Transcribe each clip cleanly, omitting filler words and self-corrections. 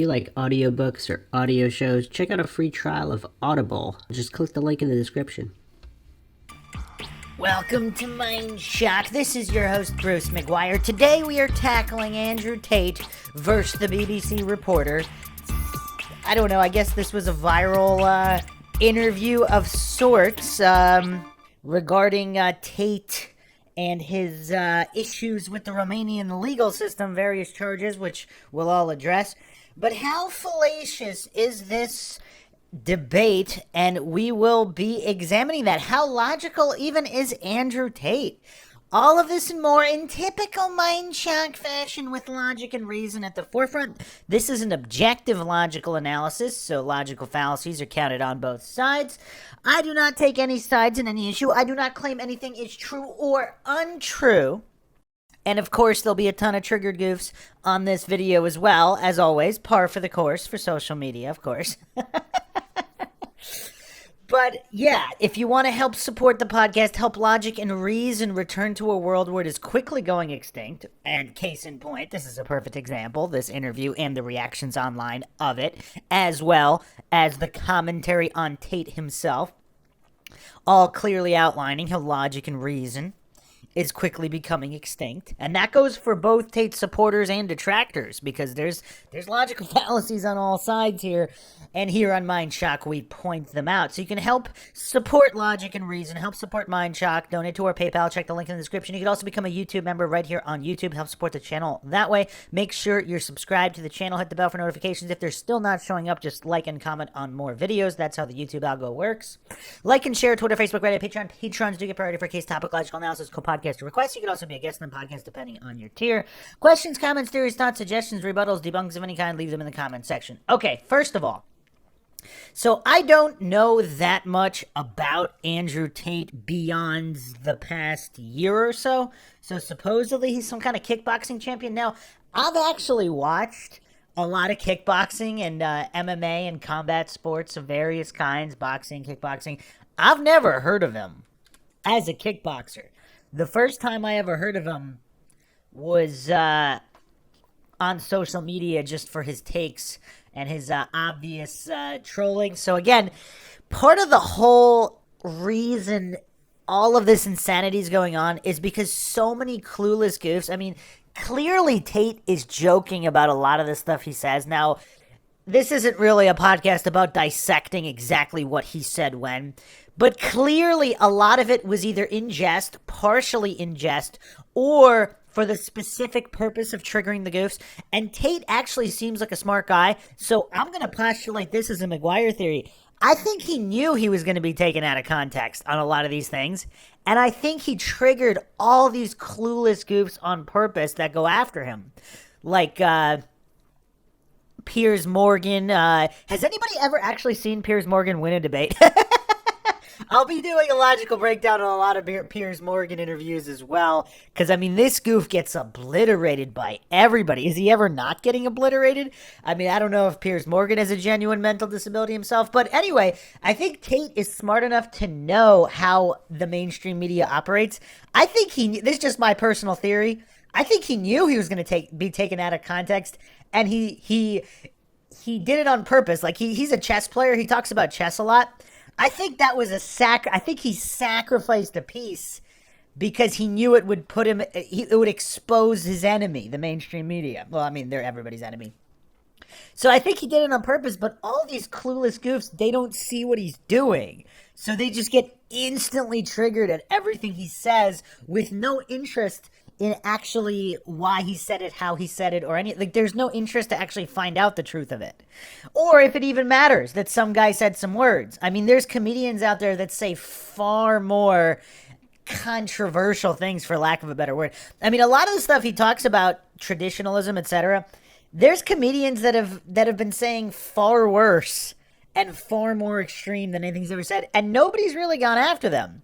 you like audiobooks or audio shows, check out a free trial of Audible. Just click the link in the description. Welcome to MINDSHOCK. This is your host, Bruce McGuire. Today we are tackling Andrew Tate versus the BBC reporter. I don't know, I guess this was a viral interview of sorts regarding Tate and his issues with the Romanian legal system, various charges, which we'll all address. But how fallacious is this debate? And we will be examining that. How logical even is Andrew Tate? All of this and more in typical MINDSHOCK fashion with logic and reason at the forefront. This is an objective logical analysis, so logical fallacies are counted on both sides. I do not take any sides in any issue. I do not claim anything is true or untrue. And of course, there'll be a ton of triggered goofs on this video as well, as always, par for the course for social media, of course. But yeah, if you want to help support the podcast, help logic and reason return to a world where it is quickly going extinct, and case in point, this is a perfect example, this interview and the reactions online of it, as well as the commentary on Tate himself, all clearly outlining how logic and reason is quickly becoming extinct. And that goes for both Tate supporters and detractors, because there's logical fallacies on all sides here. And here on MINDSHOCK, we point them out. So you can help support logic and reason, help support MINDSHOCK, donate to our PayPal, check the link in the description. You can also become a YouTube member right here on YouTube, help support the channel that way. Make sure you're subscribed to the channel, hit the bell for notifications. If they're still not showing up, just like and comment on more videos. That's how the YouTube algo works. Like and share, Twitter, Facebook, Reddit, Patreon. Patrons do get priority for case topic, logical analysis, co-podcast requests. You can also be a guest on the podcast depending on your tier. Questions, comments, theories, thoughts, suggestions, rebuttals, debunks of any kind, leave them in the comment section. Okay, first of all, so I don't know that much about Andrew Tate beyond the past year or so. So supposedly he's some kind of kickboxing champion. Now, I've actually watched a lot of kickboxing and MMA and combat sports of various kinds, boxing, kickboxing. I've never heard of him as a kickboxer. The first time I ever heard of him was on social media just for his takes and his obvious trolling. So again, part of the whole reason all of this insanity is going on is because so many clueless goofs. I mean, clearly Tate is joking about a lot of the stuff he says. Now, this isn't really a podcast about dissecting exactly what he said when, but clearly a lot of it was either in jest, partially in jest, or for the specific purpose of triggering the goofs. And Tate actually seems like a smart guy, so I'm going to postulate this as a McGuire theory. I think he knew he was going to be taken out of context on a lot of these things, and I think he triggered all these clueless goofs on purpose that go after him. Like, Piers Morgan. Has anybody ever actually seen Piers Morgan win a debate? I'll be doing a logical breakdown on a lot of Piers Morgan interviews as well, because, I mean, this goof gets obliterated by everybody. Is he ever not getting obliterated? I mean, I don't know if Piers Morgan has a genuine mental disability himself, but anyway, I think Tate is smart enough to know how the mainstream media operates. I think this is just my personal theory, I think he knew he was going to be taken out of context, and he did it on purpose. Like, he's a chess player. He talks about chess a lot. I think that was I think he sacrificed a piece because he knew it would put him, it would expose his enemy, the mainstream media. Well, I mean, they're everybody's enemy. So I think he did it on purpose, but all these clueless goofs, they don't see what he's doing. So they just get instantly triggered at everything he says with no interest in actually why he said it, how he said it, or there's no interest to actually find out the truth of it. Or if it even matters that some guy said some words. I mean, there's comedians out there that say far more controversial things, for lack of a better word. I mean, a lot of the stuff he talks about, traditionalism, etc., there's comedians that have been saying far worse and far more extreme than anything he's ever said, and nobody's really gone after them.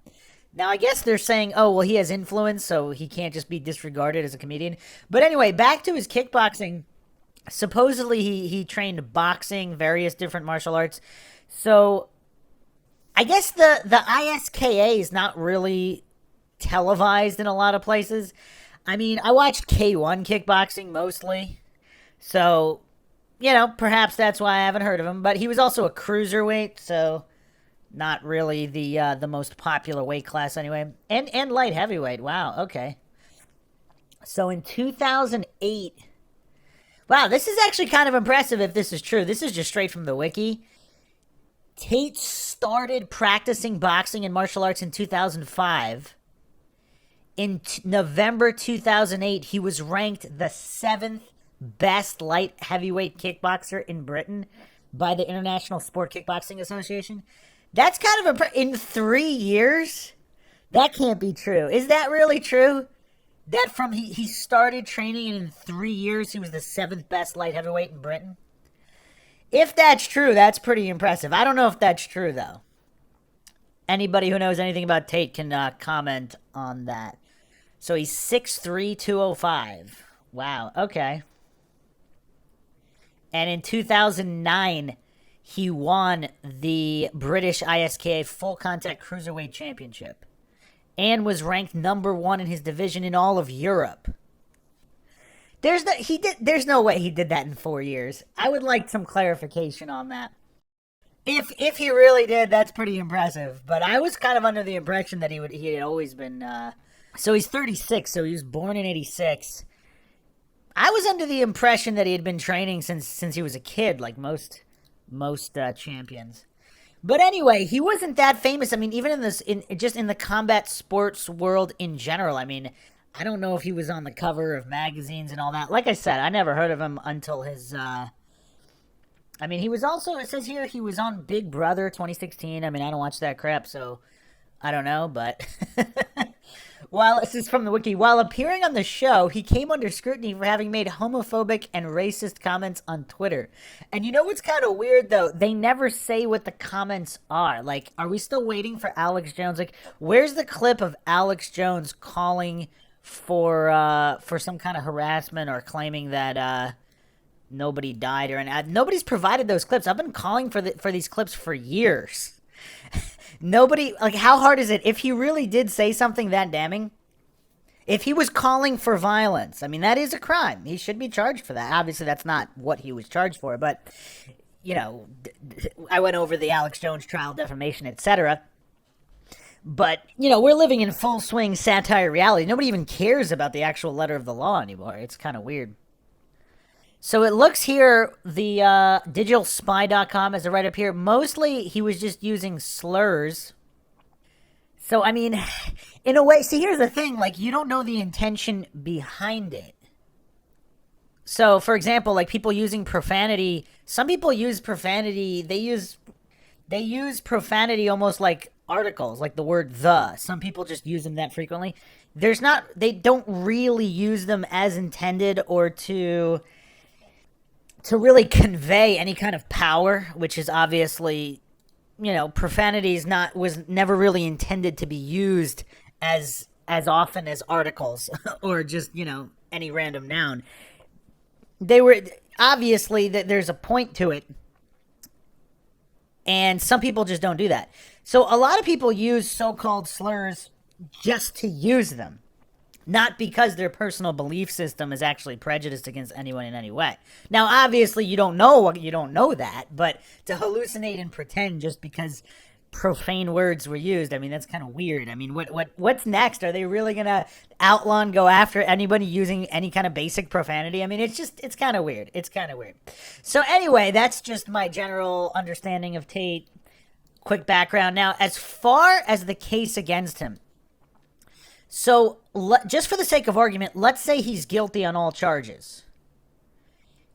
Now, I guess they're saying, oh, well, he has influence, so he can't just be disregarded as a comedian. But anyway, back to his kickboxing. Supposedly, he trained boxing, various different martial arts. So, I guess the ISKA is not really televised in a lot of places. I mean, I watched K1 kickboxing mostly. So, perhaps that's why I haven't heard of him. But he was also a cruiserweight, so not really the most popular weight class anyway. And light heavyweight. Wow. Okay. So in 2008, wow, this is actually kind of impressive if this is true. This is just straight from the wiki. Tate started practicing boxing and martial arts in 2005. In November 2008, he was ranked the 7th best light heavyweight kickboxer in Britain by the International Sport Kickboxing Association. That's kind of in 3 years? That can't be true. Is that really true? That from he started training and in 3 years he was the 7th best light heavyweight in Britain? If that's true, that's pretty impressive. I don't know if that's true, though. Anybody who knows anything about Tate can comment on that. So he's 6'3", 205. Wow, okay. And in 2009, he won the British ISKA Full Contact Cruiserweight Championship and was ranked number 1 in his division in all of Europe. There's no way he did that in 4 years. I would like some clarification on that. If he really did, that's pretty impressive. But I was kind of under the impression that he had always been. So he's 36. So he was born in '86. I was under the impression that he had been training since he was a kid, like most champions. But anyway, he wasn't that famous. I mean, even in the combat sports world in general. I mean, I don't know if he was on the cover of magazines and all that. Like I said, I never heard of him until his. I mean, he was also. It says here he was on Big Brother 2016. I mean, I don't watch that crap, so I don't know. But this is from the wiki. While appearing on the show, he came under scrutiny for having made homophobic and racist comments on Twitter. And you know what's kind of weird though? They never say what the comments are. Like, are we still waiting for Alex Jones? Like, where's the clip of Alex Jones calling for some kind of harassment or claiming that nobody died nobody's provided those clips. I've been calling for these clips for years. Nobody, like, how hard is it if he really did say something that damning? If he was calling for violence, I mean, that is a crime. He should be charged for that. Obviously, that's not what he was charged for, but I went over the Alex Jones trial, defamation, etc. But, we're living in full swing satire reality. Nobody even cares about the actual letter of the law anymore. It's kind of weird. So it looks here, the digitalspy.com, as I write up here, mostly he was just using slurs. So, I mean, in a way, see, here's the thing, like, you don't know the intention behind it. So, for example, like, people using profanity, some people use profanity, they use profanity almost like articles, like the word the. Some people just use them that frequently. They don't really use them as intended or to really convey any kind of power, which is obviously, profanity was never really intended to be used as often as articles or just, any random noun. They were, obviously, that there's a point to it, and some people just don't do that. So a lot of people use so-called slurs just to use them. Not because their personal belief system is actually prejudiced against anyone in any way. Now, obviously, you don't know that, but to hallucinate and pretend just because profane words were used, I mean, that's kind of weird. I mean, what's next? Are they really gonna outlaw and go after anybody using any kind of basic profanity? I mean, it's kind of weird. It's kind of weird. So anyway, that's just my general understanding of Tate. Quick background. Now, as far as the case against him, so, just for the sake of argument, let's say he's guilty on all charges.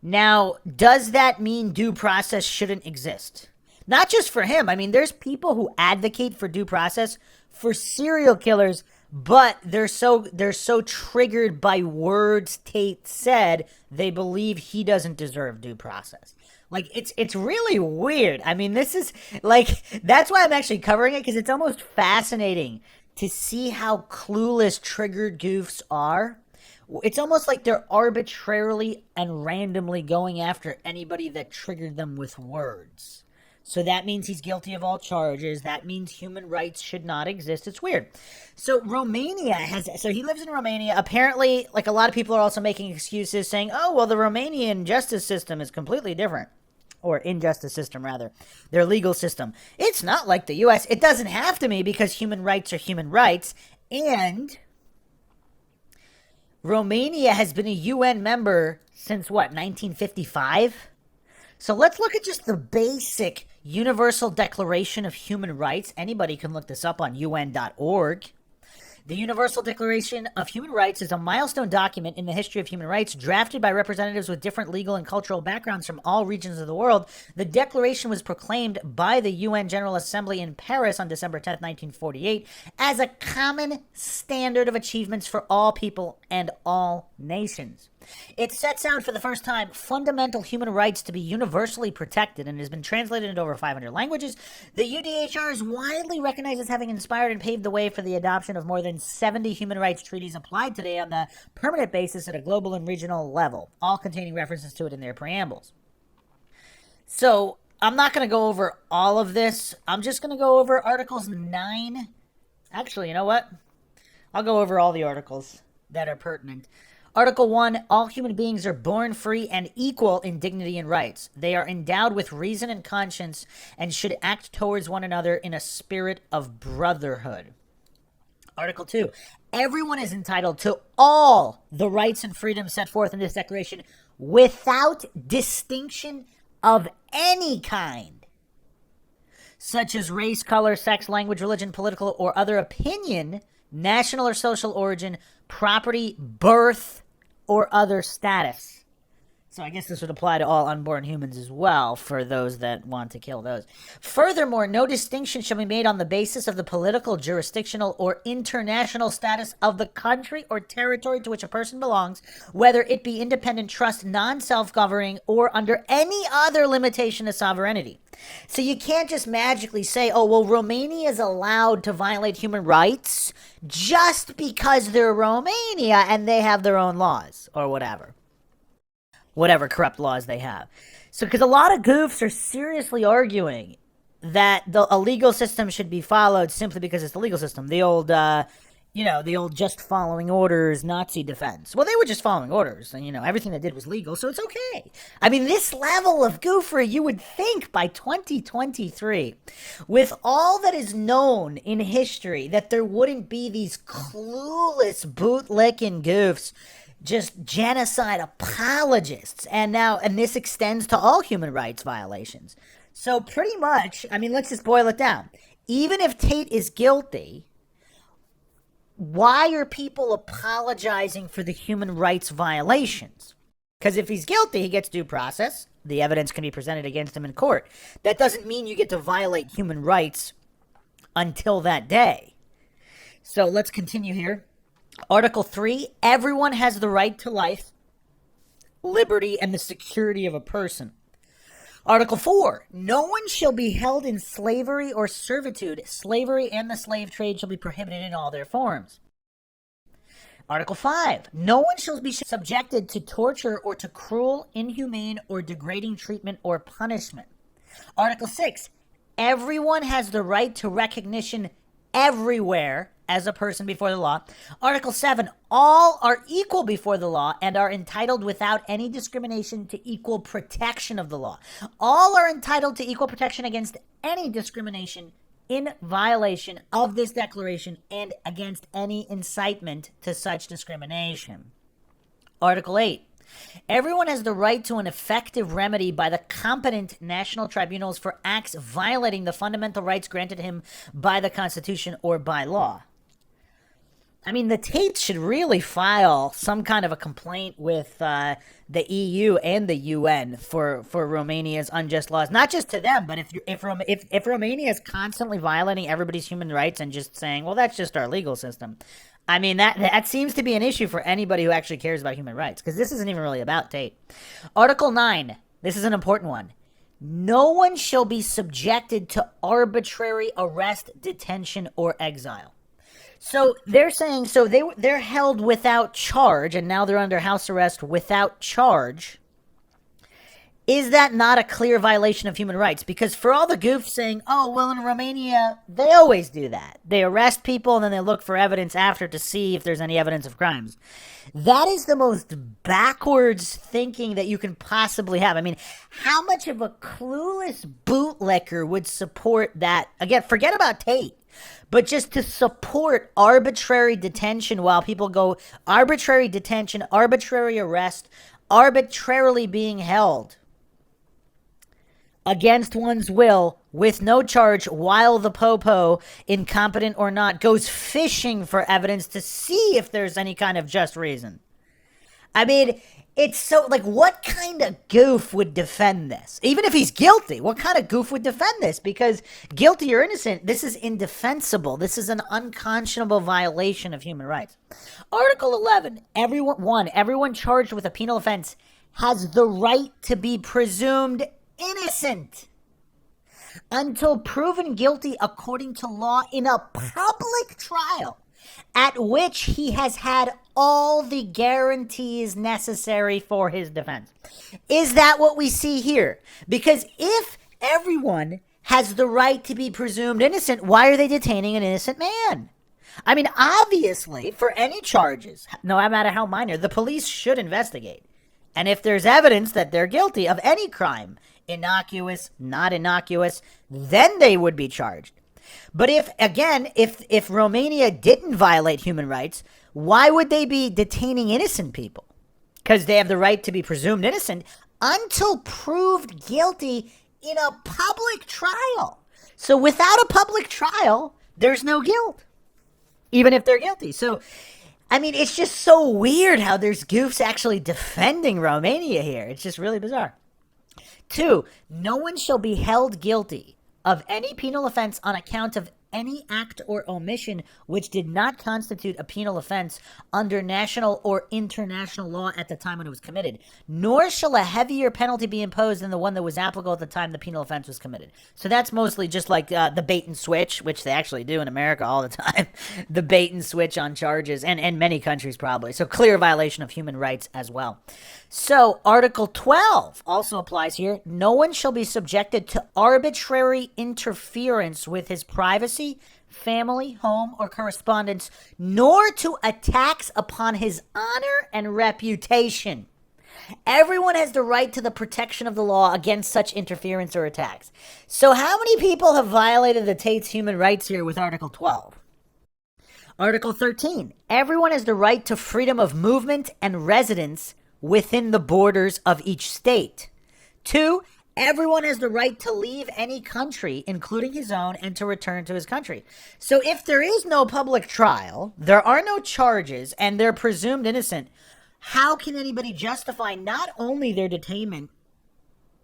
Now, does that mean due process shouldn't exist? Not just for him. I mean, there's people who advocate for due process for serial killers, but they're so triggered by words Tate said, they believe he doesn't deserve due process. Like, it's really weird. I mean, this is, like, that's why I'm actually covering it, because it's almost fascinating to see how clueless triggered goofs are. It's almost like they're arbitrarily and randomly going after anybody that triggered them with words. So that means he's guilty of all charges. That means human rights should not exist. It's weird. So he lives in Romania. Apparently, like, a lot of people are also making excuses saying, oh, well, the Romanian justice system is completely different. Or injustice system, rather. Their legal system. It's not like the U.S. It doesn't have to be, because human rights are human rights. And Romania has been a UN member since, what, 1955? So let's look at just the basic Universal Declaration of Human Rights. Anybody can look this up on UN.org. The Universal Declaration of Human Rights is a milestone document in the history of human rights drafted by representatives with different legal and cultural backgrounds from all regions of the world. The declaration was proclaimed by the UN General Assembly in Paris on December 10, 1948, as a common standard of achievements for all people and all nations. It sets out for the first time fundamental human rights to be universally protected and has been translated into over 500 languages. The UDHR is widely recognized as having inspired and paved the way for the adoption of more than 70 human rights treaties applied today on the permanent basis at a global and regional level, all containing references to it in their preambles. So I'm not going to go over all of this. I'm just going to go over Articles 9. Actually, you know what? I'll go over all the articles that are pertinent. Article 1, all human beings are born free and equal in dignity and rights. They are endowed with reason and conscience and should act towards one another in a spirit of brotherhood. Article 2, everyone is entitled to all the rights and freedoms set forth in this declaration without distinction of any kind, such as race, color, sex, language, religion, political, or other opinion, national or social origin, property, birth, or other status. So I guess this would apply to all unborn humans as well, for those that want to kill those. Furthermore, no distinction shall be made on the basis of the political, jurisdictional, or international status of the country or territory to which a person belongs, whether it be independent, trust, non-self-governing, or under any other limitation of sovereignty. So you can't just magically say, oh, well, Romania is allowed to violate human rights just because they're Romania and they have their own laws, or whatever corrupt laws they have. So, because a lot of goofs are seriously arguing that a legal system should be followed simply because it's the legal system. The old, the old just following orders Nazi defense. Well, they were just following orders, and, everything they did was legal, so it's okay. I mean, this level of goofery, you would think by 2023, with all that is known in history, that there wouldn't be these clueless bootlicking goofs, just genocide apologists. And this extends to all human rights violations. So pretty much, I mean, let's just boil it down. Even if Tate is guilty, why are people apologizing for the human rights violations? Because if he's guilty, he gets due process. The evidence can be presented against him in court. That doesn't mean you get to violate human rights until that day. So let's continue here. Article 3, everyone has the right to life, liberty, and the security of a person. Article 4, no one shall be held in slavery or servitude. Slavery and the slave trade shall be prohibited in all their forms. Article 5, no one shall be subjected to torture or to cruel, inhumane, or degrading treatment or punishment. Article 6, everyone has the right to recognition everywhere as a person before the law. Article 7, all are equal before the law and are entitled without any discrimination to equal protection of the law. All are entitled to equal protection against any discrimination in violation of this declaration and against any incitement to such discrimination. Article 8, everyone has the right to an effective remedy by the competent national tribunals for acts violating the fundamental rights granted him by the Constitution or by law. I mean, the Tates should really file some kind of a complaint with the EU and the UN for Romania's unjust laws. Not just to them, but if Romania is constantly violating everybody's human rights and just saying, well, that's just our legal system. I mean, that seems to be an issue for anybody who actually cares about human rights, because this isn't even really about Tate. Article 9, this is an important one. No one shall be subjected to arbitrary arrest, detention, or exile. So they're saying, they're held without charge, and now they're under house arrest without charge. Is that not a clear violation of human rights? Because for all the goof saying, oh, well, in Romania, they always do that. They arrest people and then they look for evidence after to see if there's any evidence of crimes. That is the most backwards thinking that you can possibly have. I mean, how much of a clueless bootlicker would support that? Again, forget about Tate, but just to support arbitrary detention while people go arbitrary detention, arbitrary arrest, arbitrarily being held against one's will with no charge while the popo, incompetent or not, goes fishing for evidence to see if there's any kind of just reason. I mean, it's so, like, what kind of goof would defend this? Even if he's guilty, what kind of goof would defend this? Because guilty or innocent, this is indefensible. This is an unconscionable violation of human rights. Article 11, everyone charged with a penal offense has the right to be presumed innocent until proven guilty according to law in a public trial at which he has had all the guarantees necessary for his defense. Is that what we see here? Because if everyone has the right to be presumed innocent, why are they detaining an innocent man? I mean, obviously, for any charges, no matter how minor, the police should investigate. And if there's evidence that they're guilty of any crime, innocuous, not innocuous, then they would be charged. But if Romania didn't violate human rights, why would they be detaining innocent people? Because they have the right to be presumed innocent until proved guilty in a public trial. So without a public trial, there's no guilt, even if they're guilty. So, I mean, it's just so weird how there's goofs actually defending Romania here. It's just really bizarre. 2, no one shall be held guilty of any penal offense on account of any act or omission which did not constitute a penal offense under national or international law at the time when it was committed, nor shall a heavier penalty be imposed than the one that was applicable at the time the penal offense was committed. So that's mostly just like the bait and switch, which they actually do in America all the time, the bait and switch on charges, and many countries probably. So clear violation of human rights as well. So Article 12 also applies here. No one shall be subjected to arbitrary interference with his privacy, family, home, or correspondence, nor to attacks upon his honor and reputation. Everyone has the right to the protection of the law against such interference or attacks. So how many people have violated the TATE's human rights here with Article 12? Article 13, everyone has the right to freedom of movement and residence within the borders of each state. 2, everyone has the right to leave any country, including his own, and to return to his country. So if there is no public trial, there are no charges, and they're presumed innocent, how can anybody justify not only their detainment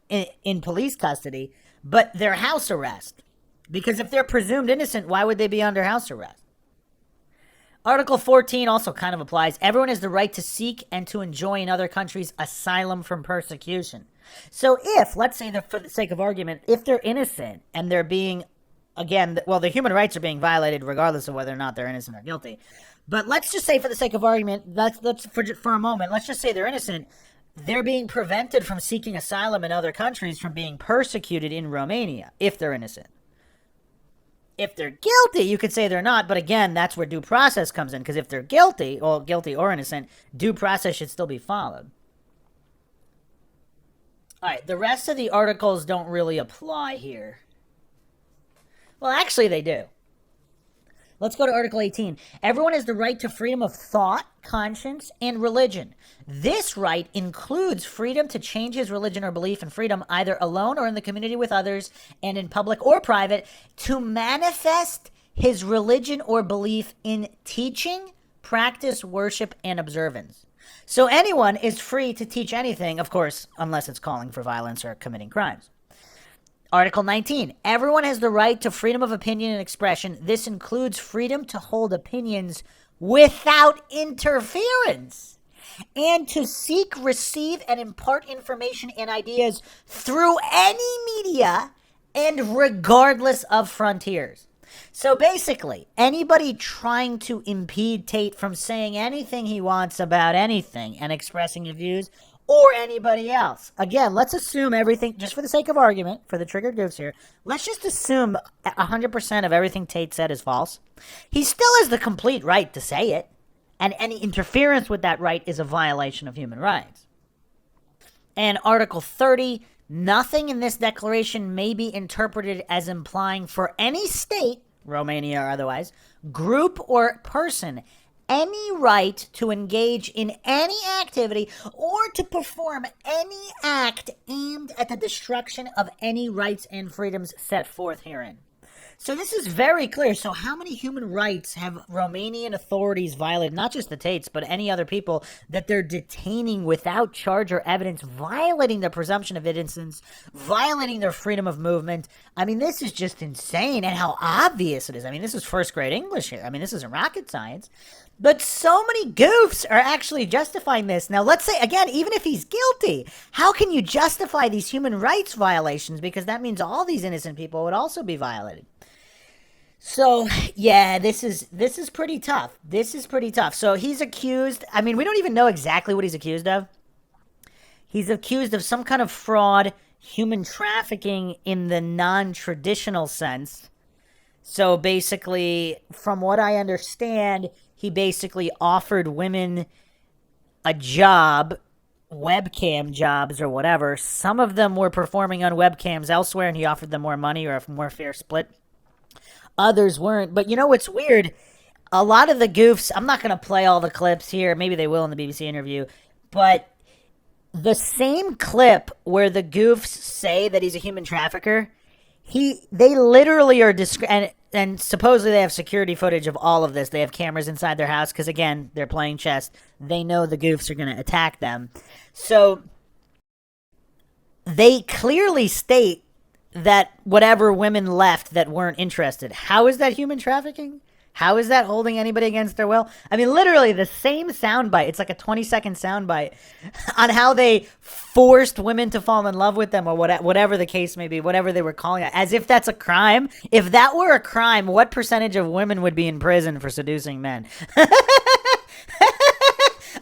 in police custody, but their house arrest? Because if they're presumed innocent, why would they be under house arrest? Article 14 also kind of applies. Everyone has the right to seek and to enjoy in other countries asylum from persecution. So if, let's say that for the sake of argument, if they're innocent and they're being, again, well, the human rights are being violated regardless of whether or not they're innocent or guilty. But let's just say for the sake of argument, let's for a moment, let's just say they're innocent. They're being prevented from seeking asylum in other countries from being persecuted in Romania if they're innocent. If they're guilty, you could say they're not, but again, that's where due process comes in, because if they're guilty or innocent, due process should still be followed. All right, the rest of the articles don't really apply here. Well, actually, they do. Let's go to Article 18. Everyone has the right to freedom of thought, conscience, and religion. This right includes freedom to change his religion or belief, and freedom either alone or in the community with others and in public or private to manifest his religion or belief in teaching, practice, worship, and observance. So anyone is free to teach anything, of course, unless it's calling for violence or committing crimes. Article 19, everyone has the right to freedom of opinion and expression. This includes freedom to hold opinions without interference and to seek, receive, and impart information and ideas through any media and regardless of frontiers. So basically, anybody trying to impede Tate from saying anything he wants about anything and expressing his views, or anybody else. Again, let's assume everything, just for the sake of argument, for the triggered goofs here, let's just assume 100% of everything Tate said is false. He still has the complete right to say it, and any interference with that right is a violation of human rights. And Article 30, nothing in this declaration may be interpreted as implying for any state, Romania or otherwise, group or person, any right to engage in any activity or to perform any act aimed at the destruction of any rights and freedoms set forth herein. So this is very clear. So how many human rights have Romanian authorities violated, not just the Tates, but any other people that they're detaining without charge or evidence, violating the presumption of innocence, violating their freedom of movement? I mean, this is just insane, and how obvious it is. I mean, this is first grade English here. I mean, this isn't rocket science. But so many goofs are actually justifying this. Now, let's say, again, even if he's guilty, how can you justify these human rights violations? Because that means all these innocent people would also be violated. So, yeah, this is pretty tough. This is pretty tough. So he's accused. I mean, we don't even know exactly what he's accused of. He's accused of some kind of fraud, human trafficking in the non-traditional sense. So basically, from what I understand, he basically offered women a job, webcam jobs or whatever. Some of them were performing on webcams elsewhere, and he offered them more money or a more fair split. Others weren't. But you know what's weird? A lot of the goofs, I'm not going to play all the clips here. Maybe they will in the BBC interview. But the same clip where the goofs say that he's a human trafficker, they literally are and supposedly they have security footage of all of this. They have cameras inside their house because, again, they're playing chess. They know the goofs are going to attack them. So they clearly state that whatever women left that weren't interested. How is that human trafficking? How is that holding anybody against their will? I mean, literally the same soundbite. It's like a 20-second soundbite on how they forced women to fall in love with them or whatever the case may be, whatever they were calling it, as if that's a crime. If that were a crime, what percentage of women would be in prison for seducing men?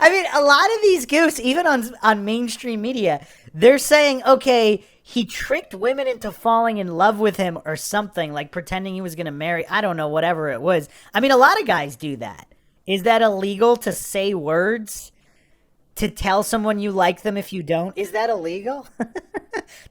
I mean, a lot of these goofs, even on mainstream media, they're saying, okay, he tricked women into falling in love with him or something, like pretending he was going to marry. I don't know, whatever it was. I mean, a lot of guys do that. Is that illegal to say words? To tell someone you like them if you don't? Is that illegal?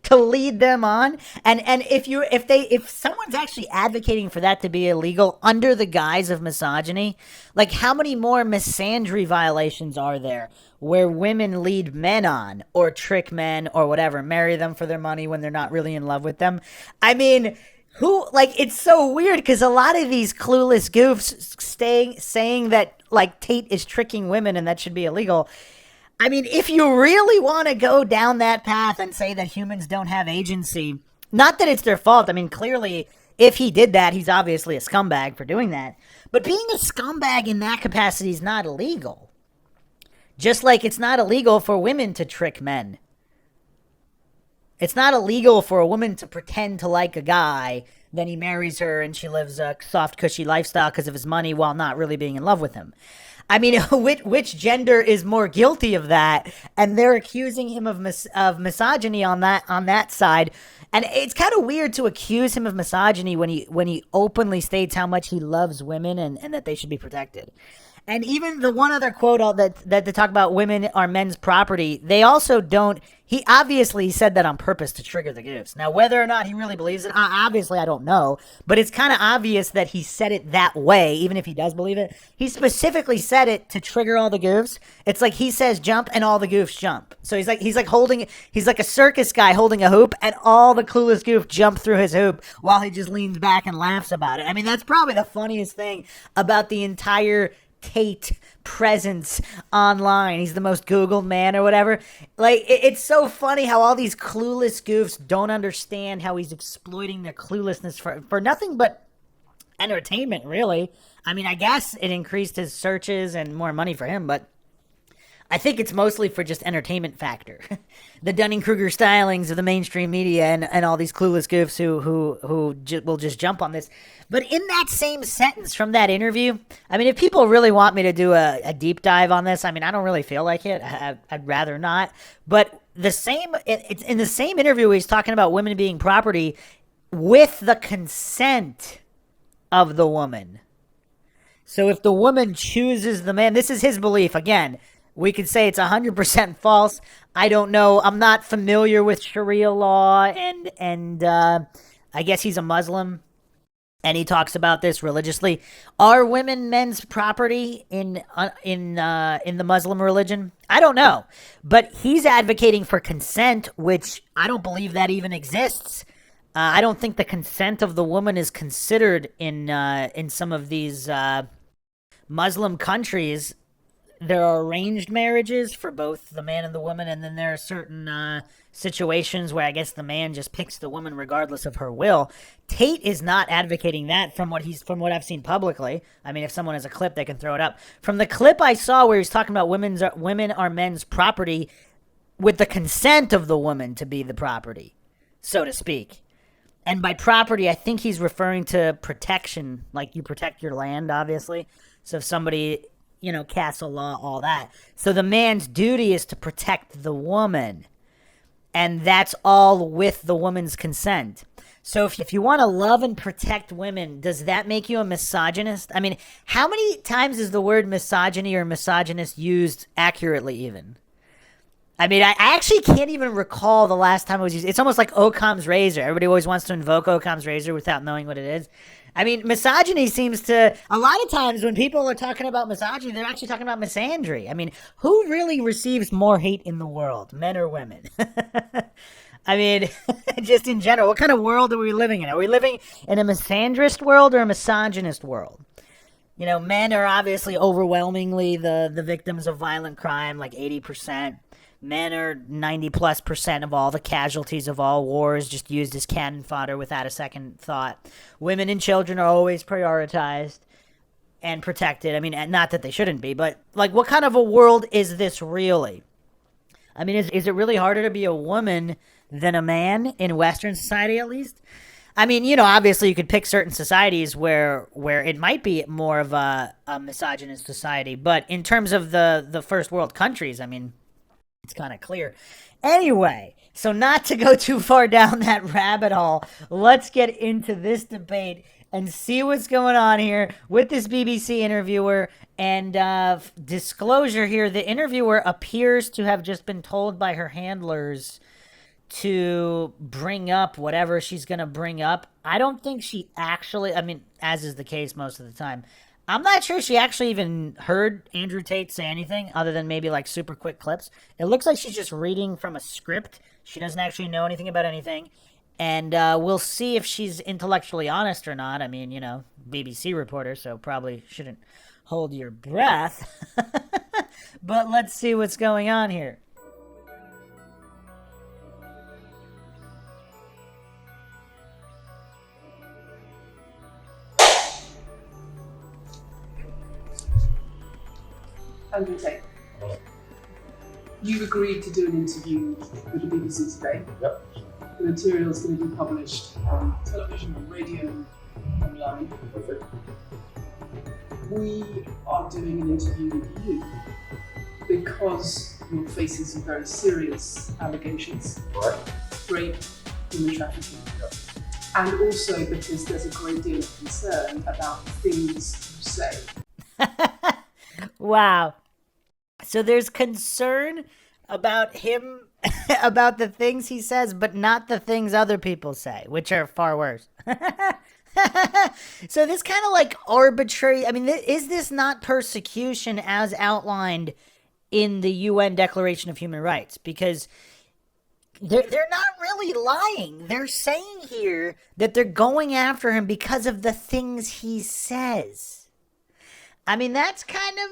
To lead them on? And if someone's actually advocating for that to be illegal under the guise of misogyny, like how many more misandry violations are there where women lead men on or trick men or whatever, marry them for their money when they're not really in love with them? I mean, it's so weird because a lot of these clueless goofs saying that like Tate is tricking women and that should be illegal. I mean, if you really want to go down that path and say that humans don't have agency, not that it's their fault. I mean, clearly, if he did that, he's obviously a scumbag for doing that. But being a scumbag in that capacity is not illegal. Just like it's not illegal for women to trick men. It's not illegal for a woman to pretend to like a guy, then he marries her and she lives a soft, cushy lifestyle because of his money while not really being in love with him. I mean, which gender is more guilty of that? And they're accusing him of misogyny on that side. And it's kind of weird to accuse him of misogyny when he openly states how much he loves women and that they should be protected. And even the one other quote that they talk about women are men's property, they also don't. He obviously said that on purpose to trigger the goofs. Now, whether or not he really believes it, obviously I don't know. But it's kind of obvious that he said it that way, even if he does believe it. He specifically said it to trigger all the goofs. It's like he says jump and all the goofs jump. So he's like a circus guy holding a hoop and all the clueless goofs jump through his hoop while he just leans back and laughs about it. I mean, that's probably the funniest thing about the entire Tate presence online. He's the most Googled man or whatever. Like, it's so funny how all these clueless goofs don't understand how he's exploiting their cluelessness for nothing but entertainment, really. I mean, I guess it increased his searches and more money for him, but I think it's mostly for just entertainment factor. The Dunning-Kruger stylings of the mainstream media and all these clueless goofs who will just jump on this. But in that same sentence from that interview, I mean, if people really want me to do a deep dive on this, I mean, I don't really feel like it. I'd rather not. But it's in the same interview, he's talking about women being property with the consent of the woman. So if the woman chooses the man, this is his belief. Again, we could say it's 100% false. I don't know. I'm not familiar with Sharia law, and I guess he's a Muslim, and he talks about this religiously. Are women men's property in the Muslim religion? I don't know, but he's advocating for consent, which I don't believe that even exists. I don't think the consent of the woman is considered in some of these Muslim countries. There are arranged marriages for both the man and the woman, and then there are certain situations where I guess the man just picks the woman regardless of her will. Tate is not advocating that from what I've seen publicly. I mean, if someone has a clip, they can throw it up. From the clip I saw where he's talking about women are men's property with the consent of the woman to be the property, so to speak. And by property, I think he's referring to protection, like you protect your land, obviously. So if somebody, castle law, all that. So the man's duty is to protect the woman. And that's all with the woman's consent. So if you want to love and protect women, does that make you a misogynist? I mean, how many times is the word misogyny or misogynist used accurately even? I mean, I actually can't even recall the last time it was used. It's almost like Occam's razor. Everybody always wants to invoke Occam's razor without knowing what it is. I mean, misogyny seems to, a lot of times when people are talking about misogyny, they're actually talking about misandry. I mean, who really receives more hate in the world, men or women? I mean, just in general, what kind of world are we living in? Are we living in a misandrist world or a misogynist world? Men are obviously overwhelmingly the victims of violent crime, like 80%. Men are 90+% of all the casualties of all wars, just used as cannon fodder without a second thought. Women and children are always prioritized and protected. I mean, not that they shouldn't be, but like, what kind of a world is this really? I mean, is it really harder to be a woman than a man in Western society, at least? I mean, obviously you could pick certain societies where it might be more of a misogynist society, but in terms of the first world countries, I mean, it's kind of clear. Anyway, so not to go too far down that rabbit hole, let's get into this debate and see what's going on here with this BBC interviewer. And disclosure here, the interviewer appears to have just been told by her handlers to bring up whatever she's going to bring up. I don't think she actually, I mean, as is the case most of the time, I'm not sure she actually even heard Andrew Tate say anything other than maybe like super quick clips. It looks like she's just reading from a script. She doesn't actually know anything about anything. And we'll see if she's intellectually honest or not. I mean, BBC reporter, so probably shouldn't hold your breath. But let's see what's going on here. Andrew Tate, you agreed to do an interview with the BBC today. Yep. The material is going to be published on television, on radio, online. Perfect. We are doing an interview with you because you're facing some very serious allegations. Right. Rape, human trafficking. Yep. And also because there's a great deal of concern about the things you say. Wow. So there's concern about him, about the things he says, but not the things other people say, which are far worse. So this kind of like arbitrary, I mean, is this not persecution as outlined in the UN Declaration of Human Rights? Because they're not really lying. They're saying here that they're going after him because of the things he says. I mean, that's kind of,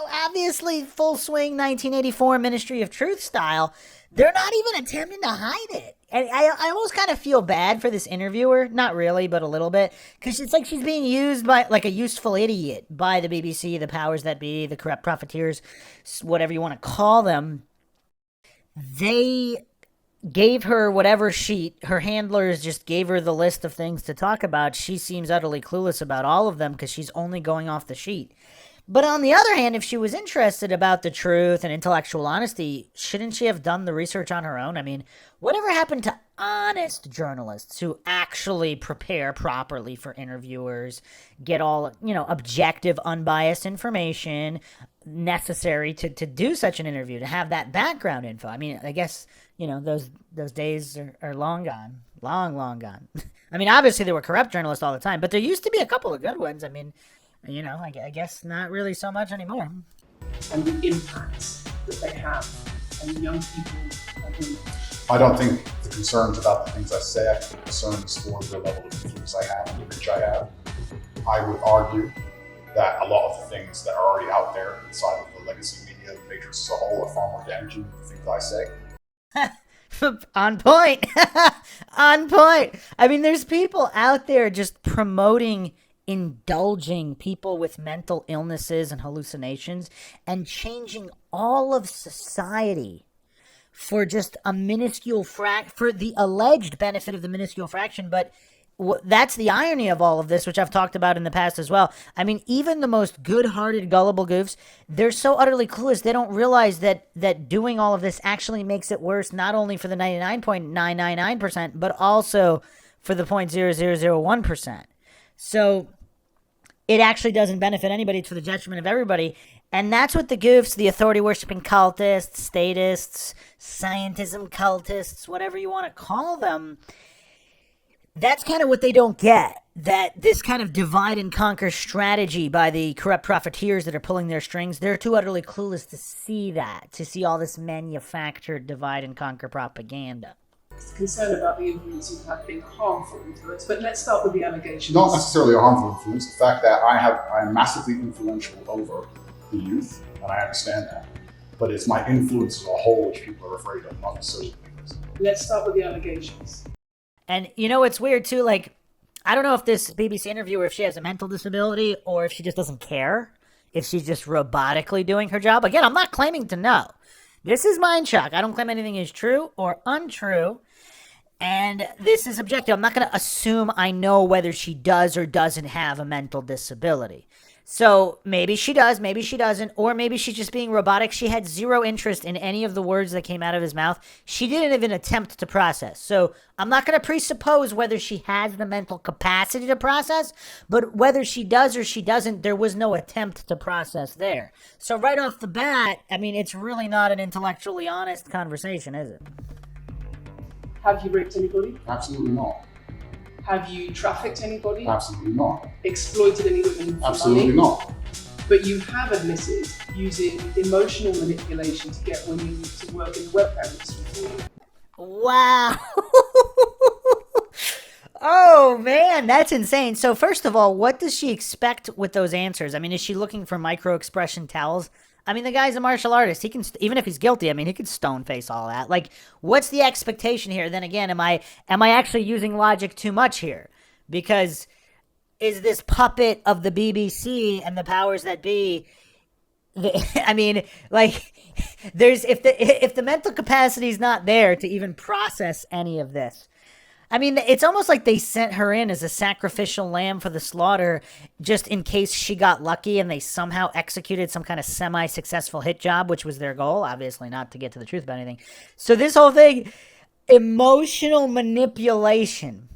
obviously full swing 1984 Ministry of Truth style. They're not even attempting to hide it. And I almost kind of feel bad for this interviewer. Not really, but a little bit. Because it's like she's being used by, like, a useful idiot by the BBC, the powers that be, the corrupt profiteers, whatever you want to call them. They gave her whatever sheet. Her handlers just gave her the list of things to talk about. She seems utterly clueless about all of them because she's only going off the sheet. But on the other hand, if she was interested about the truth and intellectual honesty, shouldn't she have done the research on her own? I mean, whatever happened to honest journalists who actually prepare properly for interviewers, get all, objective, unbiased information necessary to do such an interview, to have that background info? I mean, I guess, those days are long gone. Long gone. I mean, obviously there were corrupt journalists all the time, but there used to be a couple of good ones. I mean, I guess not really so much anymore. And the impact that they have on young people and women. I don't think the concerns about the things I say. I think the concerns for the level of influence I have and the reach I have. I would argue that a lot of the things that are already out there inside of the legacy media, the matrix as a whole, are far more damaging than the things I say. On point. On point. I mean, there's people out there just promoting indulging people with mental illnesses and hallucinations and changing all of society for just a minuscule for the alleged benefit of the minuscule fraction. But that's the irony of all of this, which I've talked about in the past as well. I mean, even the most good-hearted, gullible goofs, they're so utterly clueless, they don't realize that doing all of this actually makes it worse, not only for the 99.999%, but also for the 0.0001%. So it actually doesn't benefit anybody. It's for the detriment of everybody. And that's what the goofs, the authority-worshipping cultists, statists, scientism cultists, whatever you want to call them, that's kind of what they don't get. That this kind of divide and conquer strategy by the corrupt profiteers that are pulling their strings, they're too utterly clueless to see that, to see all this manufactured divide and conquer propaganda. Concern about the influence you've had being harmful influence, but let's start with the allegations. Not necessarily a harmful influence. The fact that I'm massively influential over the youth, and I understand that. But it's my influence as a whole which people are afraid of, not necessarily the things. Let's start with the allegations. And it's weird too, like, I don't know if this BBC interviewer, if she has a mental disability or if she just doesn't care, if she's just robotically doing her job. Again, I'm not claiming to know. This is MINDSHOCK. I don't claim anything is true or untrue. And this is objective. I'm not going to assume I know whether she does or doesn't have a mental disability. So maybe she does, maybe she doesn't, or maybe she's just being robotic. She had zero interest in any of the words that came out of his mouth. She didn't even attempt to process. So I'm not going to presuppose whether she has the mental capacity to process, but whether she does or she doesn't, there was no attempt to process there. So right off the bat, I mean, it's really not an intellectually honest conversation, is it? Have you raped anybody? Absolutely not. Have you trafficked anybody? Absolutely not. Exploited any women for Absolutely money? not. But you have admitted using emotional manipulation to get women to work in the webcam industry for you. Wow. Oh, man, that's insane. So first of all, what does she expect with those answers? I mean, is she looking for micro-expression towels? I mean, the guy's a martial artist. He can, even if he's guilty, I mean, he could stone face all that. Like, what's the expectation here? Then again, am I actually using logic too much here? Because is this puppet of the BBC and the powers that be? I mean, like, if the mental capacity is not there to even process any of this. I mean, it's almost like they sent her in as a sacrificial lamb for the slaughter just in case she got lucky and they somehow executed some kind of semi-successful hit job, which was their goal, obviously not to get to the truth about anything. So this whole thing, emotional manipulation.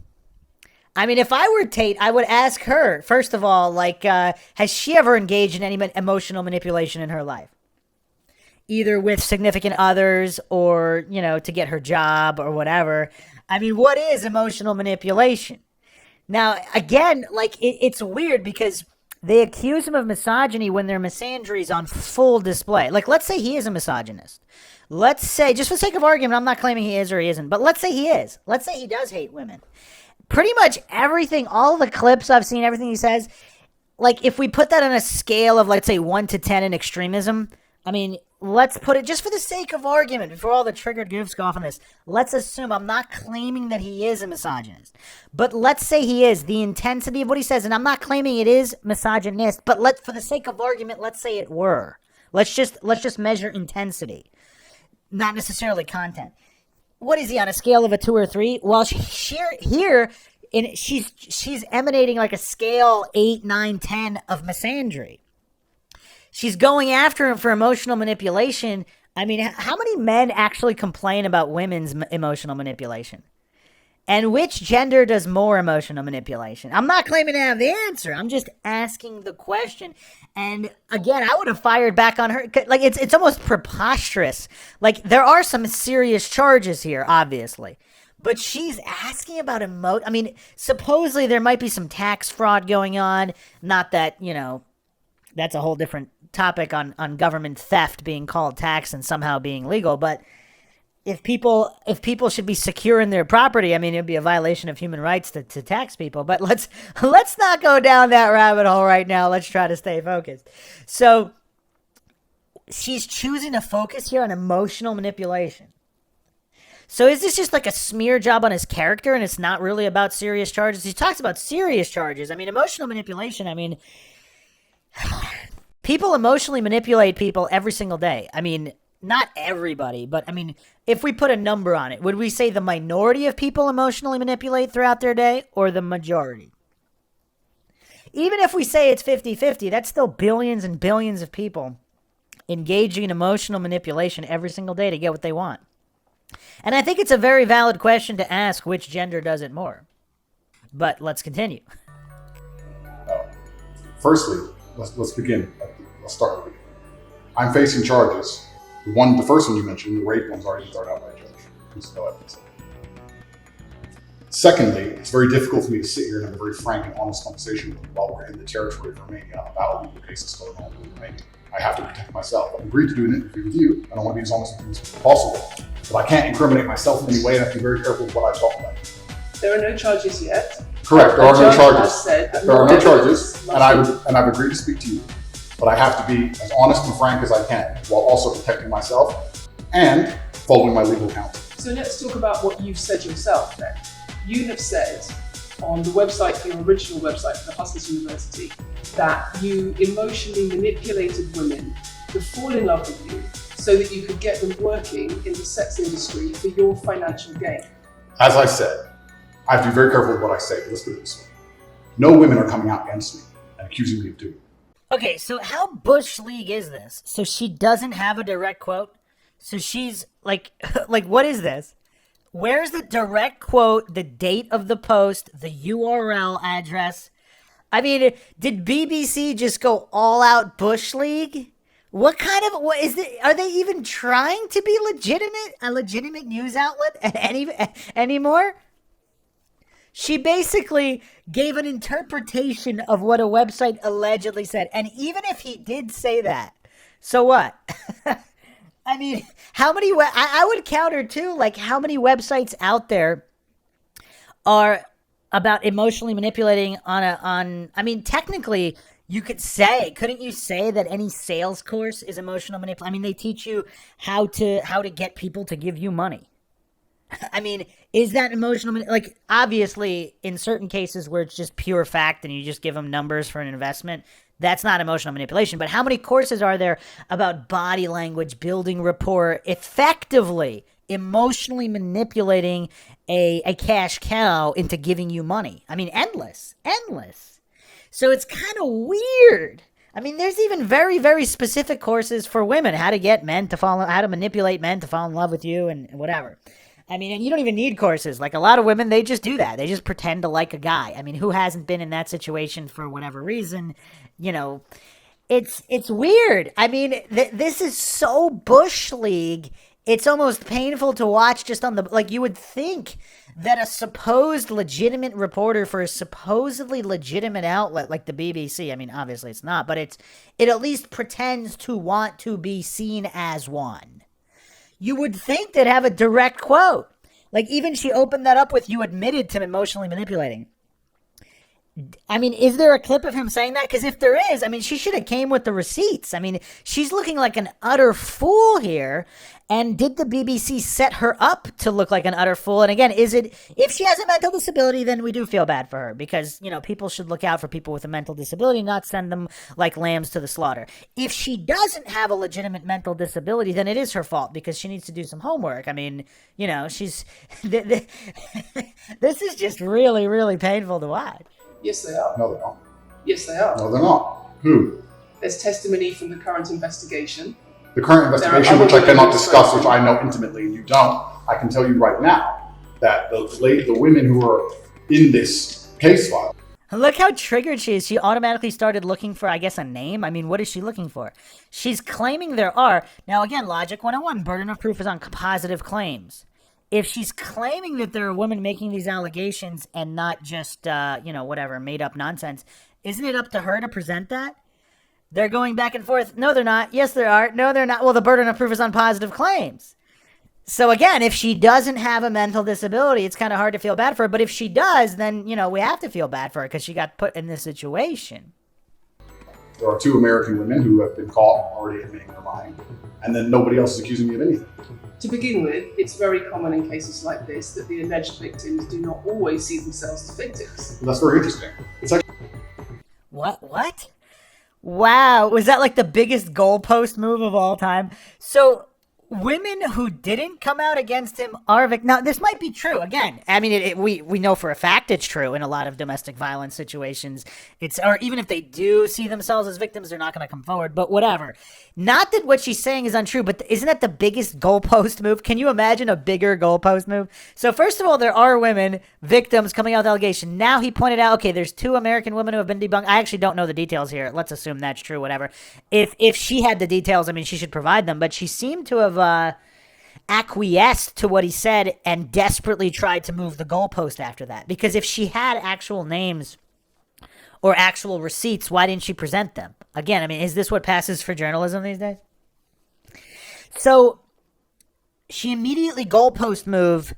I mean, if I were Tate, I would ask her, first of all, like, has she ever engaged in any emotional manipulation in her life? Either with significant others or, to get her job or whatever. I mean, what is emotional manipulation? Now, again, like, it's weird because they accuse him of misogyny when their misandry is on full display. Like, let's say he is a misogynist. Let's say, just for the sake of argument, I'm not claiming he is or he isn't, but let's say he is. Let's say he does hate women. Pretty much everything, all the clips I've seen, everything he says, like, if we put that on a scale of, let's say, 1 to 10 in extremism, I mean, let's put it, just for the sake of argument, before all the triggered goofs go off on this, let's assume, I'm not claiming that he is a misogynist, but let's say he is. The intensity of what he says, and I'm not claiming it is misogynist, but for the sake of argument, let's say it were. Let's just measure intensity, not necessarily content. What is he on a scale of a 2 or 3? Well, she's emanating like a scale 8, 9, 10 of misandry. She's going after him for emotional manipulation. I mean, how many men actually complain about women's emotional manipulation? And which gender does more emotional manipulation? I'm not claiming to have the answer. I'm just asking the question. And again, I would have fired back on her. Like, it's almost preposterous. Like, there are some serious charges here, obviously. But she's asking about I mean, supposedly there might be some tax fraud going on. Not that, that's a whole different topic on government theft being called tax and somehow being legal. But if people should be secure in their property, I mean, it'd be a violation of human rights to tax people. But let's not go down that rabbit hole right now. Let's try to stay focused. So she's choosing to focus here on emotional manipulation. So is this just like a smear job on his character and it's not really about serious charges? He talks about serious charges. I mean, emotional manipulation, I mean, people emotionally manipulate people every single day. I mean, not everybody, but I mean, if we put a number on it, would we say the minority of people emotionally manipulate throughout their day or the majority? Even if we say it's 50-50, that's still billions and billions of people engaging in emotional manipulation every single day to get what they want. And I think it's a very valid question to ask which gender does it more. But let's continue. Firstly, let's begin. Let's start with the beginning. I'm facing charges. The first one you mentioned, the rape one's already thrown out by a judge. There's no evidence. Secondly, it's very difficult for me to sit here and have a very frank and honest conversation with you while we're in the territory of Romania about legal cases going on in Romania. I have to protect myself. I've agreed to do an interview with you, and I want to be as honest with you as possible. But I can't incriminate myself in any way, and I have to be very careful with what I talk about. There are no charges yet. Correct, there are no charges. There are no charges, and I've agreed to speak to you. But I have to be as honest and frank as I can, while also protecting myself and following my legal counsel. So let's talk about what you've said yourself then. You have said on the website, your original website for the Hustlers University, that you emotionally manipulated women to fall in love with you so that you could get them working in the sex industry for your financial gain. As I said, I have to be very careful with what I say, but let's put it this way. No women are coming out against me and accusing me of doing it. Okay, so how Bush League is this? So she doesn't have a direct quote? So she's like what is this? Where's the direct quote, the date of the post, the URL address? I mean, did BBC just go all out Bush League? What is it? Are they even trying to be a legitimate news outlet anymore? She basically gave an interpretation of what a website allegedly said. And even if he did say that, so what? I mean, how many, I would counter too, like how many websites out there are about emotionally manipulating I mean, technically you could say, couldn't you say that any sales course is emotional manipulation? I mean, they teach you how to get people to give you money. I mean, is that emotional? Like, obviously, in certain cases where it's just pure fact and you just give them numbers for an investment, that's not emotional manipulation. But how many courses are there about body language, building rapport, effectively emotionally manipulating a cash cow into giving you money? I mean, endless. So it's kind of weird. I mean, there's even very, very specific courses for women, how to manipulate men to fall in love with you and whatever. I mean, and you don't even need courses. Like, a lot of women, they just do that. They just pretend to like a guy. I mean, who hasn't been in that situation for whatever reason? It's weird. I mean, this is so Bush League. It's almost painful to watch just on you would think that a supposed legitimate reporter for a supposedly legitimate outlet like the BBC, I mean, obviously it's not, but it at least pretends to want to be seen as one. You would think they'd have a direct quote. Like, even she opened that up with, you admitted to emotionally manipulating. I mean, is there a clip of him saying that? Because if there is, I mean, she should have came with the receipts. I mean, she's looking like an utter fool here. And did the BBC set her up to look like an utter fool? And again, if she has a mental disability, then we do feel bad for her because, people should look out for people with a mental disability, not send them like lambs to the slaughter. If she doesn't have a legitimate mental disability, then it is her fault because she needs to do some homework. I mean, she's, this is just really, really painful to watch. Yes, they are. No, they don't. Yes, they are. No, they're not. Who? There's testimony from the current investigation. The current investigation, which I cannot discuss, which I know intimately and you don't, I can tell you right now that the women who are in this case file. Look how triggered she is. She automatically started looking for, I guess, a name. I mean, what is she looking for? She's claiming there are. Now, again, Logic 101, burden of proof is on positive claims. If she's claiming that there are women making these allegations and not just, whatever, made up nonsense, isn't it up to her to present that? They're going back and forth. No, they're not. Yes, there are. No, they're not. Well, the burden of proof is on positive claims. So again, if she doesn't have a mental disability, it's kind of hard to feel bad for her. But if she does, then, we have to feel bad for her because she got put in this situation. There are 2 American women who have been caught already admitting their lying, and then nobody else is accusing me of anything. To begin with, it's very common in cases like this that the alleged victims do not always see themselves as victims. That's very interesting. It's like What? Wow, was that like the biggest goalpost move of all time? So women who didn't come out against him are victims. Now, this might be true. Again, I mean, we know for a fact it's true in a lot of domestic violence situations. Or even if they do see themselves as victims, they're not going to come forward. But whatever. Not that what she's saying is untrue, but isn't that the biggest goalpost move? Can you imagine a bigger goalpost move? So first of all, there are women victims coming out with allegation. Now he pointed out, okay, there's 2 American women who have been debunked. I actually don't know the details here. Let's assume that's true, whatever. If she had the details, I mean, she should provide them. But she seemed to have acquiesced to what he said and desperately tried to move the goalpost after that. Because if she had actual names or actual receipts, why didn't she present them? Again, I mean, is this what passes for journalism these days? So she immediately goalpost move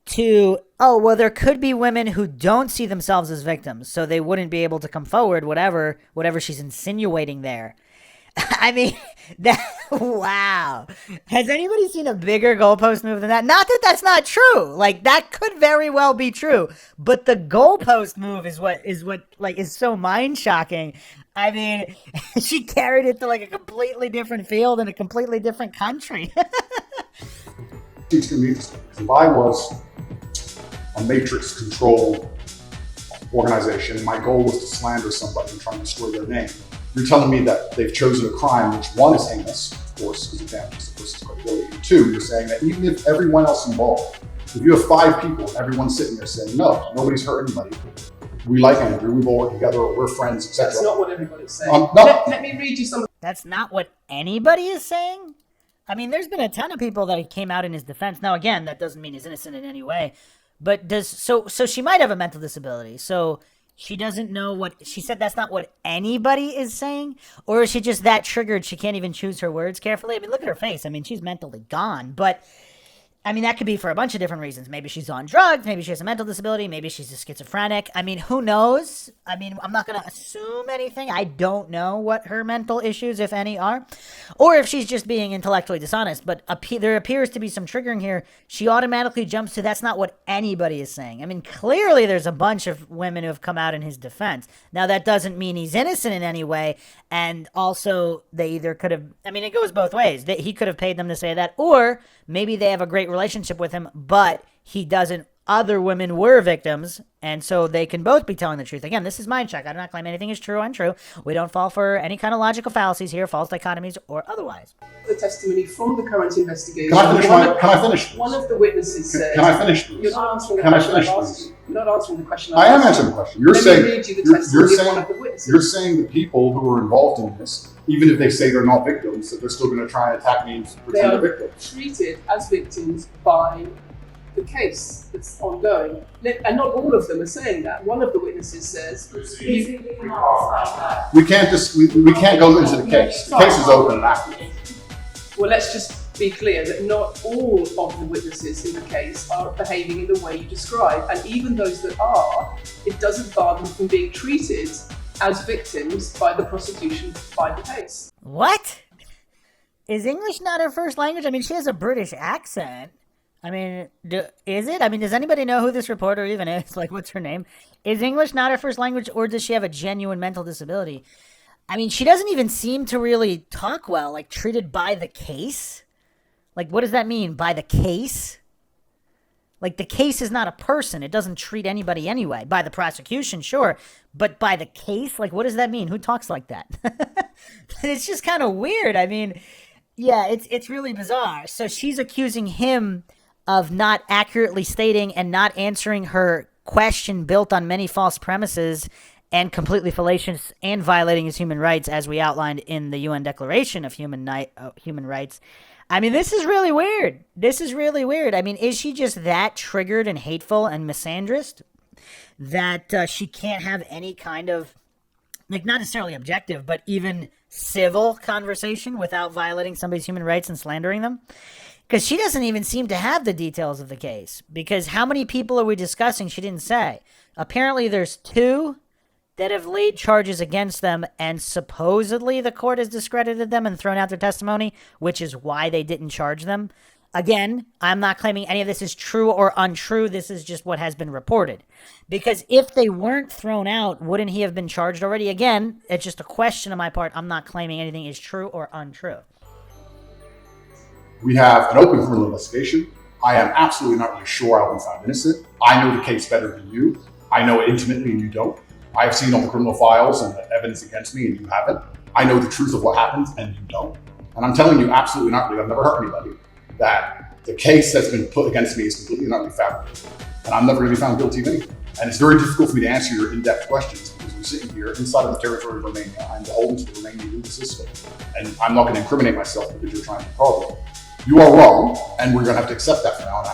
to, there could be women who don't see themselves as victims, so they wouldn't be able to come forward, whatever she's insinuating there. I mean, wow. Has anybody seen a bigger goalpost move than that? Not that that's not true. Like, that could very well be true. But the goalpost move is what is so mind-shocking. I mean, she carried it to like a completely different field in a completely different country. it's going to be interesting. If I was a matrix-controlled organization, my goal was to slander somebody and try and destroy their name. You're telling me that they've chosen a crime which, 1, is heinous, of course, because it damages the person's credibility. And 2, you're saying that even if everyone else involved, if you have 5 people and everyone's sitting there saying, no, nobody's hurt anybody, we like Andrew, we've all worked together, or we're friends, etc. That's not what everybody's saying. No. Let me read you some. That's not what anybody is saying? I mean, there's been a ton of people that came out in his defense. Now, again, that doesn't mean he's innocent in any way. But so she might have a mental disability. So she doesn't know what she said. That's not what anybody is saying, or is she just that triggered she can't even choose her words carefully? I mean, look at her face. I mean, she's mentally gone. But I mean, that could be for a bunch of different reasons. Maybe she's on drugs. Maybe she has a mental disability. Maybe she's a schizophrenic. I mean, who knows? I mean, I'm not going to assume anything. I don't know what her mental issues, if any, are. Or if she's just being intellectually dishonest. But there appears to be some triggering here. She automatically jumps to, that's not what anybody is saying. I mean, clearly there's a bunch of women who have come out in his defense. Now, that doesn't mean he's innocent in any way. And also, they either could have, I mean, it goes both ways. He could have paid them to say that. Or maybe they have a great relationship with him, but he doesn't. Other women were victims, and so they can both be telling the truth. Again, this is MINDSHOCK. I do not claim anything is true or untrue. We don't fall for any kind of logical fallacies here, false dichotomies, or otherwise. The testimony from the current investigation. Can I finish? One of the witnesses said. Can I finish? You're not answering the Can I question. finish, I've asked please? you. You're not answering the question. I am answering the question. You're Let saying me read you the testimony of one of the witnesses. you're saying the people who are involved in this, even if they say they're not victims, that they're still going to try and attack me and They pretend are they're victims. treated as victims by the case that's ongoing. And not all of them are saying that. One of the witnesses says, We can't go into the case. The case is open and active. well, let's just be clear that not all of the witnesses in the case are behaving in the way you describe. And even those that are, it doesn't bar them from being treated as victims by the prosecution by the case. What? Is English not her first language? I mean, she has a British accent. I mean, is it? I mean, does anybody know who this reporter even is? Like, what's her name? Is English not her first language, or does she have a genuine mental disability? I mean, she doesn't even seem to really talk well, like treated by the case. Like, what does that mean, by the case? Like, the case is not a person. It doesn't treat anybody anyway. By the prosecution, sure. But by the case? Like, what does that mean? Who talks like that? It's just kind of weird. I mean, yeah, it's really bizarre. So she's accusing him of not accurately stating and not answering her question built on many false premises and completely fallacious and violating his human rights, as we outlined in the UN Declaration of Human Rights. I mean, this is really weird. I mean, is she just that triggered and hateful and misandrist that she can't have any kind of, like, not necessarily objective, but even civil conversation without violating somebody's human rights and slandering them? Because she doesn't even seem to have the details of the case. Because how many people are we discussing? She didn't say. Apparently there's 2 that have laid charges against them, and supposedly the court has discredited them and thrown out their testimony, which is why they didn't charge them. Again, I'm not claiming any of this is true or untrue. This is just what has been reported. Because if they weren't thrown out, wouldn't he have been charged already? Again, it's just a question on my part. I'm not claiming anything is true or untrue. We have an open criminal investigation. I am absolutely not really sure I'll be found innocent. I know the case better than you. I know it intimately and you don't. I have seen all the criminal files and the evidence against me and you haven't. I know the truth of what happened and you don't. And I'm telling you absolutely not really, I've never hurt anybody, that the case that's been put against me is completely and utterly fabricated. And I'm never going to be found guilty of anything. And it's very difficult for me to answer your in-depth questions because we're sitting here inside of the territory of Romania. I'm beholden to the Romanian legal system. And I'm not going to incriminate myself because you're trying to problem. You are wrong, and we're going to have to accept that for now and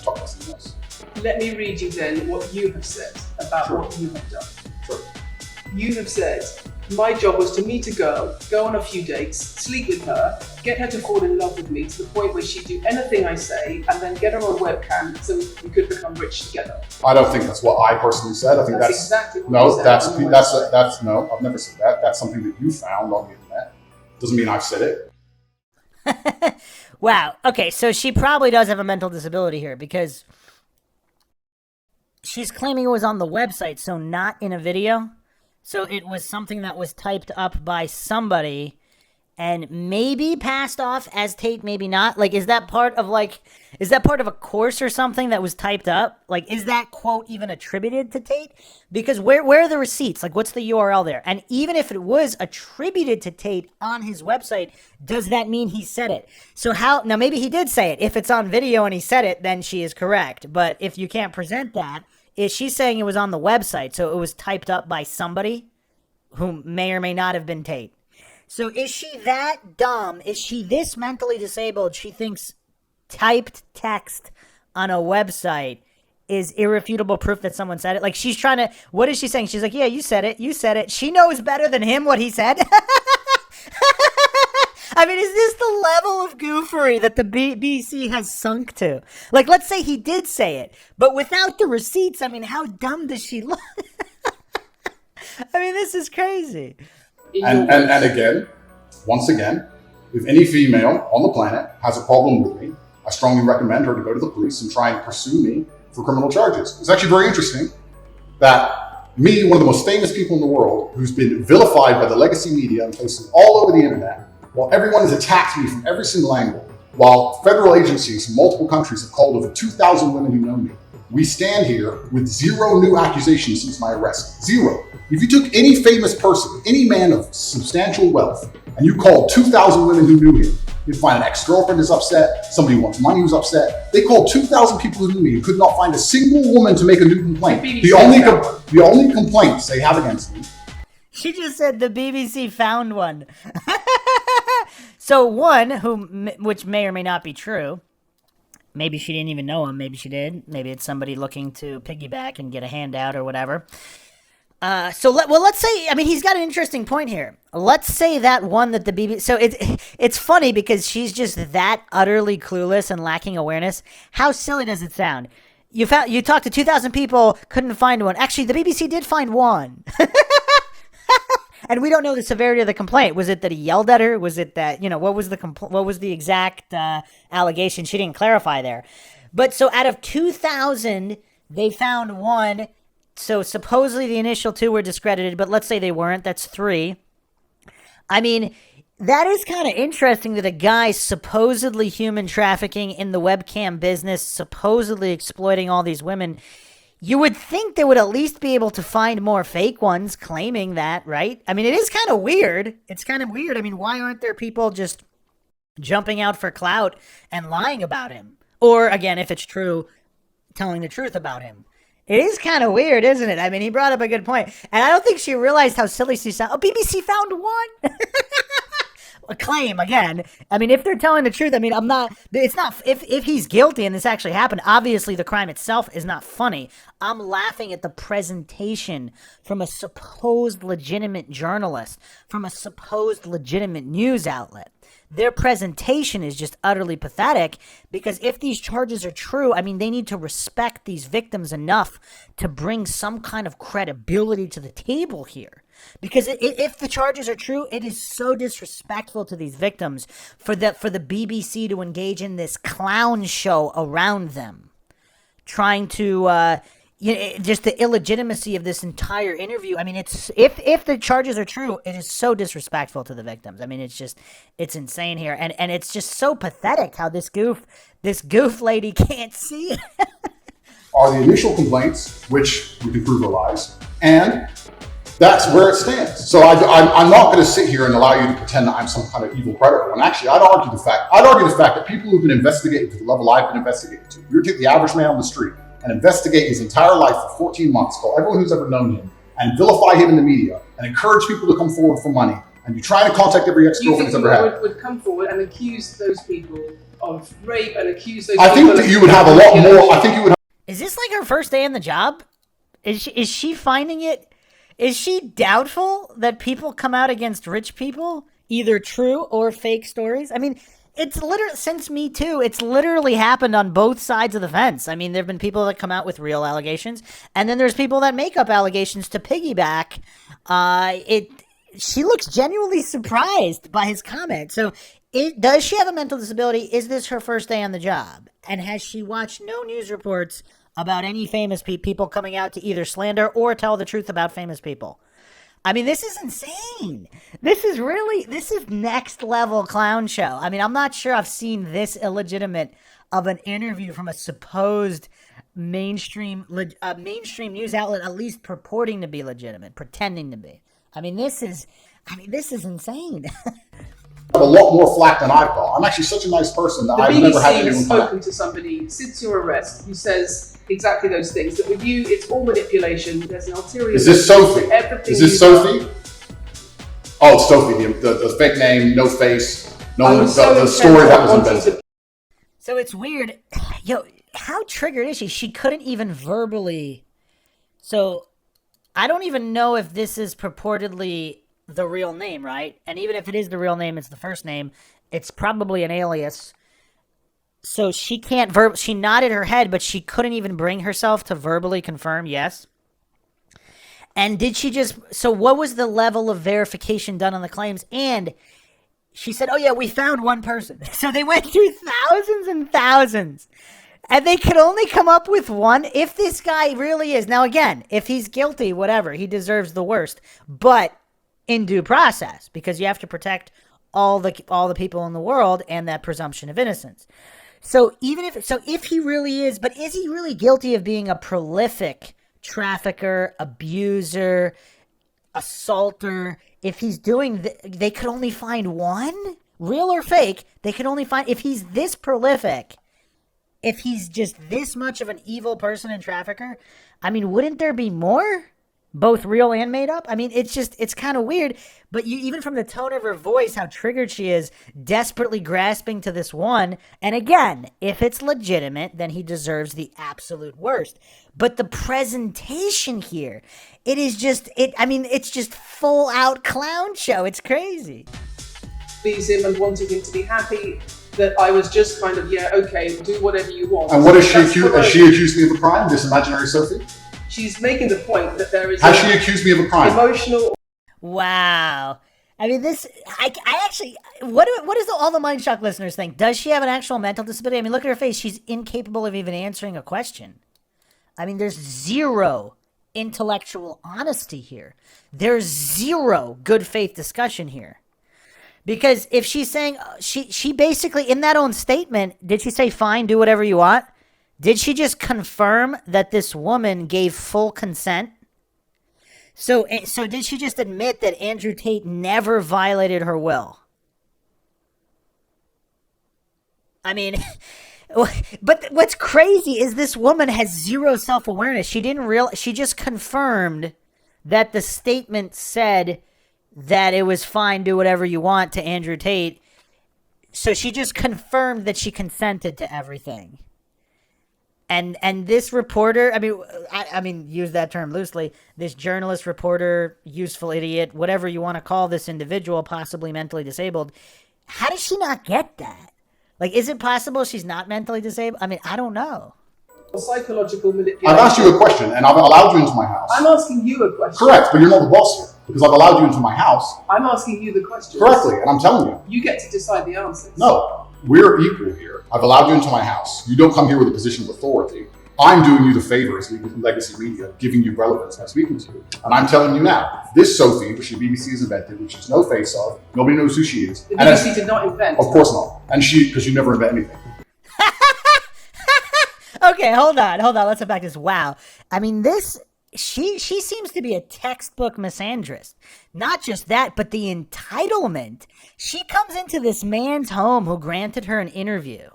talk about something else. Let me read you then what you have said about what you have done. Sure. You have said, my job was to meet a girl, go on a few dates, sleep with her, get her to fall in love with me to the point where she'd do anything I say, and then get her on webcam so we could become rich together. I don't think that's what I personally said. I think that's exactly what no, you said. That's no, I've never said that. That's something that you found on the internet. Doesn't mean I've said it. Wow. Okay, so she probably does have a mental disability here because she's claiming it was on the website, so not in a video. So it was something that was typed up by somebody and maybe passed off as Tate, maybe not. Like, is that part of a course or something that was typed up? Like, is that quote even attributed to Tate? Because where are the receipts? Like, what's the URL there? And even if it was attributed to Tate on his website, does that mean he said it? So now maybe he did say it. If it's on video and he said it, then she is correct. But if you can't present that, is she saying it was on the website, so it was typed up by somebody who may or may not have been Tate? So is she that dumb? Is she this mentally disabled? She thinks typed text on a website is irrefutable proof that someone said it. Like, she's trying to, what is she saying? She's like, yeah, you said it. She knows better than him what he said. I mean, is this the level of goofery that the BBC has sunk to? Like, let's say he did say it, but without the receipts, I mean, how dumb does she look? I mean, this is crazy. And again, once again, if any female on the planet has a problem with me, I strongly recommend her to go to the police and try and pursue me for criminal charges. It's actually very interesting that me, one of the most famous people in the world, who's been vilified by the legacy media and places all over the internet, while everyone has attacked me from every single angle, while federal agencies from multiple countries have called over 2,000 women who know me, we stand here with 0 new accusations since my arrest. 0. If you took any famous person, any man of substantial wealth, and you called 2,000 women who knew him, you'd find an ex-girlfriend is upset, somebody who wants money who's upset. They called 2,000 people who knew me and could not find a single woman to make a new complaint. The only complaints they have against me. She just said the BBC found one. So one, which may or may not be true. Maybe she didn't even know him. Maybe she did. Maybe it's somebody looking to piggyback and get a handout or whatever. Let's say, I mean, he's got an interesting point here. Let's say that one that the BBC, so it's funny because she's just that utterly clueless and lacking awareness. How silly does it sound? You talked to 2,000 people, couldn't find one. Actually, the BBC did find one. And we don't know the severity of the complaint. Was it that he yelled at her? Was it that, what was the exact allegation? She didn't clarify there. But so out of 2,000, they found one. So supposedly the initial 2 were discredited, but let's say they weren't. That's 3. I mean, that is kind of interesting that a guy supposedly human trafficking in the webcam business, supposedly exploiting all these women, you would think they would at least be able to find more fake ones claiming that, right? I mean, it is kind of weird. It's kind of weird. I mean, why aren't there people just jumping out for clout and lying about him? Or, again, if it's true, telling the truth about him. It is kind of weird, isn't it? I mean, he brought up a good point. And I don't think she realized how silly she sounded. Oh, BBC found one? A claim, again. I mean, if they're telling the truth, I mean, if he's guilty and this actually happened, obviously the crime itself is not funny. I'm laughing at the presentation from a supposed legitimate journalist, from a supposed legitimate news outlet. Their presentation is just utterly pathetic because if these charges are true, I mean, they need to respect these victims enough to bring some kind of credibility to the table here. Because if the charges are true, it is so disrespectful to these victims for the BBC to engage in this clown show around them, trying to just the illegitimacy of this entire interview. I mean, it's if the charges are true, it is so disrespectful to the victims. I mean, it's insane here, and it's just so pathetic how this goof lady can't see it. Are the initial complaints, which we can prove are lies, and that's where it stands. So I'm not going to sit here and allow you to pretend that I'm some kind of evil predator. When actually, I'd argue the fact that people who've been investigated to the level I've been investigated to, you take the average man on the street and investigate his entire life for 14 months, call everyone who's ever known him, and vilify him in the media, and encourage people to come forward for money, and you try to contact every ex-girlfriend he's ever had. Would come forward and accuse those people of rape and accuse those I people think that you would have a lot more. I think you would have. Is this like her first day on the job? Is she finding it? Is she doubtful that people come out against rich people, either true or fake stories? I mean, it's literally, since Me Too, it's literally happened on both sides of the fence. I mean, there have been people that come out with real allegations, and then there's people that make up allegations to piggyback. She looks genuinely surprised by his comment. So does she have a mental disability? Is this her first day on the job? And has she watched no news reports about any famous people coming out to either slander or tell the truth about famous people? I mean, this is insane. This is next level clown show. I mean, I'm not sure I've seen this illegitimate of an interview from a supposed mainstream news outlet, at least purporting to be legitimate, pretending to be. I mean, this is insane. Have a lot more flack than I've got. I'm actually such a nice person that I've never had BBC anyone has come spoken to somebody since your arrest who says exactly those things. That with you, it's all manipulation. There's an ulterior. Is this Sophie? Everything Is this Sophie? Oh, it's Sophie. The fake name, no face, the story that was invented. So it's weird. Yo, how triggered is she? She couldn't even verbally. So I don't even know if this is purportedly the real name, right? And even if it is the real name, it's the first name. It's probably an alias. So she can't she nodded her head, but she couldn't even bring herself to verbally confirm yes. And did she so what was the level of verification done on the claims? And she said, oh yeah, we found one person. So they went through thousands and thousands. And they could only come up with one. If this guy really is, now again, if he's guilty, whatever, he deserves the worst. But in due process, because you have to protect all the people in the world and that presumption of innocence. So if he really is, but is he really guilty of being a prolific trafficker, abuser, assaulter? If he's doing, they could only find one, real or fake. They could only find, if he's this prolific, if he's just this much of an evil person and trafficker, I mean, wouldn't there be more both real and made up? I mean, it's kind of weird. But even from the tone of her voice, how triggered she is, desperately grasping to this one. And again, if it's legitimate, then he deserves the absolute worst. But the presentation here, it's just full out clown show. It's crazy. Please him and wanting him to be happy, that I was just kind of, yeah, okay, do whatever you want. And what is she accused? Has she accused me of a crime, this imaginary Sophie? She's making the point that there is Has she accused me of a crime? Emotional. Wow. I mean, I actually, what does all the MindShock listeners think? Does she have an actual mental disability? I mean, look at her face. She's incapable of even answering a question. I mean, there's zero intellectual honesty here. There's zero good faith discussion here. Because if she's saying, she basically, in that own statement, did she say, fine, do whatever you want? Did she just confirm that this woman gave full consent? So did she just admit that Andrew Tate never violated her will? I mean, but what's crazy is this woman has zero self-awareness. She just confirmed that the statement said that it was fine, do whatever you want to Andrew Tate. So she just confirmed that she consented to everything. And this reporter, I mean, use that term loosely, this journalist, reporter, useful idiot, whatever you want to call this individual, possibly mentally disabled, how does she not get that? Like, is it possible she's not mentally disabled? I mean, I don't know. Psychological manipulation. I've asked you a question, and I've allowed you into my house. I'm asking you a question. Correct, but you're not the boss here, because I've allowed you into my house. I'm asking you the question. Correctly, and I'm telling you. You get to decide the answers. No, we're equal here. I've allowed you into my house. You don't come here with a position of authority. I'm doing you the favor as legacy media, giving you relevance by speaking to you. And I'm telling you now, this Sophie, which the BBC has invented, which she's no face of, nobody knows who she is. The BBC did not invent. Of course not. And because you never invent anything. Okay, hold on. Let's unpack this. Wow. I mean, she seems to be a textbook misandrist. Not just that, but the entitlement. She comes into this man's home who granted her an interview.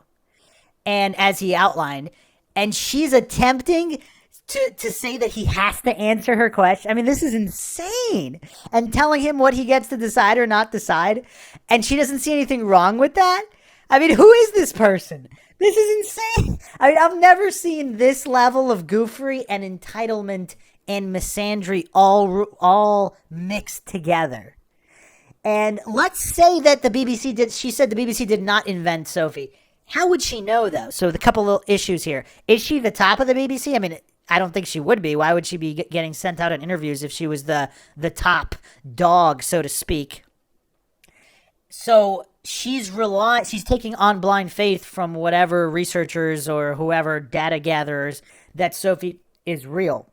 And as he outlined, and she's attempting to say that he has to answer her question. I mean, this is insane. And telling him what he gets to decide or not decide. And she doesn't see anything wrong with that. I mean, who is this person? This is insane. I mean, I've never seen this level of goofery and entitlement and misandry all mixed together. And let's say that she said the BBC did not invent Sophie. How would she know, though? So the couple little issues here. Is she the top of the BBC? I mean, I don't think she would be. Why would she be getting sent out in interviews if she was the top dog, so to speak? So she's taking on blind faith from whatever researchers or whoever data gatherers that Sophie is real.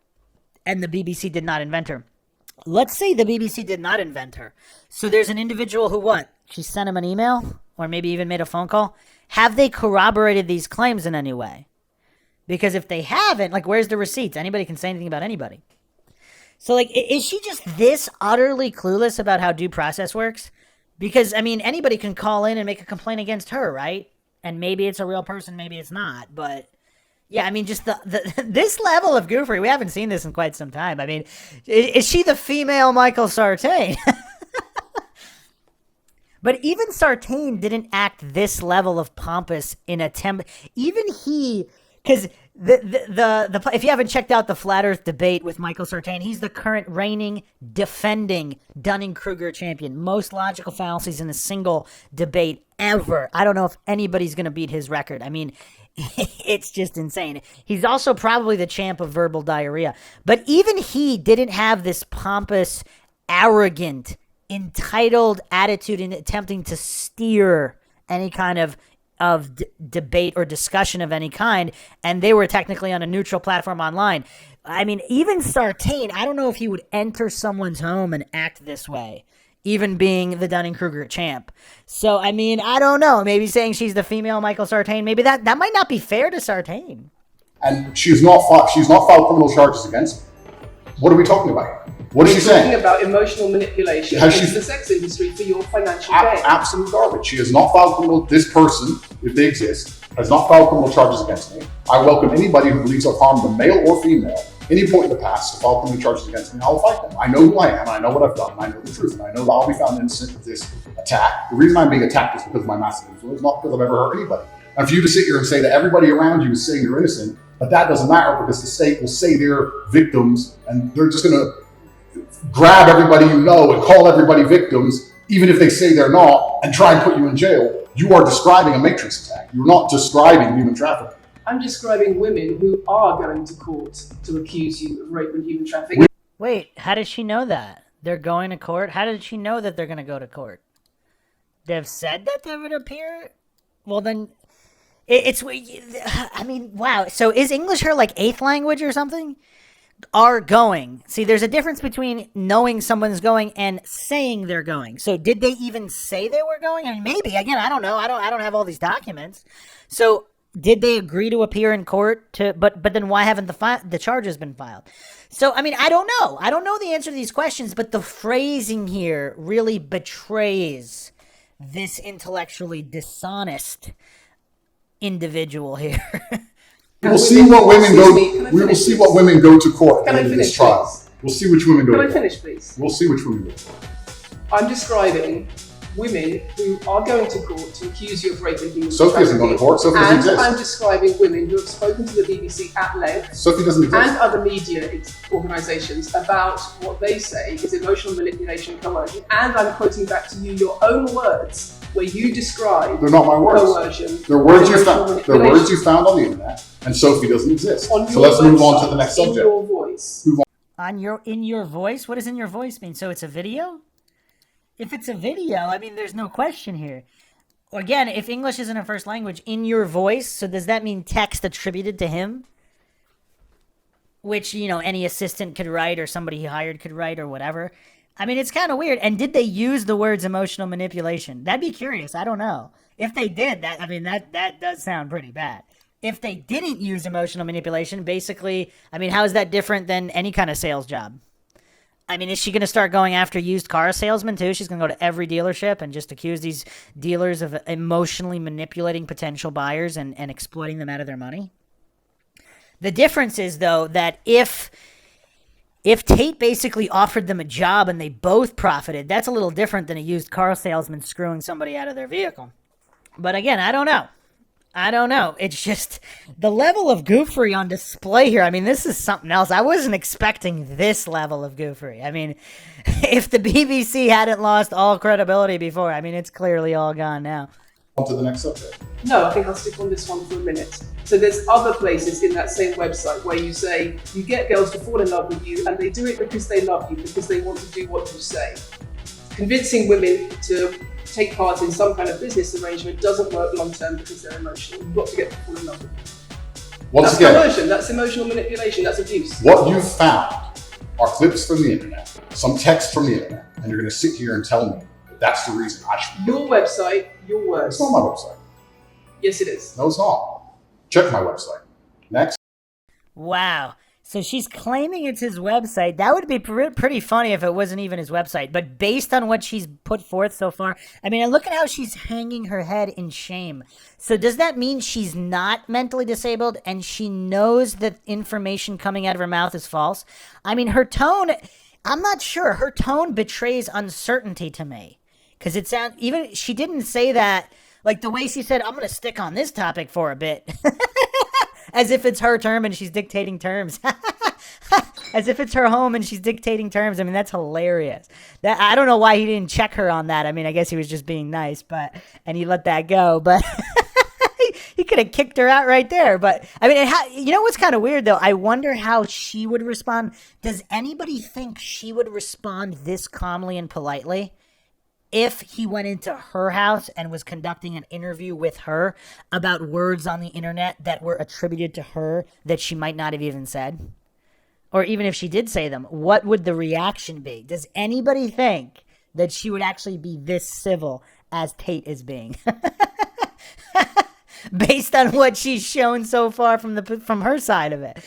And the BBC did not invent her. Let's say the BBC did not invent her. So there's an individual who what? She sent him an email or maybe even made a phone call. Have they corroborated these claims in any way? Because if they haven't, like, where's the receipts? Anybody can say anything about anybody. So, like, is she just this utterly clueless about how due process works? Because, I mean, anybody can call in and make a complaint against her, right? And maybe it's a real person, maybe it's not. But, yeah, I mean, just this level of goofery, we haven't seen this in quite some time. I mean, is she the female Michael Sartain? But even Sartain didn't act this level of pompous in attempt. Even he, because if you haven't checked out the Flat Earth debate with Michael Sartain, he's the current reigning, defending Dunning-Kruger champion. Most logical fallacies in a single debate ever. I don't know if anybody's going to beat his record. I mean, it's just insane. He's also probably the champ of verbal diarrhea. But even he didn't have this pompous, arrogant, entitled attitude in attempting to steer any kind of debate or discussion of any kind, and they were technically on a neutral platform online. I mean, even Sartain, I don't know if he would enter someone's home and act this way, even being the Dunning-Kruger champ. So, I mean, I don't know. Maybe saying she's the female Michael Sartain, maybe that might not be fair to Sartain. And she's not filed criminal charges against me. What are we talking about? What is she saying? Talking about emotional manipulation in the sex industry for your financial gain. Absolute garbage. She has not filed criminal. This person, if they exist, has not filed criminal charges against me. I welcome anybody who believes I've harmed them, male or female, any point in the past to file criminal charges against me, I'll fight them. I know who I am, and I know what I've done, and I know the truth, and I know that I'll be found innocent of this attack. The reason I'm being attacked is because of my massive influence, not because I've ever hurt anybody. And for you to sit here and say that everybody around you is saying you're innocent, but that doesn't matter because the state will say they're victims, and they're just going to grab everybody you know and call everybody victims, even if they say they're not, and try and put you in jail. You are describing a matrix attack. You're not describing human trafficking. I'm describing women who are going to court to accuse you of rape and human trafficking. Wait, how does she know that? They're going to court? How did she know that they're going to go to court? They've said that they would appear? Well, then, it's, I mean, wow. So is English her, like, 8th language or something? Are going. See, there's a difference between knowing someone's going and saying they're going. So did they even say they were going? I mean, maybe. Again, I don't know. I don't have all these documents. So did they agree to appear in court? But then why haven't the charges been filed? So, I mean, I don't know. I don't know the answer to these questions, but the phrasing here really betrays this intellectually dishonest individual here. We'll see what women go. We will see what women go to court at the end of this trial. Please? We'll see which women go. Can to I court. finish, please? We'll see which women go. To court. I'm describing women who are going to court to accuse you of rape and human Sophie hasn't gone to court. Sophie doesn't and exist. I'm describing women who have spoken to the BBC at length Sophie doesn't exist. and other media organisations about what they say is emotional manipulation and coercion. And I'm quoting back to you your own words where you describe They're not my words. coercion. They're words and you emotional found. They're manipulation. words you found on the internet, and Sophie doesn't exist. On So your let's move on to website, the next in subject. your voice. In your voice? What does in your voice mean? So it's a video? If it's a video, I mean, there's no question here. Again, if English isn't a first language, in your voice, so does that mean text attributed to him? Which, any assistant could write or somebody he hired could write or whatever. I mean, it's kind of weird. And did they use the words emotional manipulation? That'd be curious. I don't know. If they did, that does sound pretty bad. If they didn't use emotional manipulation, basically, I mean, how is that different than any kind of sales job? I mean, is she going to start going after used car salesmen too? She's going to go to every dealership and just accuse these dealers of emotionally manipulating potential buyers and exploiting them out of their money? The difference is, though, that if Tate basically offered them a job and they both profited, that's a little different than a used car salesman screwing somebody out of their vehicle. But again, I don't know. It's just the level of goofery on display here. I mean, this is something else. I wasn't expecting this level of goofery. I mean, if the BBC hadn't lost all credibility before, I mean, it's clearly all gone now. On to the next subject. No, I think I'll stick on this one for a minute. So there's other places in that same website where you say you get girls to fall in love with you and they do it because they love you, because they want to do what you say. Convincing women to take part in some kind of business arrangement doesn't work long term because they're emotional. You've got to get to fall in love with them. Once That's again, coercion, that's emotional manipulation, that's abuse. what you found are clips from the internet, some text from the internet, and you're going to sit here and tell me that that's the reason I should. Your website, your words. It's not my website. Yes, it is. No, it's not. Check my website. Next. Wow. So she's claiming it's his website. That would be pretty funny if it wasn't even his website. But based on what she's put forth so far, I mean, look at how she's hanging her head in shame. So does that mean she's not mentally disabled and she knows that information coming out of her mouth is false? I mean, her tone, I'm not sure. Her tone betrays uncertainty to me. Because it sounds, even, she didn't say that, like the way she said, I'm going to stick on this topic for a bit. As if it's her term and she's dictating terms. As if it's her home and she's dictating terms. I mean, that's hilarious. I don't know why he didn't check her on that. I mean, I guess he was just being nice, and he let that go. But he could have kicked her out right there. But I mean, you know what's kind of weird though? I wonder how she would respond. Does anybody think she would respond this calmly and politely if he went into her house and was conducting an interview with her about words on the internet that were attributed to her that she might not have even said? Or even if she did say them, what would the reaction be? Does anybody think that she would actually be this civil as Tate is being? Based on what she's shown so far from her side of it.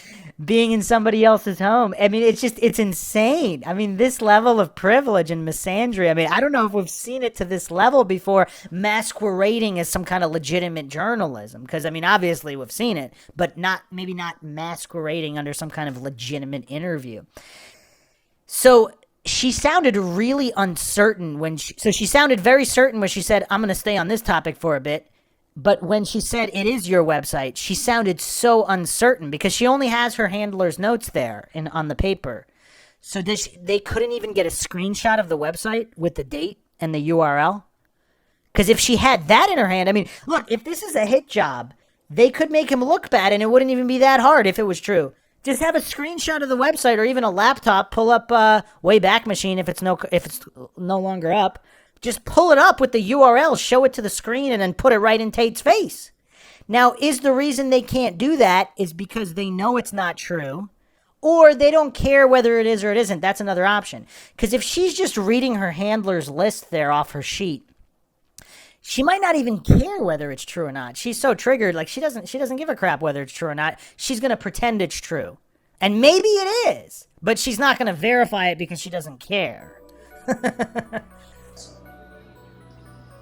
being in somebody else's home. I mean, it's insane. I mean, this level of privilege and misandry. I mean, I don't know if we've seen it to this level before, masquerading as some kind of legitimate journalism. Because, I mean, obviously we've seen it, but maybe not masquerading under some kind of legitimate interview. So she sounded really uncertain she sounded very certain when she said, I'm going to stay on this topic for a bit. But when she said it is your website, she sounded so uncertain because she only has her handler's notes there on the paper. So they couldn't even get a screenshot of the website with the date and the URL? Because if she had that in her hand, I mean, look, if this is a hit job, they could make him look bad and it wouldn't even be that hard if it was true. Just have a screenshot of the website or even a laptop, pull up Wayback Machine if it's no longer up. Just pull it up with the URL, show it to the screen, and then put it right in Tate's face. Now, is the reason they can't do that is because they know it's not true, or they don't care whether it is or it isn't? That's another option. Because if she's just reading her handler's list there off her sheet, she might not even care whether it's true or not. She's so triggered, like she doesn't give a crap whether it's true or not. She's going to pretend it's true. And maybe it is, but she's not going to verify it because she doesn't care.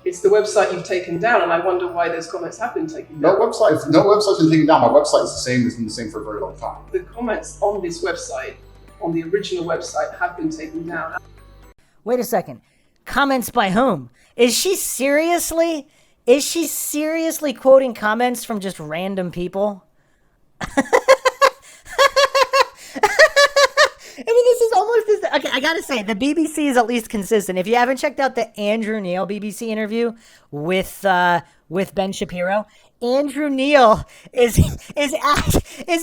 It's the website you've taken down, and I wonder why those comments have been taken down. No website's been taken down. My website is the same. It's been the same for a very long time. The comments on this website, on the original website, have been taken down. Wait a second. Comments by whom? Is she seriously quoting comments from just random people? I mean, this is almost as... Okay, I gotta say, the BBC is at least consistent. If you haven't checked out the Andrew Neil BBC interview with Ben Shapiro, Andrew Neil is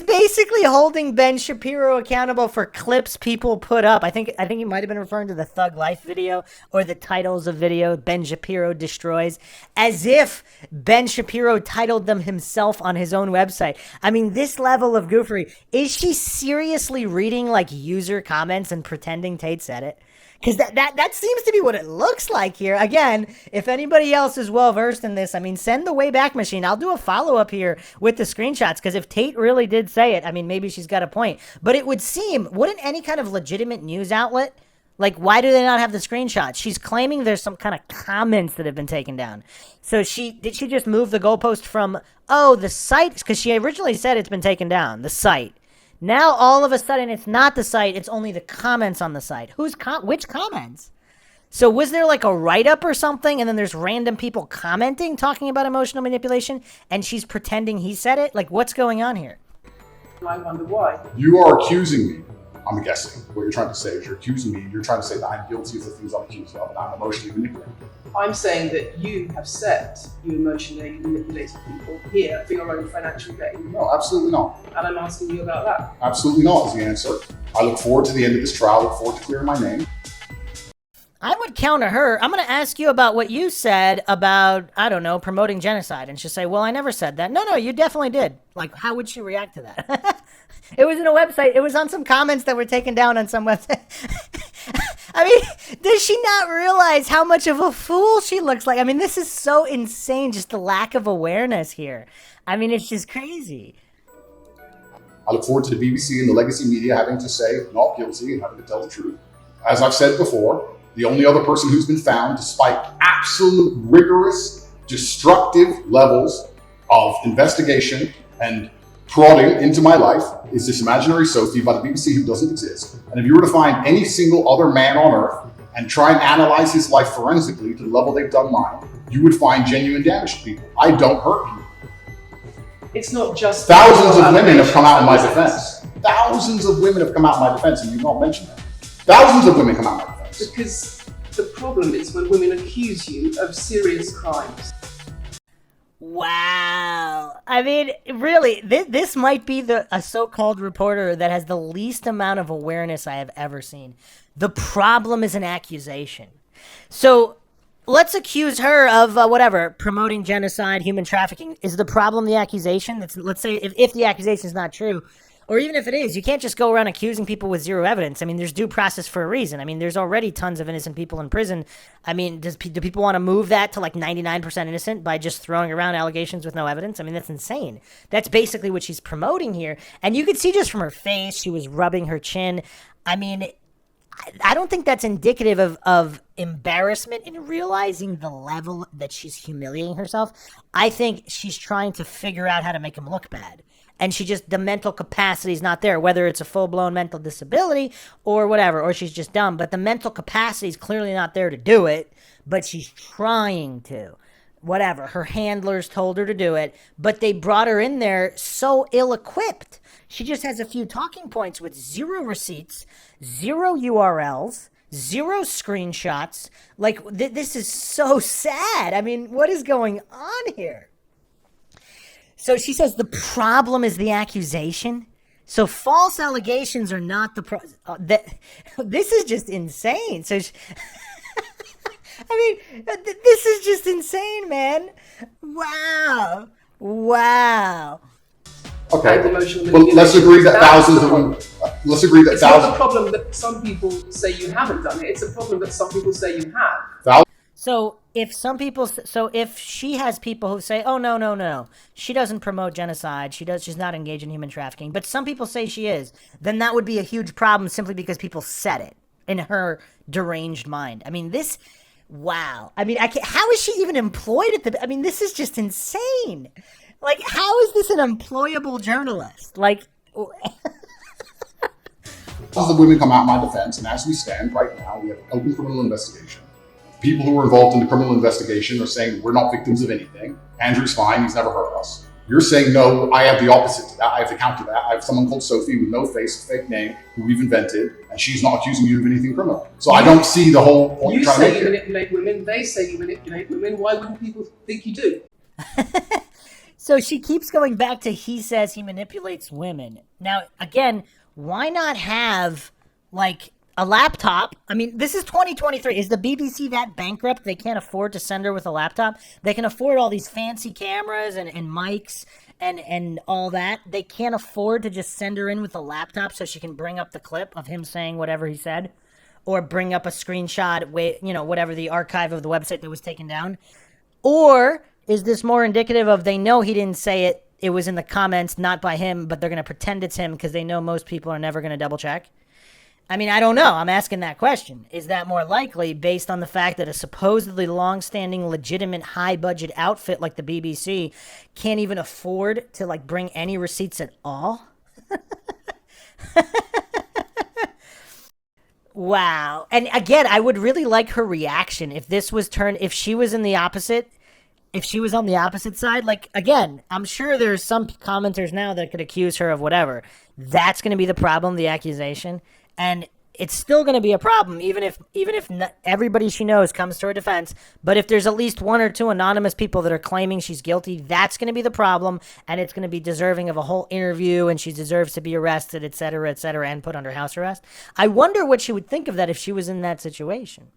basically holding Ben Shapiro accountable for clips people put up. I think he might have been referring to the Thug Life video or the titles of video Ben Shapiro destroys, as if Ben Shapiro titled them himself on his own website. I mean, this level of goofery. Is she seriously reading like user comments and pretending Tate said it? Because that seems to be what it looks like here. Again, if anybody else is well-versed in this, I mean, send the Wayback Machine. I'll do a follow-up here with the screenshots, because if Tate really did say it, I mean, maybe she's got a point. But it would seem, wouldn't any kind of legitimate news outlet, like, why do they not have the screenshots? She's claiming there's some kind of comments that have been taken down. So did she just move the goalpost from, the site? Because she originally said it's been taken down, the site. Now, all of a sudden, it's not the site. It's only the comments on the site. Which comments? So was there like a write-up or something, and then there's random people commenting, talking about emotional manipulation, and she's pretending he said it? Like, what's going on here? I wonder why. You are accusing me. I'm guessing what you're trying to say is you're accusing me. You're trying to say that I'm guilty of the things I'm accused of, and I'm emotionally manipulated. I'm saying that you have set you emotionally manipulated people here for your own financial gain. No, absolutely not. And I'm asking you about that. Absolutely not is the answer. I look forward to the end of this trial. I look forward to clearing my name. I would counter her. I'm going to ask you about what you said about, I don't know, promoting genocide. And she'll say, well, I never said that. No, you definitely did. Like, how would she react to that? It was in a website. It was on some comments that were taken down on some website. I mean, does she not realize how much of a fool she looks like? I mean, this is so insane, just the lack of awareness here. I mean, it's just crazy. I look forward to the BBC and the legacy media having to say not guilty and having to tell the truth. As I've said before, the only other person who's been found, despite absolute rigorous, destructive levels of investigation and prodding into my life, is this imaginary Sophie by the BBC who doesn't exist. And if you were to find any single other man on earth and try and analyze his life forensically to the level they've done mine, you would find genuine damage to people. I don't hurt people. It's not just... Thousands of women have come out in my defense. Thousands of women have come out in my defense, and you've not mentioned that. Thousands of women come out in my defense. Because the problem is when women accuse you of serious crimes. Wow. I mean, really, this might be a so-called reporter that has the least amount of awareness I have ever seen. The problem is an accusation. So let's accuse her of promoting genocide, human trafficking. Is the problem the accusation? Let's say if the accusation is not true, Or even if it is, you can't just go around accusing people with zero evidence. I mean, there's due process for a reason. I mean, there's already tons of innocent people in prison. I mean, do people want to move that to like 99% innocent by just throwing around allegations with no evidence? I mean, that's insane. That's basically what she's promoting here. And you could see just from her face, she was rubbing her chin. I mean, I don't think that's indicative of embarrassment in realizing the level that she's humiliating herself. I think she's trying to figure out how to make him look bad. And the mental capacity is not there, whether it's a full-blown mental disability or whatever, or she's just dumb. But the mental capacity is clearly not there to do it, but she's trying to. Whatever. Her handlers told her to do it, but they brought her in there so ill-equipped. She just has a few talking points with 0 receipts, 0 URLs, 0 screenshots. Like, this is so sad. I mean, what is going on here? So she says the problem is the accusation. So false allegations are not the this is just insane. So I mean, this is just insane, man. Wow. Okay. Emotional Well, let's agree that That's thousands the of problem. them. Let's agree that It's not thousands. the problem that some people say you haven't done it. It's a problem that some people say you have. So if she has people who say, oh, no, she doesn't promote genocide, she's not engaged in human trafficking, but some people say she is, then that would be a huge problem simply because people said it in her deranged mind. I mean, wow. I mean, how is she even employed I mean, this is just insane. Like, how is this an employable journalist? Like, As the women come out in my defense, and as we stand right now, we have an open criminal investigation. People who are involved in the criminal investigation are saying we're not victims of anything. Andrew's fine, he's never hurt us. You're saying no, I have the opposite to that. I have the counter to that. I have someone called Sophie with no face, a fake name, who we've invented, and she's not accusing you of anything criminal. So I don't see the whole point You you're trying to say make you here. manipulate women, they say you manipulate women. Why wouldn't people think you do? So she keeps going back to he says he manipulates women. Now, again, why not have, like, a laptop? I mean, this is 2023. Is the BBC that bankrupt they can't afford to send her with a laptop? They can afford all these fancy cameras and mics and all that. They can't afford to just send her in with a laptop so she can bring up the clip of him saying whatever he said, or bring up a screenshot, whatever the archive of the website that was taken down. Or is this more indicative of they know he didn't say it, it was in the comments, not by him, but they're going to pretend it's him because they know most people are never going to double check? I mean, I don't know. I'm asking that question. Is that more likely based on the fact that a supposedly long-standing, legitimate, high-budget outfit like the BBC can't even afford to, like, bring any receipts at all? Wow. And again, I would really like her reaction if this was if she was on the opposite side. Like, again, I'm sure there's some commenters now that could accuse her of whatever. That's going to be the problem, the accusation. And it's still going to be a problem, even if not everybody she knows comes to her defense. But if there's at least 1 or 2 anonymous people that are claiming she's guilty, that's going to be the problem, and it's going to be deserving of a whole interview, and she deserves to be arrested, et cetera, and put under house arrest. I wonder what she would think of that if she was in that situation.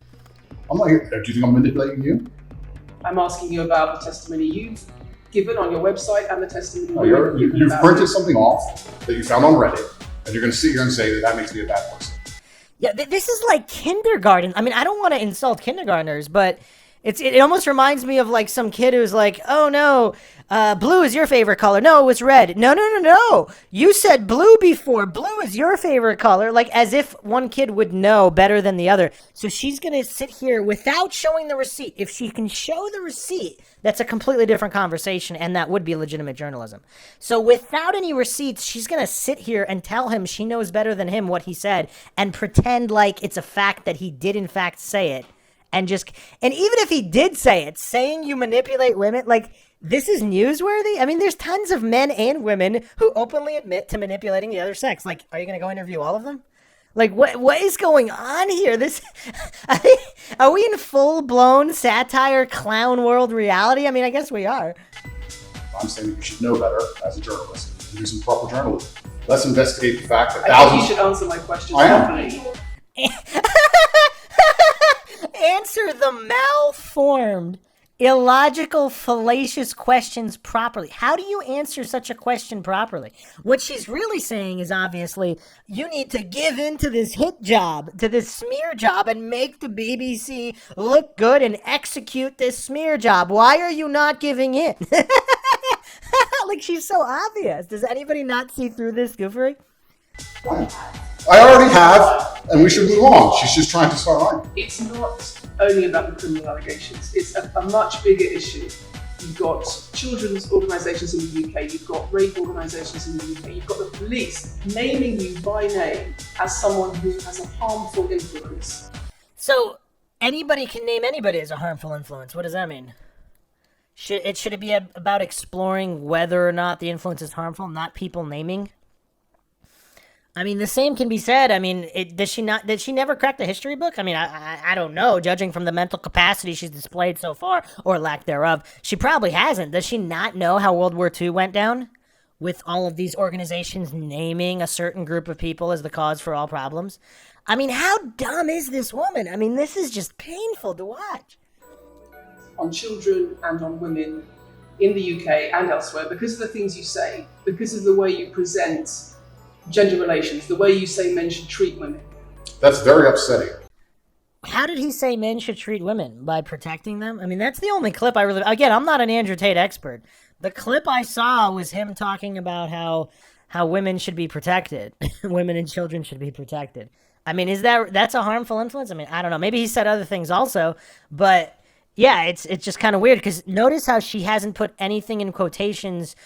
I'm not here. Do you think I'm manipulating you? I'm asking you about the testimony you've given on your website and the testimony No, you've given you've about printed it. something off that you found on Reddit, and you're going to sit here and say that makes me a bad person. Yeah, this is like kindergarten. I mean, I don't want to insult kindergartners, but it almost reminds me of like some kid who's like, oh no, blue is your favorite color. No, it's red. No. You said blue before. Blue is your favorite color. Like, as if one kid would know better than the other. So she's going to sit here without showing the receipt. If she can show the receipt, that's a completely different conversation, and that would be legitimate journalism. So without any receipts, she's going to sit here and tell him she knows better than him what he said and pretend like it's a fact that he did in fact say it. And even if he did say it, saying you manipulate women, like, this is newsworthy. I mean, there's tons of men and women who openly admit to manipulating the other sex. Like, are you going to go interview all of them? Like, what is going on here? Are we in full-blown satire, clown world reality? I mean, I guess we are. I'm saying that you should know better as a journalist. Do some proper journalism. Let's investigate the fact that I think thousands. you should answer my question I am. properly. Answer the malformed. illogical, fallacious questions properly. How do you answer such a question properly? What she's really saying is obviously, you need to give in to this hit job, to this smear job, and make the BBC look good and execute this smear job. Why are you not giving in? Like, she's so obvious. Does anybody not see through this goofery? I already have, and we should move on. She's just trying to start arguing. It's not only about the criminal allegations. It's a much bigger issue. You've got children's organisations in the UK, you've got rape organisations in the UK, you've got the police naming you by name as someone who has a harmful influence. So, anybody can name anybody as a harmful influence. What does that mean? Should it be about exploring whether or not the influence is harmful, not people naming? I mean, the same can be said. I mean, did she never crack the history book? I mean, I don't know. Judging from the mental capacity she's displayed so far, or lack thereof, she probably hasn't. Does she not know how World War II went down? With all of these organizations naming a certain group of people as the cause for all problems? I mean, how dumb is this woman? I mean, this is just painful to watch. On children and on women in the UK and elsewhere, because of the things you say, because of the way you present gender relations, the way you say men should treat women. That's very upsetting. How did he say men should treat women? By protecting them? I mean, that's the only clip I really... Again, I'm not an Andrew Tate expert. The clip I saw was him talking about how women should be protected. Women and children should be protected. I mean, that's a harmful influence? I mean, I don't know. Maybe he said other things also, but yeah, it's just kind of weird because notice how she hasn't put anything in quotations.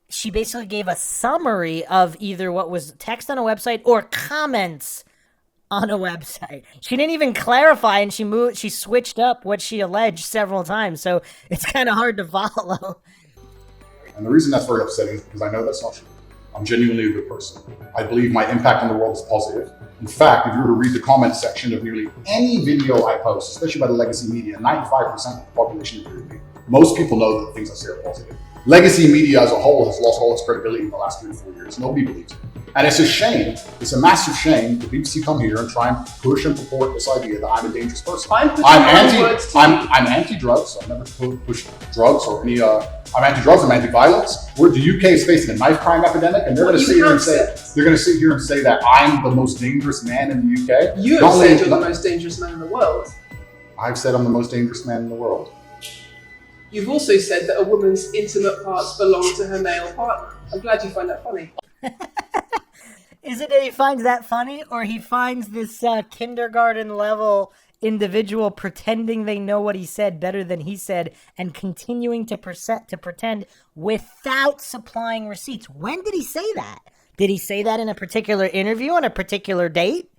She basically gave a summary of either what was text on a website or comments on a website. She didn't even clarify, and she switched up what she alleged several times, so it's kind of hard to follow. And the reason that's very upsetting is because I know that's not true. I'm genuinely a good person. I believe my impact on the world is positive. In fact, if you were to read the comment section of nearly any video I post, especially by the legacy media, 95% of the population agree with me. Most people know that the things I say are positive. Legacy media as a whole has lost all its credibility in the last 3 to 4 years. Nobody believes it. And it's a shame, it's a massive shame the BBC come here and try and push and purport this idea that I'm a dangerous person. I'm anti-drugs, so I never push drugs or any, I'm anti-drugs, I'm anti-violence. The UK is facing a knife crime epidemic, and they're going to sit here and say that I'm the most dangerous man in the UK. You have said you're the most dangerous man in the world. I've said I'm the most dangerous man in the world. You've also said that a woman's intimate parts belong to her male partner. I'm glad you find that funny. Is it that he finds that funny, or he finds this kindergarten level individual pretending they know what he said better than he said and continuing to pretend without supplying receipts? When did he say that? Did he say that in a particular interview on a particular date?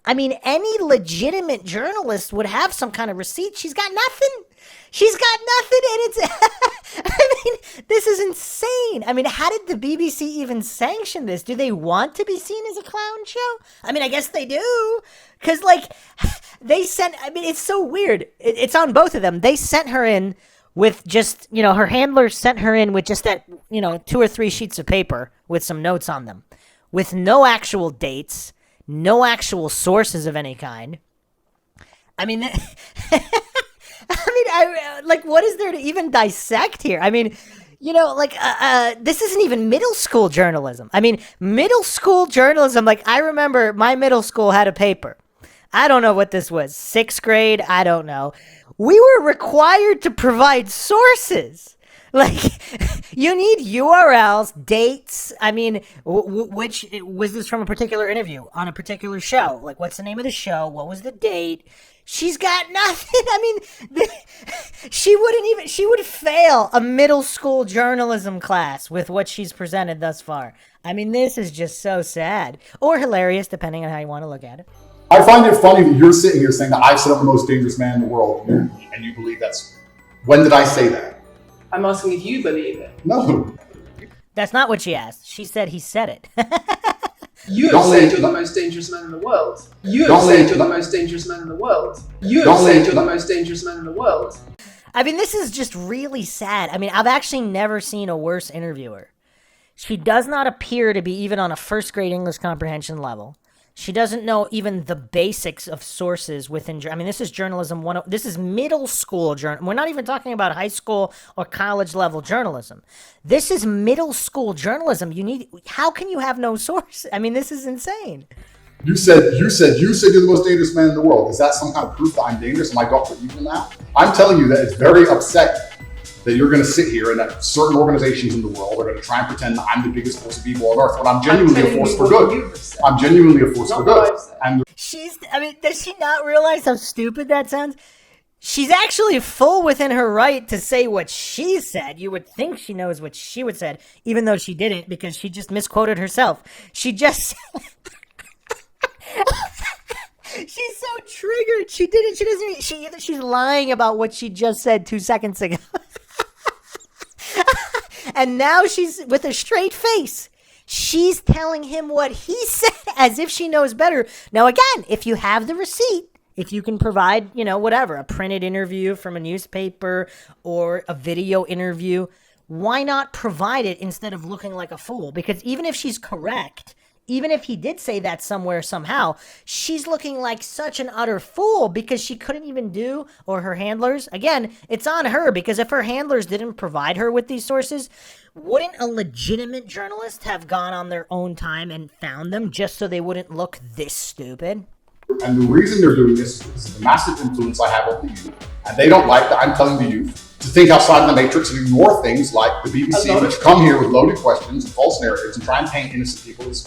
I mean, any legitimate journalist would have some kind of receipt. She's got nothing. She's got nothing, and it's... I mean, this is insane. I mean, how did the BBC even sanction this? Do they want to be seen as a clown show? I mean, I guess they do. Because, like, they sent... I mean, it's so weird. It's on both of them. They sent her in with just, her handlers sent her in with just that, 2 or 3 sheets of paper with some notes on them. With no actual dates, no actual sources of any kind. I mean... what is there to even dissect here? I mean, this isn't even middle school journalism. I mean, middle school journalism, I remember my middle school had a paper. I don't know what this was, 6th grade, I don't know. We were required to provide sources. You need URLs, dates. I mean, which was this from a particular interview on a particular show? What's the name of the show? What was the date? She's got nothing. I mean, she would fail a middle school journalism class with what she's presented thus far. I mean, this is just so sad. Or hilarious, depending on how you want to look at it. I find it funny that you're sitting here saying that I've said I'm the most dangerous man in the world, and you believe that's... When did I say that? I'm asking if you believe it. No. That's not what she asked. She said he said it. You have said you're the most dangerous man in the world. You have said you're the most dangerous man in the world. You have said you're the most dangerous man in the world. I mean, this is just really sad. I mean, I've actually never seen a worse interviewer. She does not appear to be even on a 1st grade English comprehension level. She doesn't know even the basics of sources within. I mean, this is journalism. This is middle school journalism. We're not even talking about high school or college level journalism. This is middle school journalism. How can you have no source? I mean, this is insane. You said you're the most dangerous man in the world. Is that some kind of proof that I'm dangerous? Am I Dr. Evil now? I'm telling you that it's very upsetting that you're going to sit here and that certain organizations in the world are going to try and pretend that I'm the biggest force of evil on earth when I'm genuinely a force for good. I'm genuinely a force for good. And does she not realize how stupid that sounds? She's actually full within her right to say what she said. You would think she knows what she would said, even though she didn't, because she just misquoted herself. She just... She's so triggered. She didn't. She doesn't. She's lying about what she just said 2 seconds ago. And now she's with a straight face. She's telling him what he said as if she knows better. Now, again, if you have the receipt, if you can provide, whatever, a printed interview from a newspaper or a video interview, why not provide it instead of looking like a fool? Because even if she's correct, even if he did say that somewhere, somehow, she's looking like such an utter fool because she couldn't even do, or her handlers. Again, it's on her, because if her handlers didn't provide her with these sources, wouldn't a legitimate journalist have gone on their own time and found them just so they wouldn't look this stupid? And the reason they're doing this is because of the massive influence I have on the youth. And they don't like that I'm telling the youth to think outside the matrix and ignore things like the BBC, which come here with loaded questions and false narratives and try and paint innocent people as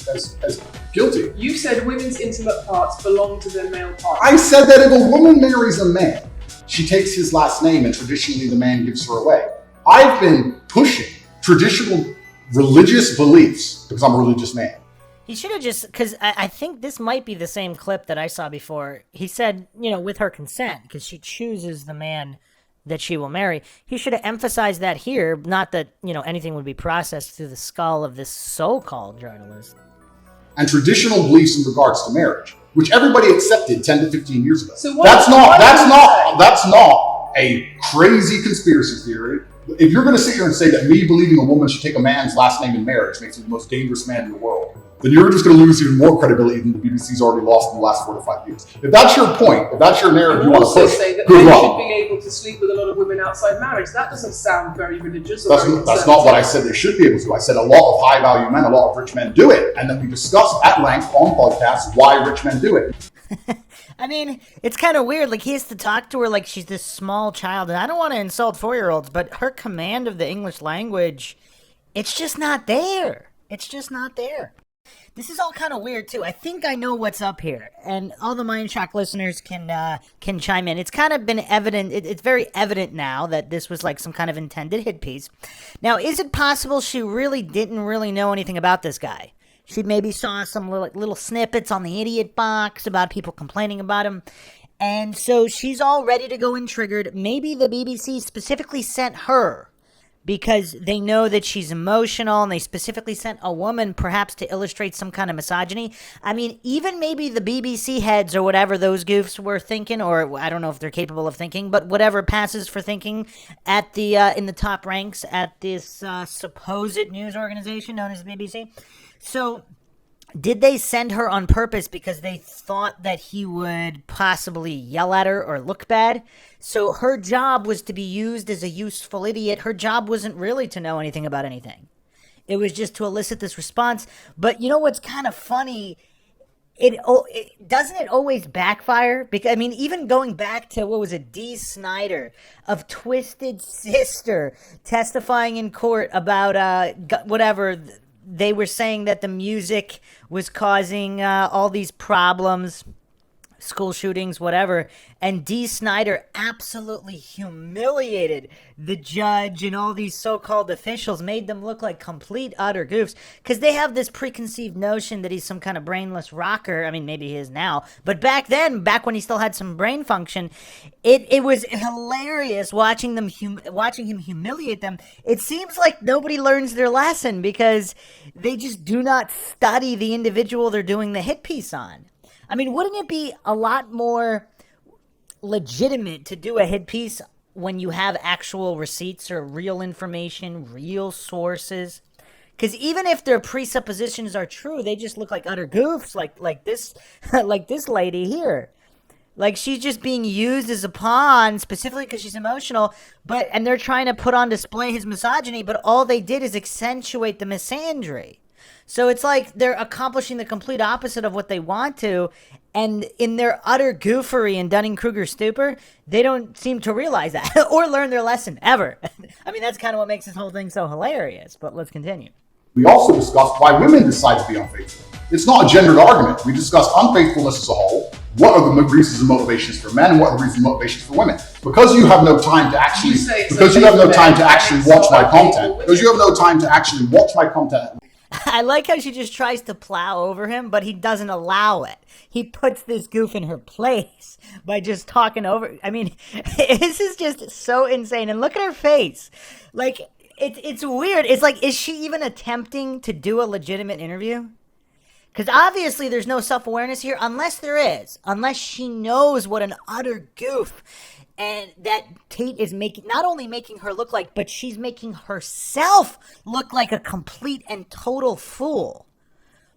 guilty. You said women's intimate parts belong to their male partners. I said that if a woman marries a man, she takes his last name and traditionally the man gives her away. I've been pushing traditional religious beliefs because I'm a religious man. He should have just, because I think this might be the same clip that I saw before. He said, with her consent, because she chooses the man that she will marry. He should have emphasized that here, not that, anything would be processed through the skull of this so-called journalist. And traditional beliefs in regards to marriage, which everybody accepted 10 to 15 years ago. So that's not a crazy conspiracy theory. If you're going to sit here and say that me believing a woman should take a man's last name in marriage makes me the most dangerous man in the world, then you're just going to lose even more credibility than the BBC's already lost in the last 4 to 5 years. If that's your point, if that's your narrative you want to push, say that good men luck. should be able to sleep with a lot of women outside marriage. That doesn't sound very religious. That's not what I said they should be able to. I said a lot of high-value men, a lot of rich men do it, and then we discussed at length on podcasts why rich men do it. I mean, it's kind of weird. Like, he has to talk to her like she's this small child, and I don't want to insult 4-year-olds, but her command of the English language, it's just not there. It's just not there. This is all kind of weird, too. I think I know what's up here, and all the MindShock listeners can chime in. It's kind of been evident. It's very evident now that this was like some kind of intended hit piece. Now, is it possible she really didn't really know anything about this guy? She maybe saw some little snippets on the idiot box about people complaining about him, and so she's all ready to go and triggered. Maybe the BBC specifically sent her because they know that she's emotional, and they specifically sent a woman perhaps to illustrate some kind of misogyny. I mean, even maybe the BBC heads or whatever those goofs were thinking, or I don't know if they're capable of thinking, but whatever passes for thinking at the in the top ranks at this supposed news organization known as the BBC. So did they send her on purpose because they thought that he would possibly yell at her or look bad? So her job was to be used as a useful idiot. Her job wasn't really to know anything about anything. It was just to elicit this response. But you know what's kind of funny? Doesn't it always backfire? Because, I mean, even going back to, what was it, Dee Snider of Twisted Sister testifying in court about whatever. They were saying that the music was causing all these problems, school shootings, whatever. And Dee Snider absolutely humiliated the judge and all these so-called officials, made them look like complete utter goofs, because they have this preconceived notion that he's some kind of brainless rocker. I mean, maybe he is now, but back then, back when he still had some brain function, it was hilarious watching him humiliate them. It seems like nobody learns their lesson because they just do not study the individual they're doing the hit piece on. I mean, wouldn't it be a lot more legitimate to do a hit piece when you have actual receipts or real information, real sources? Because even if their presuppositions are true, they just look like utter goofs, like this, like this lady here. Like, she's just being used as a pawn, specifically because she's emotional, and they're trying to put on display his misogyny, but all they did is accentuate the misandry. So it's like they're accomplishing the complete opposite of what they want to, and in their utter goofery and Dunning-Kruger stupor, they don't seem to realize that or learn their lesson, ever. I mean, that's kind of what makes this whole thing so hilarious, but let's continue. We also discussed why women decide to be unfaithful. It's not a gendered argument. We discussed unfaithfulness as a whole. What are the reasons and motivations for men, and what are the reasons and motivations for women? Because you have no time to actually, watch my content. Because you have no time to actually watch my content. I like how she just tries to plow over him, but he doesn't allow it. He puts this goof in her place by just talking over. I mean, this is just so insane. And look at her face. Like, it's weird. It's like, is she even attempting to do a legitimate interview? Because obviously there's no self-awareness here, unless she knows what an utter goof and that Tate is not only making her look like, but she's making herself look like a complete and total fool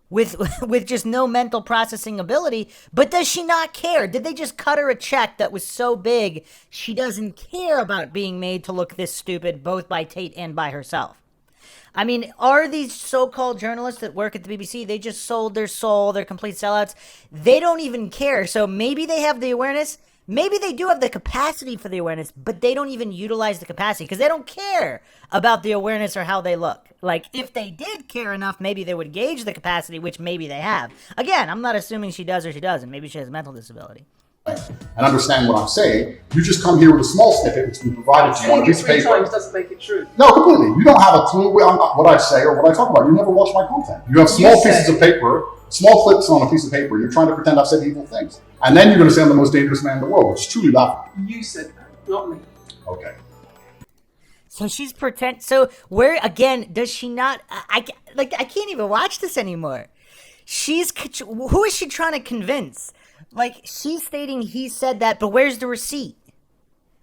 with just no mental processing ability. But does she not care? Did they just cut her a check that was so big she doesn't care about being made to look this stupid, both by Tate and by herself? I mean, are these so-called journalists that work at the BBC, they just sold their soul, they're complete sellouts? They don't even care. So maybe they have the awareness. Maybe they do have the capacity for the awareness, but they don't even utilize the capacity because they don't care about the awareness or how they look. Like, if they did care enough, maybe they would gauge the capacity, which maybe they have. Again, I'm not assuming she does or she doesn't. Maybe she has a mental disability. And understand what I'm saying. You just come here with a small snippet which we provided to you on a piece of paper. 3 times doesn't make it true. No, completely. You don't have a clue what I say or what I talk about. You never watch my content. You have small pieces of paper, small clips on a piece of paper, and you're trying to pretend I've said evil things. And then you're going to say I'm the most dangerous man in the world, which is truly laughable. You said that, not me. Okay. So she's So where, again, does she not... I can't even watch this anymore. Who is she trying to convince? Like, she's stating he said that, but where's the receipt?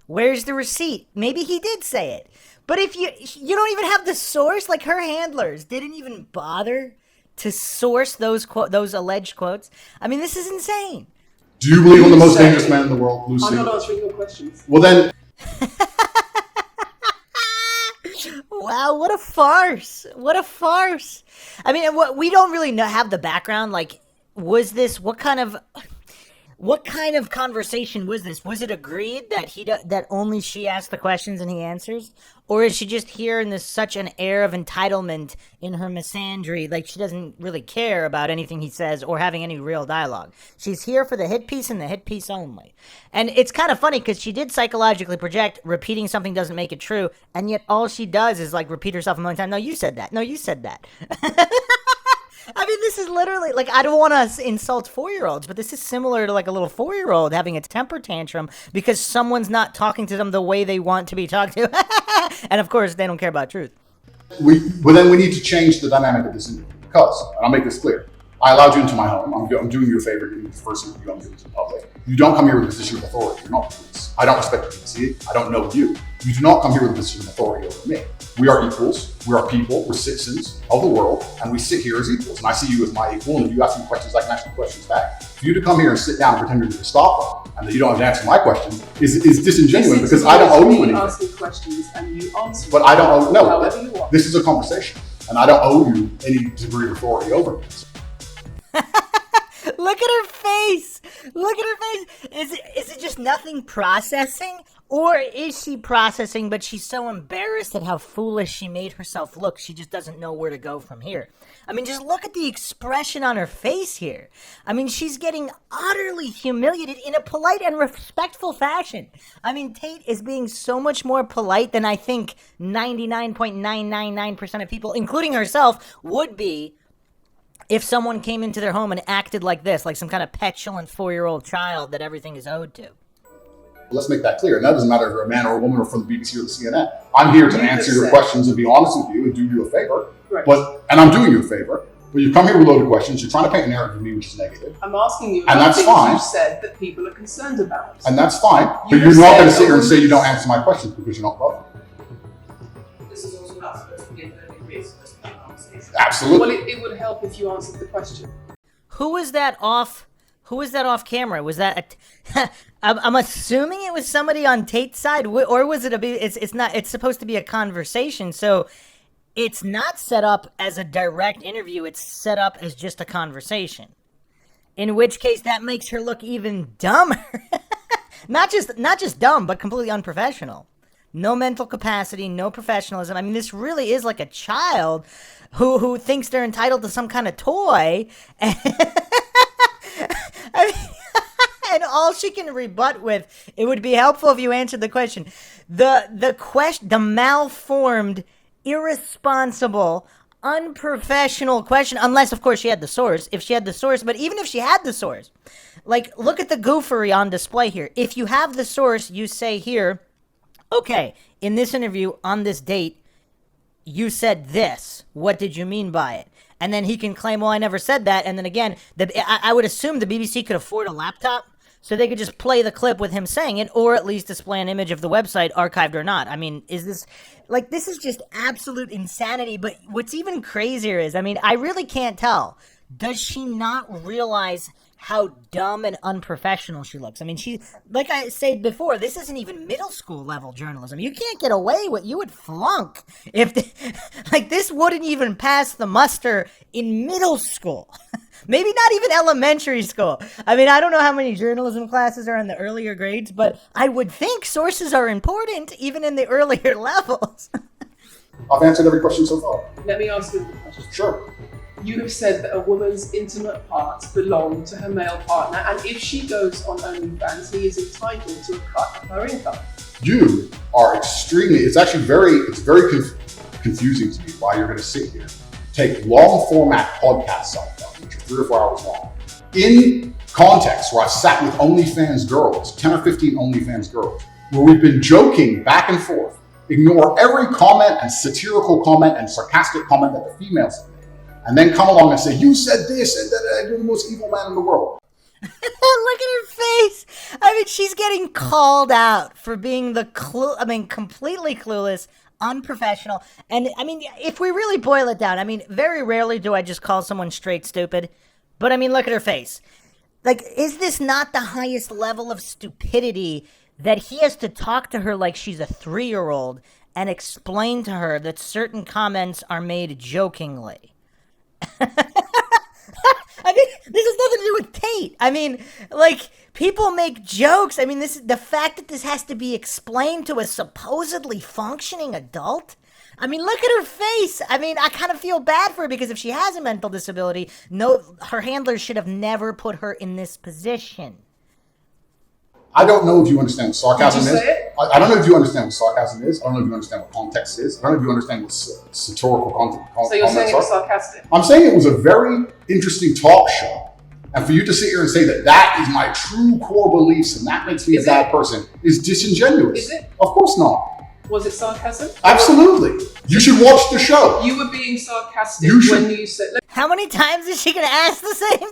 Where's the receipt? Maybe he did say it. But if you don't even have the source, like her handlers didn't even bother to source those alleged quotes. I mean, this is insane. Do you believe I'm the most dangerous man in the world, Lucy? I'm not answering your questions. Well then... Wow, what a farce. What a farce. I mean, we don't really have the background. Like, what kind of conversation was this? Was it agreed that only she asks the questions and he answers? Or is she just here in such an air of entitlement in her misandry, like she doesn't really care about anything he says or having any real dialogue? She's here for the hit piece and the hit piece only. And it's kind of funny because she did psychologically project repeating something doesn't make it true, and yet all she does is like repeat herself a million times. No, you said that. No, you said that. I mean, this is literally, like, I don't want to insult 4-year-olds, but this is similar to, like, a little 4-year-old having a temper tantrum because someone's not talking to them the way they want to be talked to. And, of course, they don't care about truth. Then we need to change the dynamic of this interview because, and I'll make this clear, I allowed you into my home. I'm doing you a favor, giving you the first interview I'm giving to the public. You don't come here with a position of authority. You're not the police. I don't respect the BBC. I don't know you. You do not come here with a position of authority over me. We are equals. We are people. We're citizens of the world, and we sit here as equals. And I see you as my equal, and if you ask me questions, I can ask you questions back. For you to come here and sit down and pretend you're the Gestapo, and that you don't have to answer my questions is disingenuous because I don't owe you anything. Asking questions and you answer. But I don't owe, no, however you want. This is a conversation, and I don't owe you any degree of authority over me. Look at her face. Look at her face. Is it just nothing processing? Or is she processing, but she's so embarrassed at how foolish she made herself look, she just doesn't know where to go from here? I mean, just look at the expression on her face here. I mean, she's getting utterly humiliated in a polite and respectful fashion. I mean, Tate is being so much more polite than I think 99.999% of people, including herself, would be if someone came into their home and acted like this, like some kind of petulant 4-year-old child that everything is owed to. Let's make that clear. And that doesn't matter if you're a man or a woman or from the BBC or the CNN. I'm here to answer your questions and be honest with you and do you a favor. Right. And I'm doing you a favor. But you come here with loaded questions. You're trying to paint a narrative of me which is negative. I'm asking you and that's things fine. You've said that people are concerned about. And that's fine. But you're not going to sit here and say you don't answer my questions because you're not welcome. This is also not supposed to be a 30 degrees conversation. Absolutely. Well, it would help if you answered the question. Who was that off camera? Was that I'm assuming it was somebody on Tate's side, or was it it's not, it's supposed to be a conversation, so it's not set up as a direct interview, it's set up as just a conversation. In which case that makes her look even dumber. Not just dumb, but completely unprofessional. No mental capacity, no professionalism. I mean, this really is like a child who thinks they're entitled to some kind of toy. And, I mean, and all she can rebut with, it would be helpful if you answered the question. The malformed, irresponsible, unprofessional question, unless, of course, she had the source. If she had the source, but even if she had the source, like, look at the goofery on display here. If you have the source, you say here, okay, in this interview, on this date, you said this. What did you mean by it? And then he can claim, well, I never said that. And then again, I would assume the BBC could afford a laptop, so they could just play the clip with him saying it, or at least display an image of the website, archived or not. I mean, this is just absolute insanity. But what's even crazier is, I mean, I really can't tell. Does she not realize how dumb and unprofessional she looks? I mean, like I said before, this isn't even middle school level journalism. You can't get away with, you would flunk if, this wouldn't even pass the muster in middle school. Maybe not even elementary school. I mean, I don't know how many journalism classes are in the earlier grades, but I would think sources are important even in the earlier levels. I've answered every question so far. Let me ask you the question. Sure. You have said that a woman's intimate parts belong to her male partner, and if she goes on OnlyFans, he is entitled to a cut of her income. You are extremely, it's very confusing to me why you're going to sit here, take long format podcasts like that, which are 3 or 4 hours long, in context where I've sat with OnlyFans girls, 10 or 15 OnlyFans girls, where we've been joking back and forth, ignore every comment and satirical comment and sarcastic comment that the females have made, and then come along and say, you said this, and that you're the most evil man in the world. Look at her face. I mean, she's getting called out for being completely clueless, unprofessional. And I mean, if we really boil it down, I mean, very rarely do I just call someone straight stupid. But I mean, look at her face. Like, is this not the highest level of stupidity that he has to talk to her like she's a 3-year-old and explain to her that certain comments are made jokingly? I mean, this has nothing to do with Tate. I mean, like, people make jokes. I mean, the fact that this has to be explained to a supposedly functioning adult. I mean, look at her face. I mean, I kind of feel bad for her because if she has a mental disability, her handlers should have never put her in this position. I don't know if you understand what sarcasm Did you is. say it? I don't know if you understand what sarcasm is. I don't know if you understand what context is. I don't know if you understand what satirical content So you're saying it was are. sarcastic? I'm saying it was a very interesting talk show. And for you to sit here and say that that is my true core beliefs and that makes me a bad person is disingenuous. Is it? Of course not. Was it sarcasm? Absolutely. You should watch the show. You were being sarcastic when you said... How many times is she going to ask the same thing?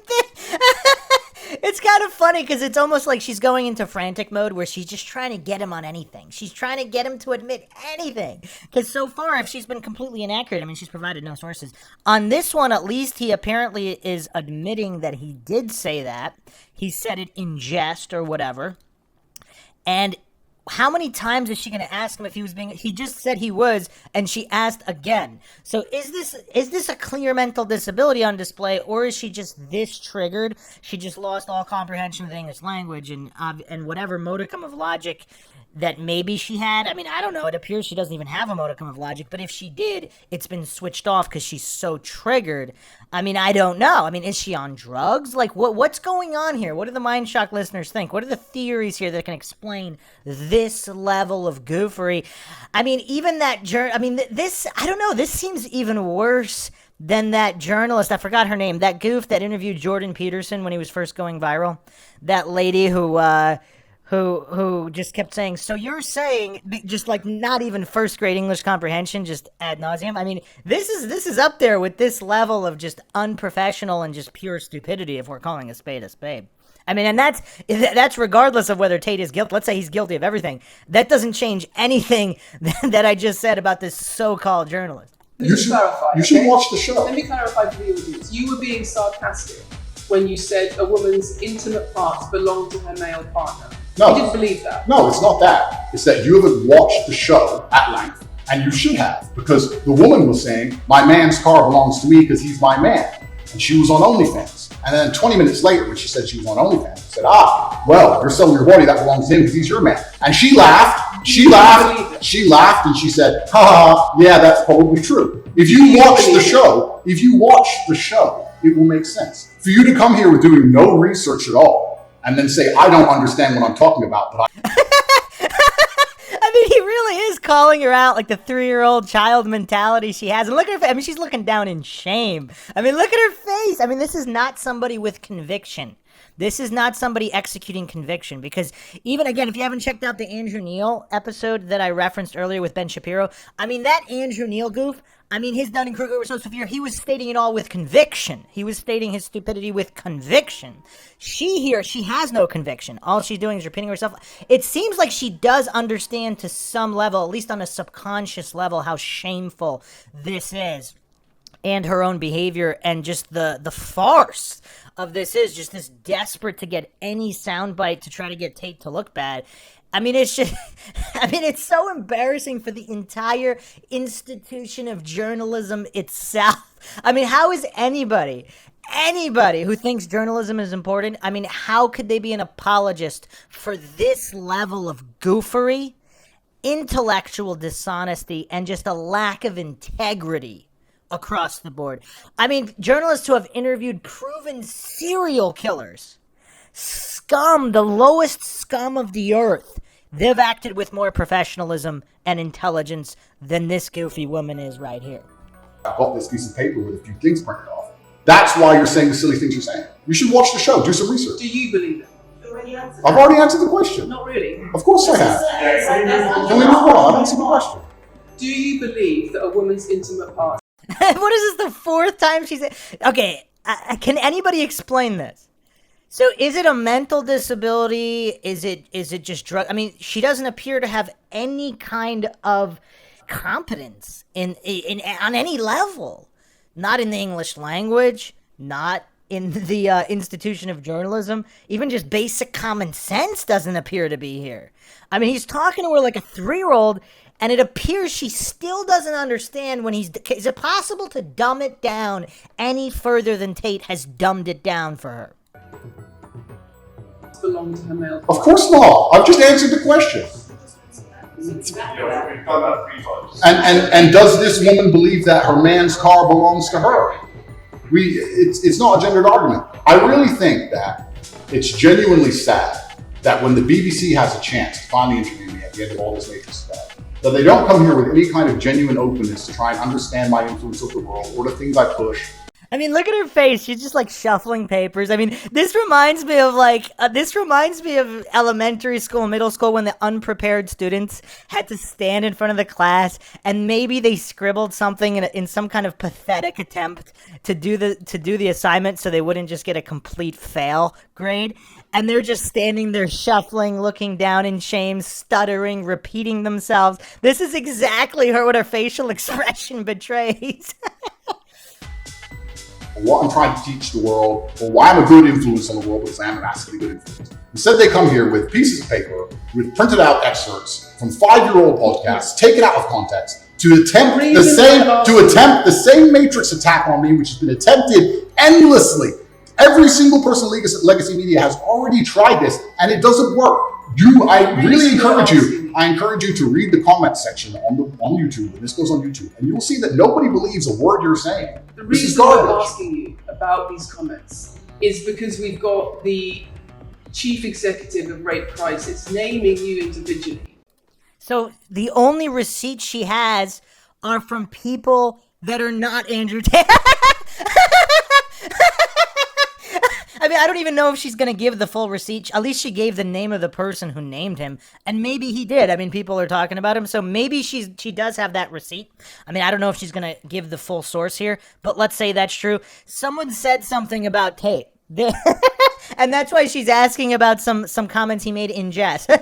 It's kind of funny because it's almost like she's going into frantic mode where she's just trying to get him on anything. She's trying to get him to admit anything. Because so far, if she's been completely inaccurate, I mean, she's provided no sources. On this one, at least, he apparently is admitting that he did say that. He said it in jest or whatever. And how many times is she going to ask him if he was being... He just said he was, and she asked again. So is this a clear mental disability on display, or is she just this triggered? She just lost all comprehension of the English language and whatever modicum of logic that maybe she had. I mean, I don't know. It appears she doesn't even have a modicum of logic, but if she did, it's been switched off because she's so triggered. I mean, I don't know. I mean, is she on drugs? Like, what's going on here? What do the MindShock listeners think? What are the theories here that can explain this level of goofery? I mean, even that this, I don't know. This seems even worse than that journalist. I forgot her name. That goof that interviewed Jordan Peterson when he was first going viral. That lady who just kept saying, so you're saying, just like not even first grade English comprehension, just ad nauseum. I mean, this is up there with this level of just unprofessional and just pure stupidity if we're calling a spade a spade. I mean, and that's regardless of whether Tate is guilty. Let's say he's guilty of everything. That doesn't change anything that I just said about this so-called journalist. Let me clarify. You should watch the show. Let me clarify for the audience. You were being sarcastic when you said a woman's intimate parts belong to her male partner. No. You didn't believe that. No, it's not that. It's that you haven't watched the show at length, and you should have, because the woman was saying, my man's car belongs to me because he's my man. And she was on OnlyFans. And then 20 minutes later, when she said she was on OnlyFans, she said, well, you're selling your body, that belongs to him because he's your man. And she laughed, and she said, yeah, that's probably true. If you watch the show, it will make sense. For you to come here with doing no research at all, and then say, I don't understand what I'm talking about, but I mean, he really is calling her out like the 3-year-old child mentality she has. And look at her face. I mean, she's looking down in shame. I mean, look at her face. I mean, this is not somebody with conviction. This is not somebody executing conviction, because even, again, if you haven't checked out the Andrew Neil episode that I referenced earlier with Ben Shapiro, I mean, that Andrew Neil goof, I mean, his Dunning-Kruger was so severe, he was stating it all with conviction. He was stating his stupidity with conviction. She has no conviction. All she's doing is repeating herself. It seems like she does understand to some level, at least on a subconscious level, how shameful this is. And her own behavior, and just the farce of this is just this desperate to get any soundbite to try to get Tate to look bad. I mean, it's just, it's so embarrassing for the entire institution of journalism itself. I mean, how is anybody who thinks journalism is important, I mean, how could they be an apologist for this level of goofery, intellectual dishonesty, and just a lack of integrity across the board? I mean, journalists who have interviewed proven serial killers, scum, the lowest scum of the earth, they've acted with more professionalism and intelligence than this goofy woman is right here. I got this piece of paper with a few things printed off. That's why you're saying the silly things you're saying. You should watch the show, do some research. Do you believe it? I've already answered the question. Not really. Of course I have. Can we move on? I've answered the question. Do you believe that a woman's intimate parts? What is this, the 4th time she said? Okay, can anybody explain this? So is it a mental disability? Is it just drug? I mean, she doesn't appear to have any kind of competence in on any level. Not in the English language, not in the institution of journalism. Even just basic common sense doesn't appear to be here. I mean, he's talking to her like a 3-year-old, and it appears she still doesn't understand when is it possible to dumb it down any further than Tate has dumbed it down for her? Belong to her male. Of course not. I've just answered the question. And does this woman believe that her man's car belongs to her? It's not a gendered argument. I really think that it's genuinely sad that when the BBC has a chance to finally interview me at the end of all this matrix stuff, that they don't come here with any kind of genuine openness to try and understand my influence of the world or the things I push. I mean, look at her face. She's just like shuffling papers. I mean, this reminds me of elementary school, middle school, when the unprepared students had to stand in front of the class, and maybe they scribbled something in some kind of pathetic attempt to do the assignment, so they wouldn't just get a complete fail grade. And they're just standing there shuffling, looking down in shame, stuttering, repeating themselves. This is exactly what her facial expression betrays. What I'm trying to teach the world, or why I'm a good influence on the world, because I am a massively good influence. Instead, they come here with pieces of paper with printed out excerpts from 5-year-old podcasts, taken out of context, to attempt the same matrix attack on me, which has been attempted endlessly. Every single person in legacy media has already tried this, and it doesn't work. I encourage you to read the comment section on YouTube, and this goes on YouTube, and you will see that nobody believes a word you're saying. The reason I'm asking you about these comments is because we've got the chief executive of Rape Crisis naming you individually. So the only receipts she has are from people that are not Andrew Tate. I mean, I don't even know if she's going to give the full receipt. At least she gave the name of the person who named him. And maybe he did. I mean, people are talking about him. So maybe she does have that receipt. I mean, I don't know if she's going to give the full source here. But let's say that's true. Someone said something about Tate. And that's why she's asking about some comments he made in jest. I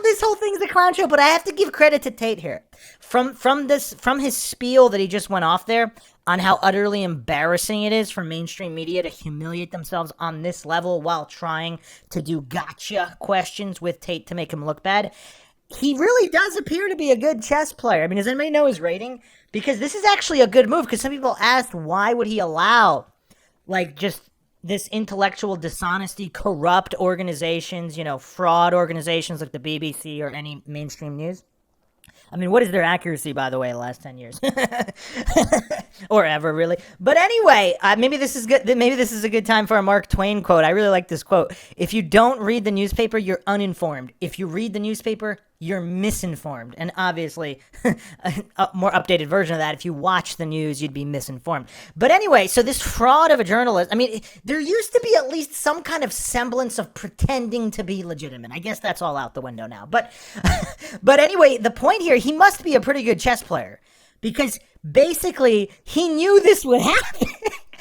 this whole thing's a clown show, but I have to give credit to Tate here. From his spiel that he just went off there on how utterly embarrassing it is for mainstream media to humiliate themselves on this level while trying to do gotcha questions with Tate to make him look bad. He really does appear to be a good chess player. I mean, does anybody know his rating? Because this is actually a good move, because some people asked why would he allow, like, just this intellectual dishonesty, corrupt organizations, fraud organizations like the BBC or any mainstream news. I mean, what is their accuracy, by the way, the last 10 years? Or ever, really. But anyway, maybe this is good. Maybe this is a good time for a Mark Twain quote. I really like this quote. If you don't read the newspaper, you're uninformed. If you read the newspaper, you're misinformed. And obviously, a more updated version of that, if you watch the news, you'd be misinformed. But anyway, so this fraud of a journalist, I mean, there used to be at least some kind of semblance of pretending to be legitimate. I guess that's all out the window now. But anyway, the point here, he must be a pretty good chess player, because basically he knew this would happen.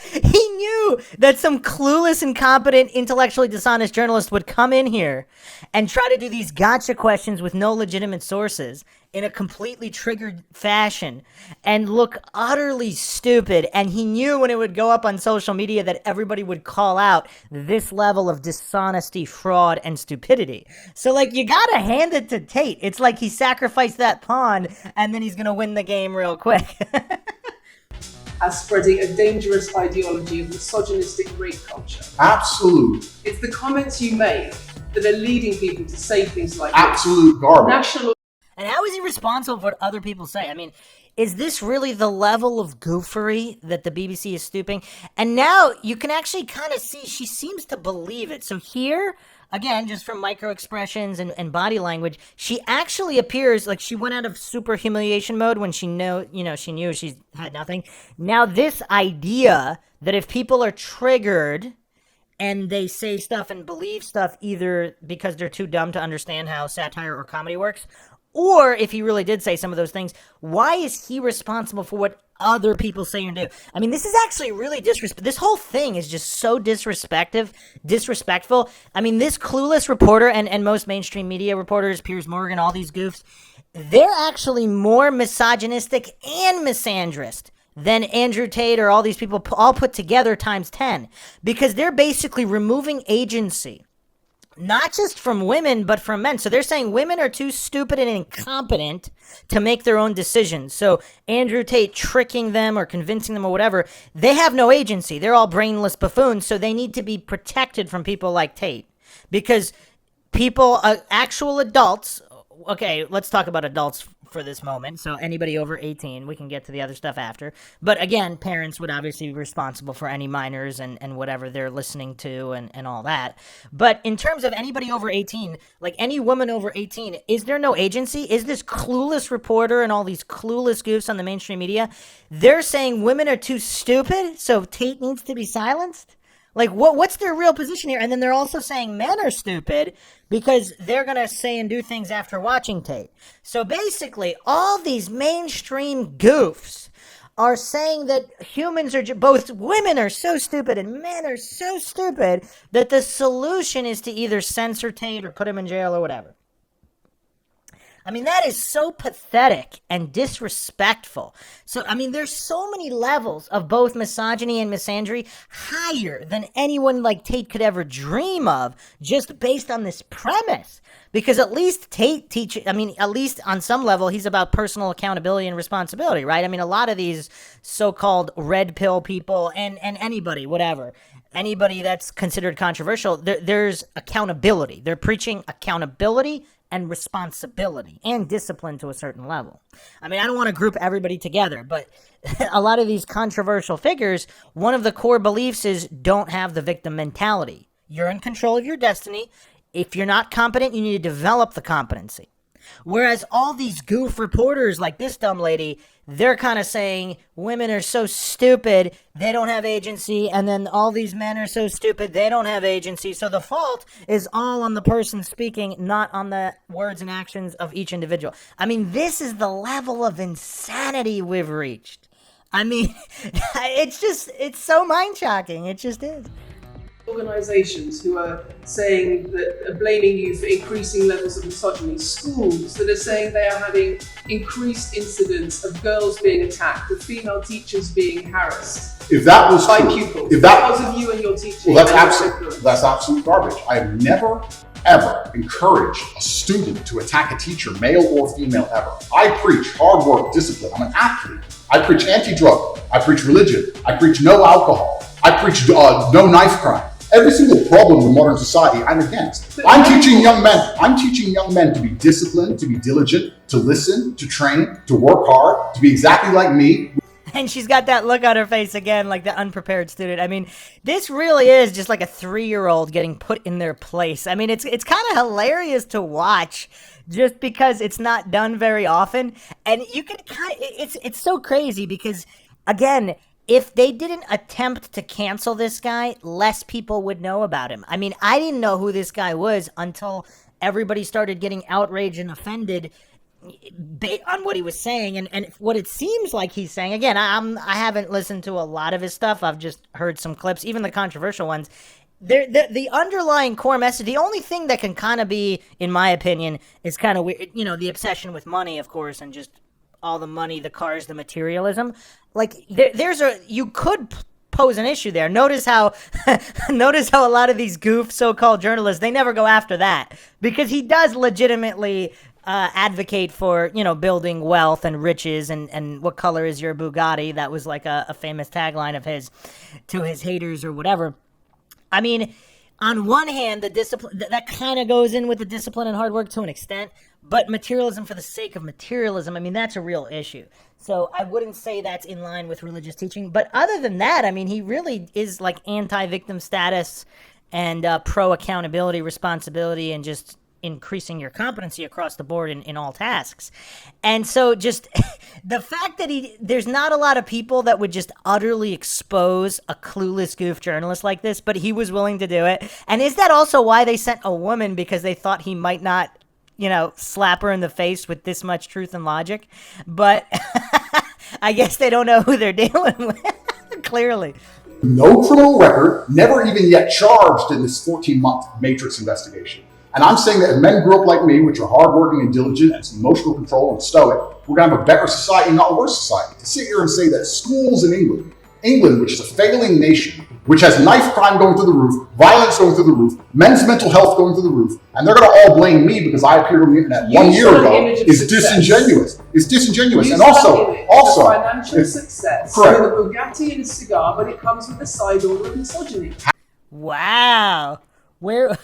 He knew that some clueless, incompetent, intellectually dishonest journalist would come in here and try to do these gotcha questions with no legitimate sources in a completely triggered fashion and look utterly stupid. And he knew when it would go up on social media that everybody would call out this level of dishonesty, fraud, and stupidity. So, like, you gotta hand it to Tate. It's like he sacrificed that pawn and then he's gonna win the game real quick. As spreading a dangerous ideology of misogynistic rape culture. Absolute. It's the comments you make that are leading people to say things like Absolute this. garbage. National. And how is he responsible for what other people say? I mean, is this really the level of goofery that the BBC is stooping? And now you can actually kind of see she seems to believe it. So here, again, just from micro expressions and body language, she actually appears like she went out of super humiliation mode when she knew she had nothing. Now this idea that if people are triggered and they say stuff and believe stuff either because they're too dumb to understand how satire or comedy works, or if he really did say some of those things, why is he responsible for what other people say and do? I mean, this is actually really disrespectful. This whole thing is just so disrespectful. I mean, this clueless reporter and most mainstream media reporters, Piers Morgan, all these goofs, they're actually more misogynistic and misandrist than Andrew Tate or all these people all put together times 10, because they're basically removing agency. Not just from women, but from men. So they're saying women are too stupid and incompetent to make their own decisions. So Andrew Tate tricking them or convincing them or whatever, they have no agency. They're all brainless buffoons, so they need to be protected from people like Tate. Because people, actual adults, okay, let's talk about adults for this moment. So anybody over 18, we can get to the other stuff after. But again, parents would obviously be responsible for any minors and whatever they're listening to and all that. But in terms of anybody over 18, like any woman over 18, is there no agency? Is this clueless reporter and all these clueless goofs on the mainstream media, they're saying women are too stupid, so Tate needs to be silenced? Like, what's their real position here? And then they're also saying men are stupid because they're going to say and do things after watching Tate. So basically, all these mainstream goofs are saying that humans are both women are so stupid and men are so stupid that the solution is to either censor Tate or put him in jail or whatever. I mean, that is so pathetic and disrespectful. So, I mean, there's so many levels of both misogyny and misandry higher than anyone like Tate could ever dream of, just based on this premise. Because at least Tate at least on some level, he's about personal accountability and responsibility, right? I mean, a lot of these so-called red pill people and anybody, whatever, anybody that's considered controversial, there's accountability. They're preaching accountability and responsibility and discipline to a certain level. I mean, I don't want to group everybody together, but a lot of these controversial figures, one of the core beliefs is don't have the victim mentality. You're in control of your destiny. If you're not competent, you need to develop the competency. Whereas all these goof reporters like this dumb lady, they're kind of saying women are so stupid, they don't have agency, and then all these men are so stupid, they don't have agency. So the fault is all on the person speaking, not on the words and actions of each individual. I mean, this is the level of insanity we've reached. I mean, it's so mind-shocking. It just is. organizations who are saying that are blaming you for increasing levels of misogyny, schools that are saying they are having increased incidents of girls being attacked, of female teachers being harassed. If that was by true, pupils, if that because of you and your teaching. well, that's absolute garbage. I have never ever encouraged a student to attack a teacher, male or female, ever. I preach hard work, discipline. I'm an athlete. I preach anti-drug. I preach religion. I preach no alcohol. I preach no knife crime. Every single problem in modern society, I'm against. I'm teaching young men to be disciplined, to be diligent, to listen, to train, to work hard, to be exactly like me. And she's got that look on her face again, like the unprepared student. I mean, this really is just like a 3-year-old getting put in their place. I mean, it's kind of hilarious to watch just because it's not done very often. And you can it's so crazy because, again, if they didn't attempt to cancel this guy, less people would know about him. I mean, I didn't know who this guy was until everybody started getting outraged and offended on what he was saying and what it seems like he's saying. Again, I haven't listened to a lot of his stuff. I've just heard some clips, even the controversial ones. The underlying core message, the only thing that can kind of be, in my opinion, is kind of weird, you know, the obsession with money, of course, and just all the money, the cars, the materialism. Like, you could pose an issue there. Notice how a lot of these goof so-called journalists, they never go after that, because he does legitimately advocate for, you know, building wealth and riches and what color is your Bugatti? That was like a famous tagline of his to his haters or whatever. I mean, on one hand, the discipline that kind of goes in with the discipline and hard work to an extent, but materialism for the sake of materialism, I mean, that's a real issue. So I wouldn't say that's in line with religious teaching. But other than that, I mean, he really is like anti-victim status and pro-accountability, responsibility, and just increasing your competency across the board in all tasks. And so just the fact that there's not a lot of people that would just utterly expose a clueless goof journalist like this, but he was willing to do it. And is that also why they sent a woman? Because they thought he might not, you know, slap her in the face with this much truth and logic. But I guess they don't know who they're dealing with, clearly. No criminal record, never even yet charged in this 14-month Matrix investigation. And I'm saying that if men grew up like me, which are hardworking and diligent and some emotional control and stoic, we're going to have a better society, not a worse society. To sit here and say that schools in England, which is a failing nation, which has knife crime going through the roof, violence going through the roof, men's mental health going through the roof, and they're going to all blame me because I appeared on the internet 1 year ago, is disingenuous. It's disingenuous. And also, financial success, correct. So the Bugatti and a cigar, but it comes with a side order of misogyny. Wow. Where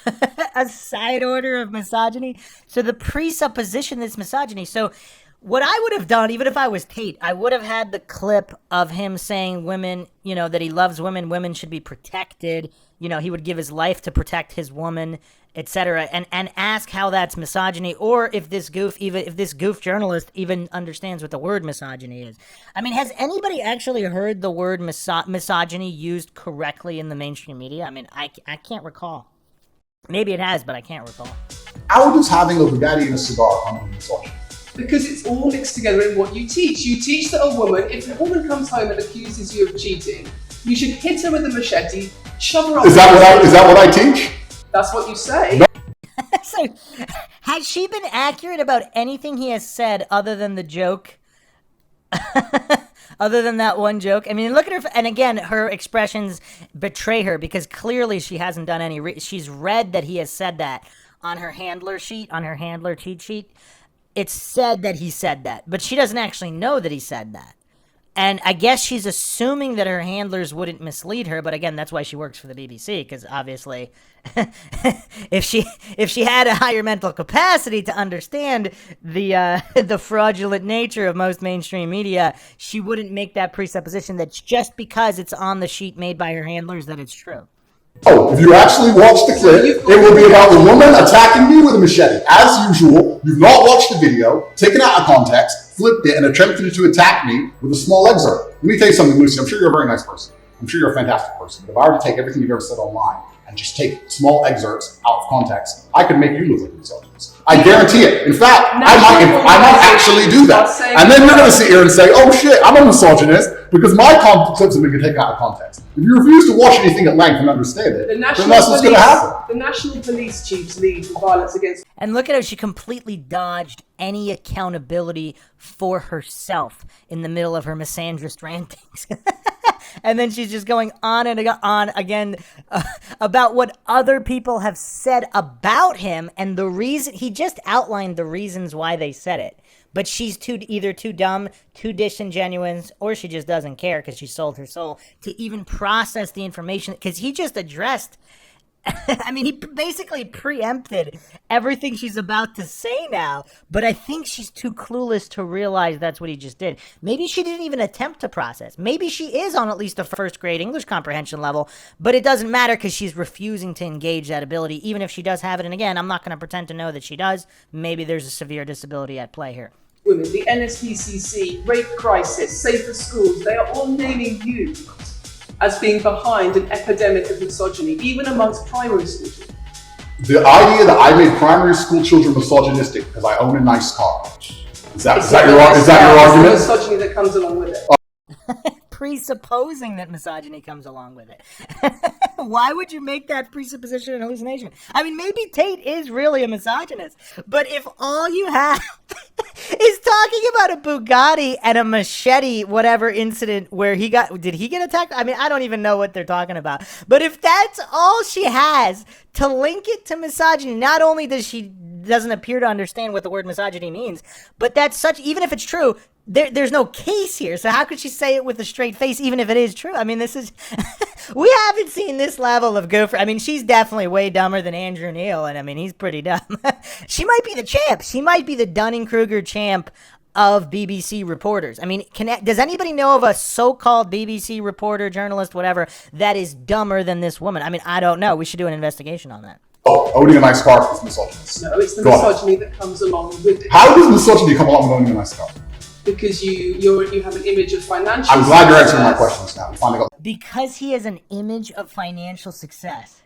a side order of misogyny? So the presupposition is misogyny. So what I would have done, even if I was Tate, I would have had the clip of him saying women, you know, that he loves women, women should be protected. You know, he would give his life to protect his woman, etc. And ask how that's misogyny, or if this goof journalist even understands what the word misogyny is. I mean, has anybody actually heard the word misogyny used correctly in the mainstream media? I mean, I can't recall. Maybe it has, but I can't recall. How does having a Bugatti and a cigar come from misogyny? Because it's all mixed together in what you teach. You teach that a woman, if a woman comes home and accuses you of cheating, you should hit her with a machete, shove her off. Is that what I teach? That's what you say. No. So, has she been accurate about anything he has said other than the joke? Other than that one joke? I mean, look at her, and again, her expressions betray her because clearly she hasn't done any. She's read that he has said that on her handler sheet, on her handler cheat sheet. It's said that he said that, but she doesn't actually know that he said that. And I guess she's assuming that her handlers wouldn't mislead her, but again, that's why she works for the BBC, because obviously, if she had a higher mental capacity to understand the fraudulent nature of most mainstream media, she wouldn't make that presupposition that just because it's on the sheet made by her handlers that it's true. Oh, if you actually watch the clip, it will be about the woman attacking me with a machete. As usual, you've not watched the video, taken it out of context, flipped it, and attempted to attack me with a small excerpt. Let me tell you something, Lucy. I'm sure you're a very nice person. I'm sure you're a fantastic person. But if I were to take everything you've ever said online and just take small excerpts out of context, I could make you look like a misogynist. I guarantee it. In fact, I might actually do that. And then you're going to sit here and say, oh shit, I'm a misogynist because my clips have been taken out of context. If you refuse to watch anything at length and understand it, then that's what's going to happen. The National Police Chief's League for Violence Against... And look at how she completely dodged any accountability for herself in the middle of her misandrist rantings. And then she's just going on and on again about what other people have said about him, and the reason he just outlined the reasons why they said it. But she's either too dumb, too disingenuous, or she just doesn't care because she sold her soul to even process the information. Because he just addressed, I mean, he basically preempted everything she's about to say now. But I think she's too clueless to realize that's what he just did. Maybe she didn't even attempt to process. Maybe she is on at least a first grade English comprehension level, but it doesn't matter because she's refusing to engage that ability, even if she does have it. And again, I'm not going to pretend to know that she does. Maybe there's a severe disability at play here. Women, the NSPCC, rape crisis, safer schools, they are all naming you as being behind an epidemic of misogyny, even amongst primary school children. The idea that I made primary school children misogynistic because I own a nice car. Is that your argument? It's the misogyny that comes along with it. Presupposing that misogyny comes along with it. Why would you make that presupposition and hallucination? I mean, maybe Tate is really a misogynist, but if all you have is talking about a Bugatti and a machete, whatever incident where did he get attacked? I mean, I don't even know what they're talking about. But if that's all she has to link it to misogyny, not only doesn't appear to understand what the word misogyny means, but even if it's true, there's no case here. So how could she say it with a straight face, even if it is true? I mean, this is, we haven't seen this level of gopher. I mean, she's definitely way dumber than Andrew Neil, and I mean, he's pretty dumb. She might be the champ. She might be the Dunning-Kruger champ of BBC reporters. I mean, does anybody know of a so-called BBC reporter, journalist, whatever, that is dumber than this woman? I mean, I don't know. We should do an investigation on that. Oh, owning a nice car is misogynist. No, it's the misogyny that comes along with it. How does misogyny come along with owning a nice car? Because you have an image of financial I'm glad you're answering my questions now. We finally got... Because he has an image of financial success.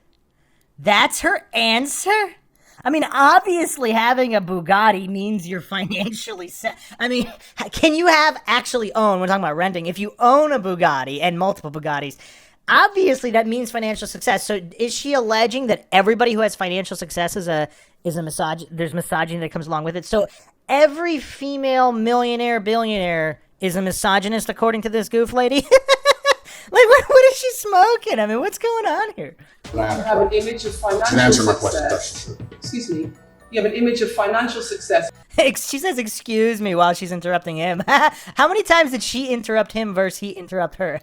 That's her answer? I mean, obviously having a Bugatti means you're financially set. I mean, can you we're talking about renting. If you own a Bugatti and multiple Bugattis, obviously that means financial success. So is she alleging that everybody who has financial success is a there's misogyny that comes along with it? So every female millionaire, billionaire is a misogynist according to this goof lady? Like, what is she smoking? I mean, what's going on here? You have an image of financial success. Excuse me. You have an image of financial success. She says, excuse me, while she's interrupting him. How many times did she interrupt him versus he interrupt her?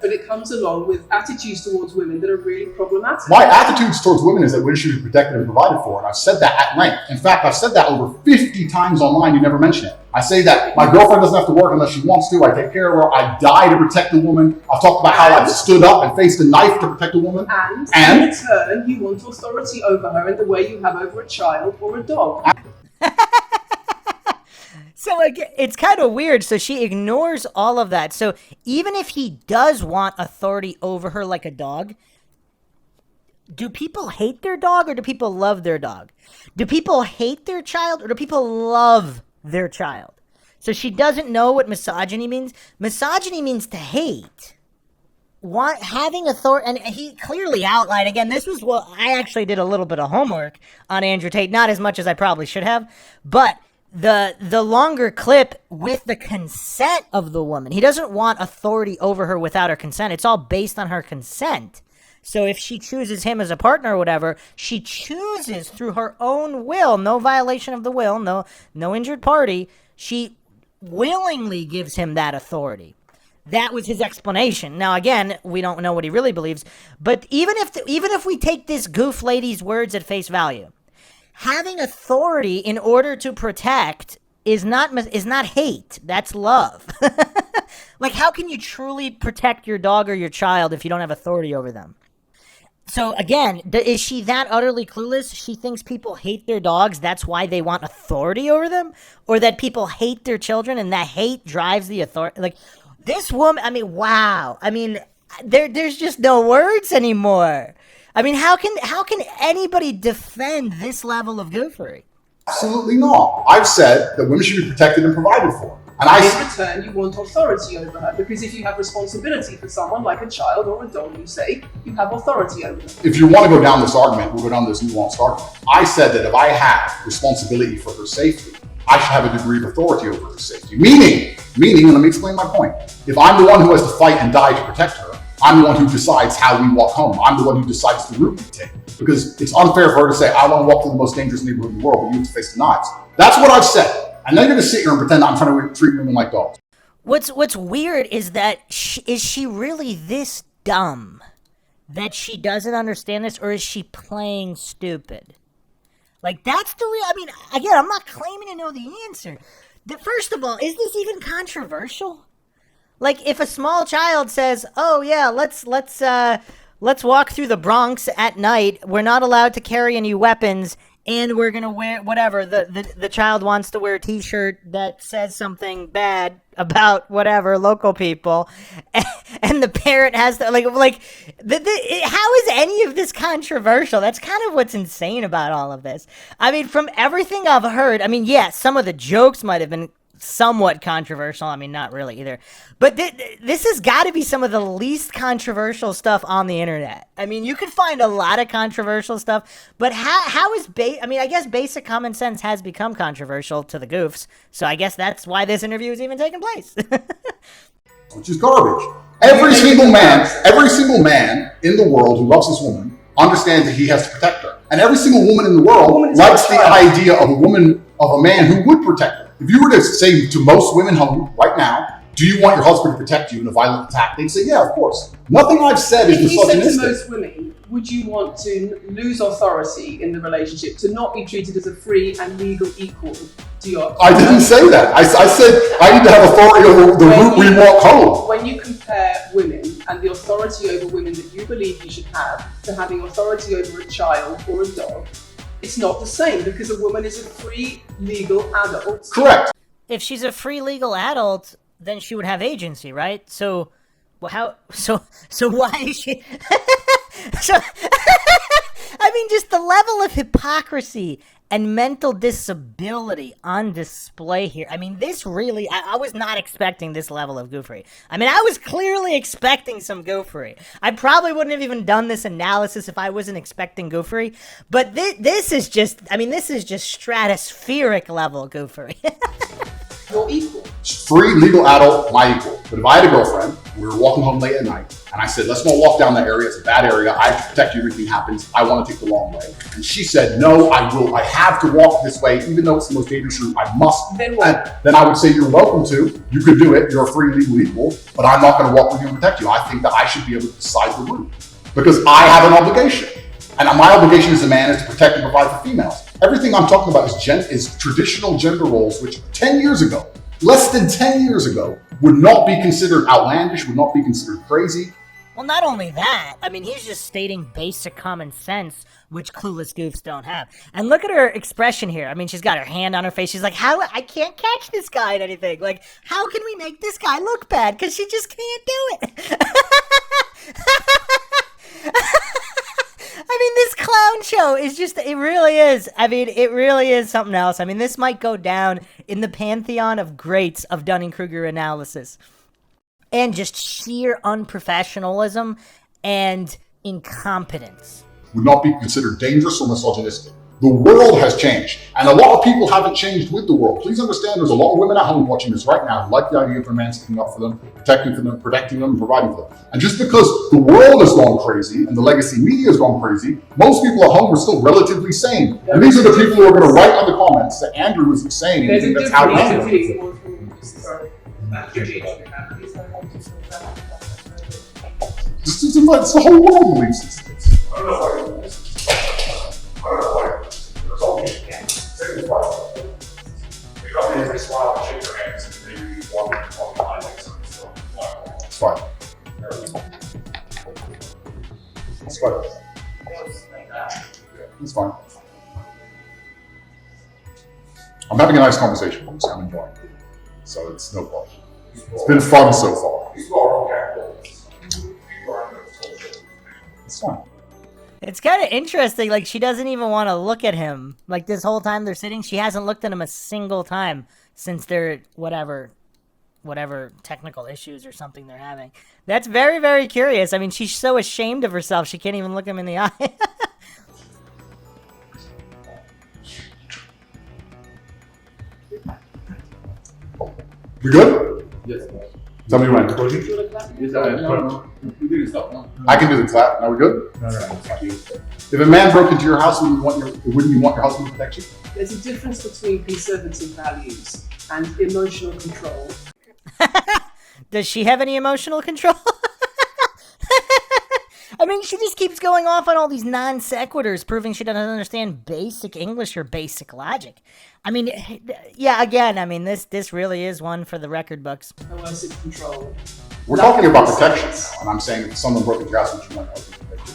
But it comes along with attitudes towards women that are really problematic. My attitudes towards women is that women should be protected and provided for, and I've said that at length. In fact, I've said that over 50 times online, you never mention it. I say that my girlfriend doesn't have to work unless she wants to, I take care of her, I die to protect the woman. I've talked about how I've stood up and faced a knife to protect a woman. And in return, you want authority over her in the way you have over a child or a dog. So it's kind of weird. So she ignores all of that. So even if he does want authority over her like a dog, do people hate their dog or do people love their dog? Do people hate their child or do people love their child? So she doesn't know what misogyny means. Misogyny means to hate. Having authority, and he clearly outlined, again, this was what I actually did a little bit of homework on Andrew Tate, not as much as I probably should have, but the longer clip with the consent of the woman. He doesn't want authority over her without her consent. It's all based on her consent. So if she chooses him as a partner or whatever, she chooses through her own will, no violation of the will, no injured party. She willingly gives him that authority. That was his explanation. Now, again, we don't know what he really believes, but even if we take this goof lady's words at face value, having authority in order to protect is not hate. That's love. Like, how can you truly protect your dog or your child if you don't have authority over them? So, again, is she that utterly clueless? She thinks people hate their dogs, that's why they want authority over them? Or that people hate their children and that hate drives the authority? Like, this woman, I mean, wow. I mean, there's just no words anymore. I mean, how can anybody defend this level of goofery? Absolutely not. I've said that women should be protected and provided for. And in return, you want authority over her, because if you have responsibility for someone like a child or a dog, you say, you have authority over them. If you want to go down this argument, we'll go down this nuanced argument. I said that if I have responsibility for her safety, I should have a degree of authority over her safety. Meaning, and let me explain my point. If I'm the one who has to fight and die to protect her, I'm the one who decides how we walk home. I'm the one who decides the route we take. Because it's unfair for her to say, I want to walk through the most dangerous neighborhood in the world, but you have to face the knives. That's what I've said. And they're going to sit here and pretend I'm trying to treat women like dogs. What's weird is that is she really this dumb that she doesn't understand this, or is she playing stupid? Like, that's the real. I mean, again, I'm not claiming to know the answer. First of all, is this even controversial? Like, if a small child says, "Oh yeah, let's walk through the Bronx at night. We're not allowed to carry any weapons." And we're going to wear whatever. The child wants to wear a T-shirt that says something bad about whatever, local people. And the parent has to, how is any of this controversial? That's kind of what's insane about all of this. I mean, from everything I've heard, I mean, yes, some of the jokes might have been somewhat controversial. I mean, not really either. But this has got to be some of the least controversial stuff on the internet. I mean, you could find a lot of controversial stuff, but how is I guess basic common sense has become controversial to the goofs. So I guess that's why this interview is even taking place. Which is garbage. Every single man in the world who loves this woman understands that he has to protect her. And every single woman in the world likes the idea of a man who would protect her. If you were to say to most women home right now, do you want your husband to protect you in a violent attack? They'd say, yeah, of course. Nothing I've said is misogynistic. If you said to most women, would you want to lose authority in the relationship, to not be treated as a free and legal equal to your husband? I didn't say that. I said I need to have authority over the route we walk home. When you compare women and the authority over women that you believe you should have to having authority over a child or a dog, it's not the same, because a woman is a free legal adult. Correct. If she's a free legal adult, then she would have agency, right? So why is she? I mean, just the level of hypocrisy and mental disability on display here. I mean, this really, I was not expecting this level of goofery. I mean, I was clearly expecting some goofery. I probably wouldn't have even done this analysis if I wasn't expecting goofery. But this is just stratospheric level goofery. You're equal. Free legal adult, my equal. But if I had a girlfriend, we were walking home late at night, and I said, let's not walk down that area. It's a bad area. I have to protect you if anything happens. I want to take the long way. And she said, no, I will. I have to walk this way, even though it's the most dangerous route. I must. Then what? And then I would say, you're welcome to. You could do it. You're a free legal equal. But I'm not going to walk with you and protect you. I think that I should be able to decide the route. Because I have an obligation. And my obligation as a man is to protect and provide for females. Everything I'm talking about is traditional gender roles, which 10 years ago, less than 10 years ago, would not be considered outlandish, would not be considered crazy. Well, not only that, I mean, he's just stating basic common sense, which clueless goofs don't have. And look at her expression here. I mean, she's got her hand on her face. She's like, how? I can't catch this guy at anything. Like, how can we make this guy look bad? Because she just can't do it. I mean, this clown show is just, it really is. I mean, it really is something else. I mean, this might go down in the pantheon of greats of Dunning-Kruger analysis. And just sheer unprofessionalism and incompetence. Would not be considered dangerous or misogynistic. The world has changed, and a lot of people haven't changed with the world. Please understand, there's a lot of women at home watching this right now who like the idea of a man sticking up for them, protecting them, and providing for them. And just because the world has gone crazy and the legacy media has gone crazy, most people at home are still relatively sane. And these are the people who are going to write on the comments that Andrew was saying, and that's how he it's the whole world believes these things. It's fine. It's fine. It's fine. I'm having a nice conversation with you, I'm enjoying it. So it's no problem. It's been fun so far. It's kind of interesting. Like, she doesn't even want to look at him. Like, this whole time they're sitting, she hasn't looked at him a single time since they're whatever technical issues or something they're having. That's very, very curious. I mean, she's so ashamed of herself, she can't even look him in the eye. We good? Yes. Tell me when. Yes, we didn't stop now. I can do the clap. Are we good? No. If a man broke into your house, wouldn't you want your husband to protect you? There's a difference between conservative values and emotional control. Does she have any emotional control? I mean, she just keeps going off on all these non sequiturs, proving she doesn't understand basic English or basic logic. I mean, yeah, again, I mean, this really is one for the record books. Coercive control. We're talking about protection now, and I'm saying if someone broke into your house, would you want your husband to protect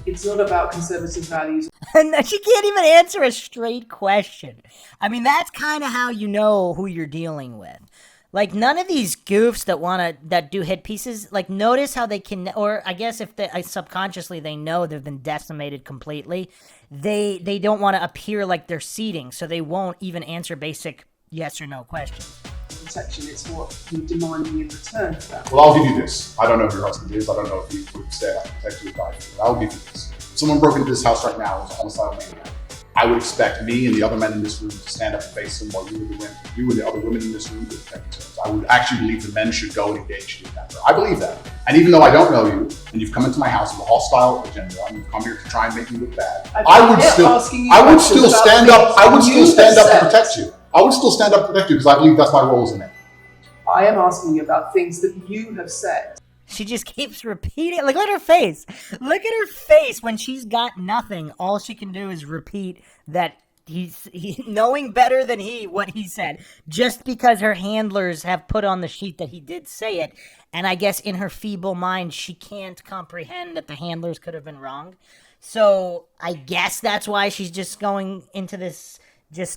you? It's not about conservative values. And she can't even answer a straight question. I mean, that's kind of how you know who you're dealing with. Like, none of these goofs that do hit pieces, like, notice how they can, or I guess if they subconsciously they know they've been decimated completely, they don't want to appear like they're seeding, so they won't even answer basic yes or no questions. Protection, it's what you're demanding in return for that. Well, I'll give you this. I don't know who your husband is. I don't know if he would stay out to protect you or die for you. I'll give you this. If someone broke into this house right now and was a homicidal maniac, I would expect me and the other men in this room to stand up and face him, while you and the other women in this room would protect yourselves. I would actually believe the men should go and engage in that. I believe that. And even though I don't know you, and you've come into my house with a hostile agenda, and you've come here to try and make me look bad, I would still stand up to protect you. I would still stand up to protect you because I believe that's my role as a man. I am asking you about things that you have said. She just keeps repeating. Like, look at her face. Look at her face when she's got nothing. All she can do is repeat that he's knowing better than what he said, just because her handlers have put on the sheet that he did say it. And I guess in her feeble mind, she can't comprehend that the handlers could have been wrong. So I guess that's why she's just going into this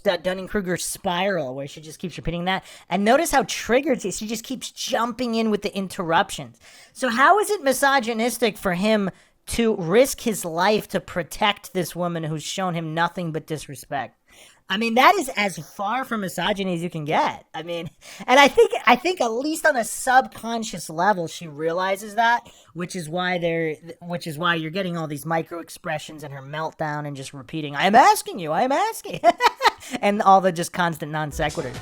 Dunning-Kruger spiral where she just keeps repeating that. And notice how triggered she just keeps jumping in with the interruptions. So how is it misogynistic for him to risk his life to protect this woman who's shown him nothing but disrespect? I mean, that is as far from misogyny as you can get. I mean, and I think at least on a subconscious level, she realizes that, which is why you're getting all these micro expressions and her meltdown and just repeating, I'm asking, and all the just constant non sequiturs.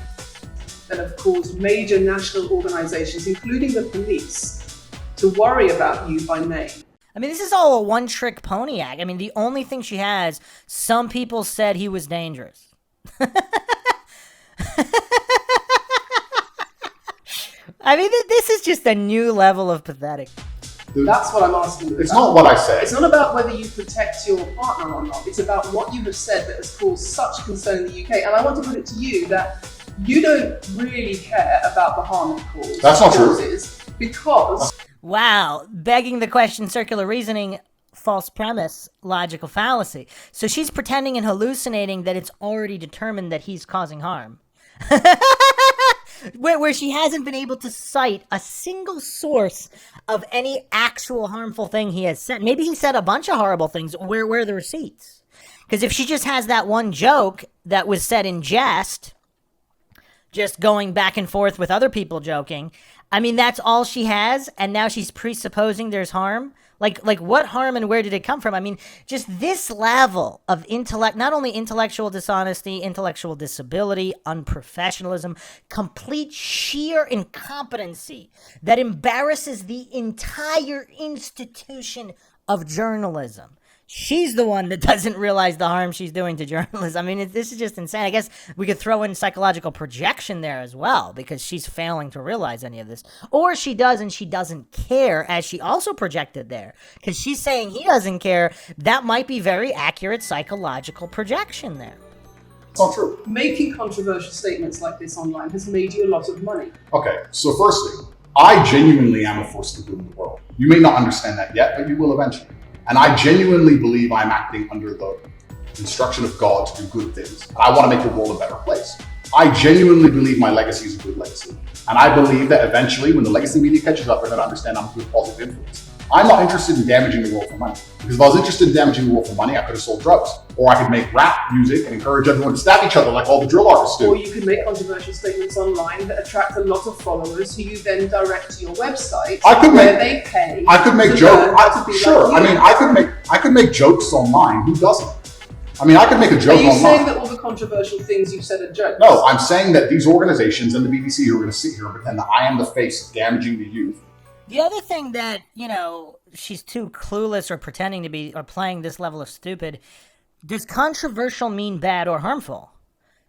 That have caused major national organizations, including the police, to worry about you by name. I mean, this is all a one-trick pony act. I mean, the only thing she has, some people said he was dangerous. I mean, this is just a new level of pathetic. That's what I'm asking you. It's not what I say. It's not about whether you protect your partner or not. It's about what you have said that has caused such concern in the UK. And I want to put it to you that you don't really care about the harm it causes. That's not true. Because... Wow, begging the question, circular reasoning, false premise, logical fallacy. So she's pretending and hallucinating that it's already determined that he's causing harm. where she hasn't been able to cite a single source of any actual harmful thing he has said. Maybe he said a bunch of horrible things. Where are the receipts? Because if she just has that one joke that was said in jest, just going back and forth with other people joking, I mean, that's all she has, and now she's presupposing there's harm? Like what harm and where did it come from? I mean, just this level of not only intellectual dishonesty, intellectual disability, unprofessionalism, complete sheer incompetency that embarrasses the entire institution of journalism. She's the one that doesn't realize the harm she's doing to journalists. I mean, this is just insane. I guess we could throw in psychological projection there as well, because she's failing to realize any of this. Or she does and she doesn't care, as she also projected there. Because she's saying he doesn't care. That might be very accurate psychological projection there. It's not true. Making controversial statements like this online has made you a lot of money. Okay, so firstly, I genuinely am a force for good in the world. You may not understand that yet, but you will eventually. And I genuinely believe I'm acting under the instruction of God to do good things. And I want to make the world a better place. I genuinely believe my legacy is a good legacy. And I believe that eventually, when the legacy media catches up, they're going to understand I'm a good, positive influence. I'm not interested in damaging the world for money. Because if I was interested in damaging the world for money, I could have sold drugs. Or I could make rap music and encourage everyone to stab each other like all the drill artists do. Or you could make controversial statements online that attract a lot of followers who you then direct to your website where they pay. I could make jokes. Sure. Like I mean, I could make jokes online. Who doesn't? I mean, I could make a joke online. Are you saying that all the controversial things you've said are jokes? No, I'm saying that these organizations and the BBC are going to sit here and pretend that I am the face of damaging the youth. The other thing that, she's too clueless or pretending to be or playing this level of stupid, does controversial mean bad or harmful?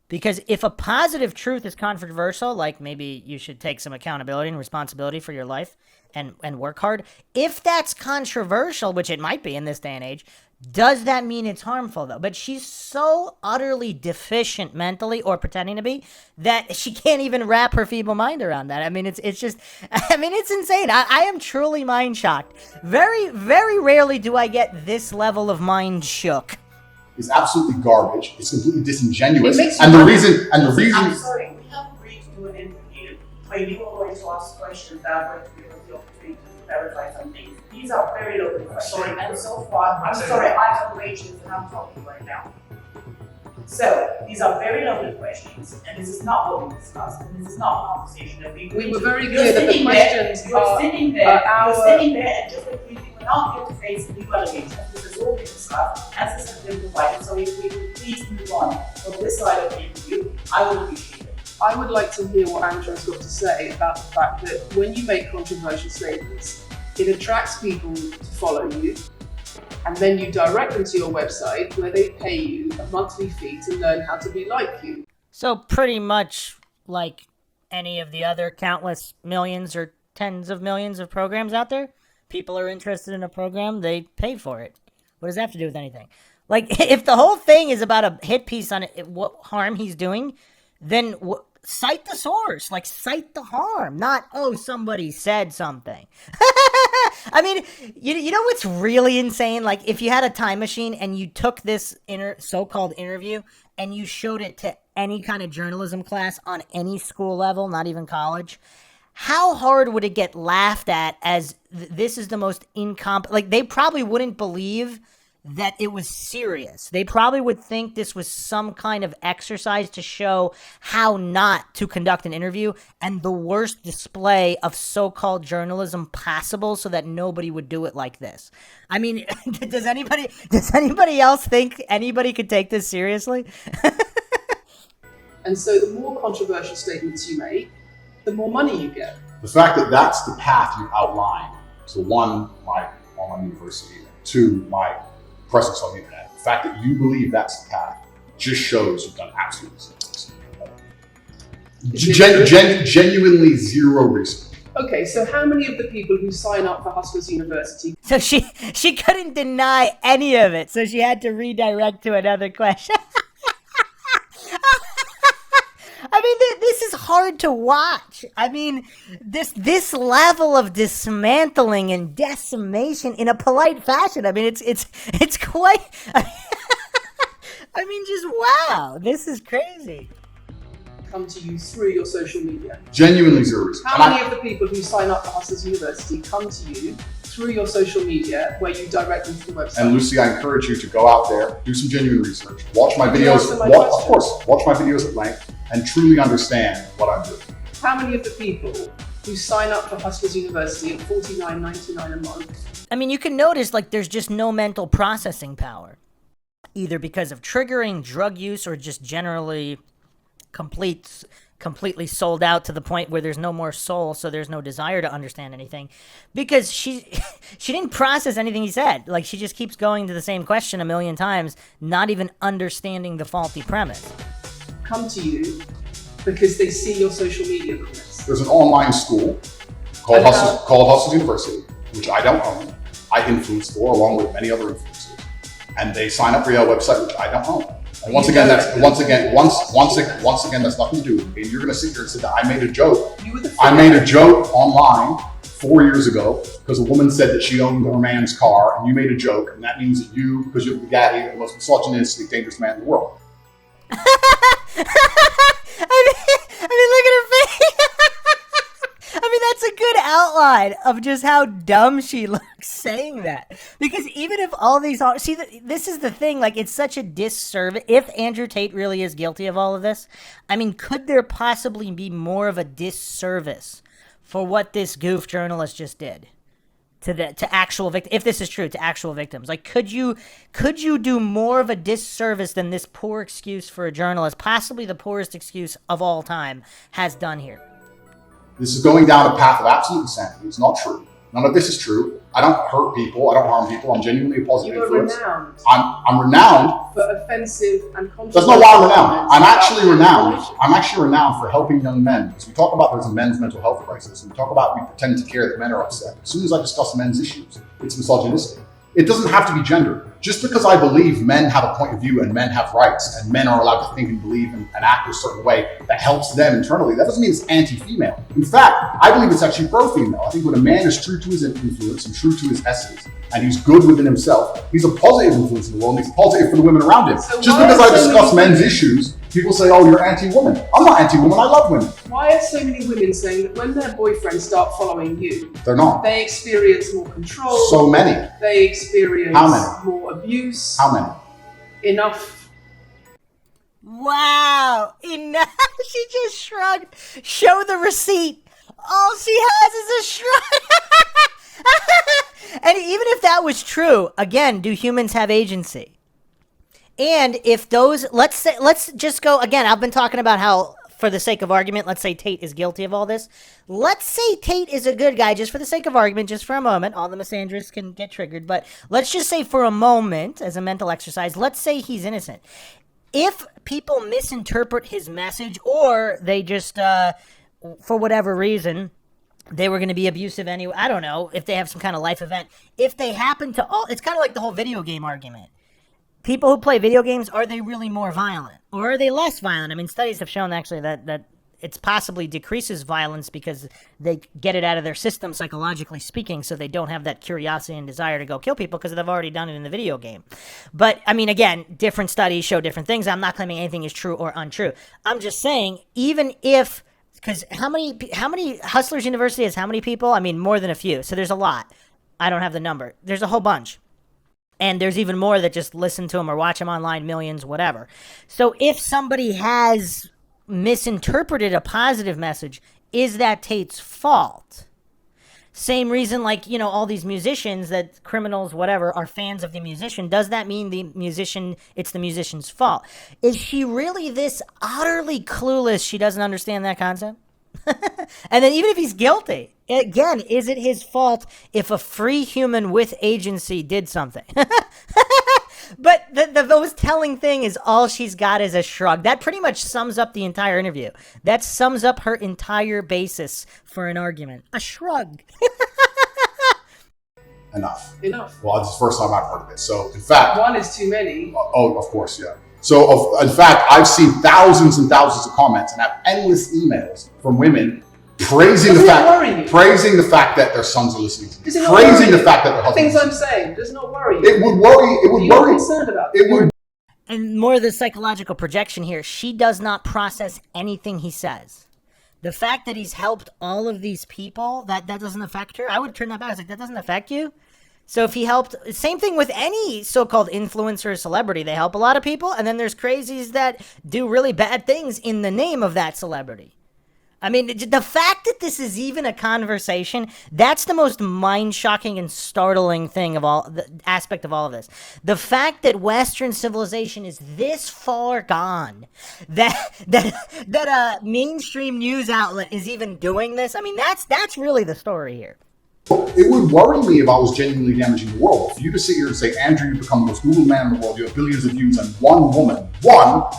Because if a positive truth is controversial, like maybe you should take some accountability and responsibility for your life and work hard, if that's controversial, which it might be in this day and age, does that mean it's harmful, though? But she's so utterly deficient mentally, or pretending to be, that she can't even wrap her feeble mind around that. I mean, it's just, it's insane. I am truly mind shocked. Very, very rarely do I get this level of mind shook. It's absolutely garbage. It's completely disingenuous. It makes And you the laugh. reason, I'm sorry, we have agreed to do an interview where you are going to ask questions that are going to give us the opportunity to verify some things. These are very local questions, and so far, I'm sorry, I have arranged and I'm talking right now. So, these are very local questions, and this is not what we discussed, and this is not a conversation that we We were very clear that the questions You're sitting there and just accusing, we're not here to face new allegations. This has all been discussed, answers have been provided, so if we could please move on from this side of the interview, I would appreciate it. I would like to hear what Andrew's got to say about the fact that when you make controversial statements, it attracts people to follow you, and then you direct them to your website where they pay you a monthly fee to learn how to be like you. So pretty much like any of the other countless millions or tens of millions of programs out there, people are interested in a program, they pay for it. What does that have to do with anything? Like, if the whole thing is about a hit piece on what harm he's doing, then cite the source. Like, cite the harm, not, somebody said something. I mean, you know what's really insane? Like, if you had a time machine and you took this so-called interview and you showed it to any kind of journalism class on any school level, not even college, how hard would it get laughed at as this is the most like, they probably wouldn't believe that it was serious. They probably would think this was some kind of exercise to show how not to conduct an interview and the worst display of so-called journalism possible so that nobody would do it like this. I mean, does anybody else think anybody could take this seriously? And so the more controversial statements you make, the more money you get. The fact that that's the path you outline to one, my online university, and two, my presence on the internet. The fact that you believe that's the path just shows you've done absolutely zero. Genuinely zero research. Okay, so how many of the people who sign up for Hustlers University? So she couldn't deny any of it, so she had to redirect to another question. I mean, this is hard to watch. I mean, this level of dismantling and decimation in a polite fashion. I mean, it's quite. I mean, just wow, this is crazy. Come to you through your social media. Genuinely zero research. How many of the people who sign up for Hustlers University come to you through your social media where you direct them to the website? And Lucy, I encourage you to go out there, do some genuine research, watch my Can you videos. answer my Of question? course, watch my videos at length and truly understand what I'm doing. How many of the people who sign up for Hustlers University at $49.99 a month? I mean, you can notice, like, there's just no mental processing power, either because of triggering drug use or just generally completely sold out to the point where there's no more soul, so there's no desire to understand anything, because she didn't process anything he said. Like, she just keeps going to the same question a million times, not even understanding the faulty premise. Come to you because they see your social media comments. There's an online school called Hustlers University, which I don't own. I influence for along with many other influencers, and they sign up for your website, which I don't own. And once again, that's nothing to do with me. And you're going to sit here and say that I made a joke. I made a joke online 4 years ago because a woman said that she owned her man's car, and you made a joke, and that means that you, because you're the Bugatti, are the most misogynistic, dangerous man in the world. I mean, look at her face. I mean, that's a good outline. terrified of just how dumb she looks saying that. Because even if all these are, see, this is the thing, like, it's such a disservice. If Andrew Tate really is guilty of all of this, I mean, could there possibly be more of a disservice for what this goof journalist just did to actual victims? If this is true, to actual victims, like, could you do more of a disservice than this poor excuse for a journalist, possibly the poorest excuse of all time, has done here? This is going down a path of absolute insanity. It's not true. None of this is true. I don't hurt people. I don't harm people. I'm genuinely a positive You are influence. renowned I'm renowned. for offensive and controversial. That's not why I'm renowned. comments I'm about actually renowned. religion. I'm actually renowned for helping young men. Because we talk about there's a men's mental health crisis, and we talk about we pretend to care that men are upset. As soon as I discuss men's issues, it's misogynistic. It doesn't have to be gender. Just because I believe men have a point of view and men have rights and men are allowed to think and believe and act a certain way that helps them internally, that doesn't mean it's anti-female. In fact, I believe it's actually pro-female. I think when a man is true to his influence and true to his essence, and he's good within himself, he's a positive influence in the world, and he's positive for the women around him. So Just why because are I so discuss many men's women- issues, people say, oh, you're anti-woman. I'm not anti-woman, I love women. Why are so many women saying that when their boyfriends start following you, They're not. they experience more control, So many. they experience How many? more abuse? How many? Enough. Wow, enough. She just shrugged. Show the receipt. All she has is a shrug. And even if that was true, again, do humans have agency? And if those, let's just go, again, I've been talking about how, for the sake of argument, let's say Tate is guilty of all this. Let's say Tate is a good guy, just for the sake of argument, just for a moment. All the misandrists can get triggered, but let's just say for a moment, as a mental exercise, let's say he's innocent. If people misinterpret his message, or they just, for whatever reason, they were going to be abusive anyway, I don't know, if they have some kind of life event, if they happen to, it's kind of like the whole video game argument. People who play video games, are they really more violent? Or are they less violent? I mean, studies have shown actually that it's possibly decreases violence because they get it out of their system, psychologically speaking, so they don't have that curiosity and desire to go kill people because they've already done it in the video game. But, I mean, again, different studies show different things. I'm not claiming anything is true or untrue. I'm just saying, even if, because how many Hustlers University has how many people? I mean, more than a few. So there's a lot. I don't have the number. There's a whole bunch. And there's even more that just listen to him or watch him online, millions, whatever. So if somebody has misinterpreted a positive message, is that Tate's fault? Same reason, like, you know, all these musicians, that criminals, whatever, are fans of the musician. Does that mean it's the musician's fault? Is she really this utterly clueless she doesn't understand that concept? And then even if he's guilty, again, is it his fault if a free human with agency did something? But the most telling thing is all she's got is a shrug. That pretty much sums up the entire interview. That sums up her entire basis for an argument. A shrug. Enough. Enough. Well, it's the first time I've heard of it. So, in fact, One is too many. oh, of course, yeah. So, in fact, I've seen thousands and thousands of comments and have endless emails from women praising Doesn't the it worry you? fact that their sons are listening to me, Does it not praising worry the you? fact that their The things husbands. I'm saying does not worry you. It would worry. It would You're worry. concerned about It would. And more of the psychological projection here, she does not process anything he says. The fact that he's helped all of these people, that doesn't affect her. I would turn that back. I was like, that doesn't affect you? So if he helped, same thing with any so-called influencer or celebrity. They help a lot of people, and then there's crazies that do really bad things in the name of that celebrity. I mean, the fact that this is even a conversation, that's the most mind-shocking and startling thing of all, the aspect of all of this. The fact that Western civilization is this far gone, that a mainstream news outlet is even doing this, I mean, that's really the story here. It would worry me if I was genuinely damaging the world. For you to sit here and say, Andrew, you become the most Googled man in the world, you have billions of views, and one woman,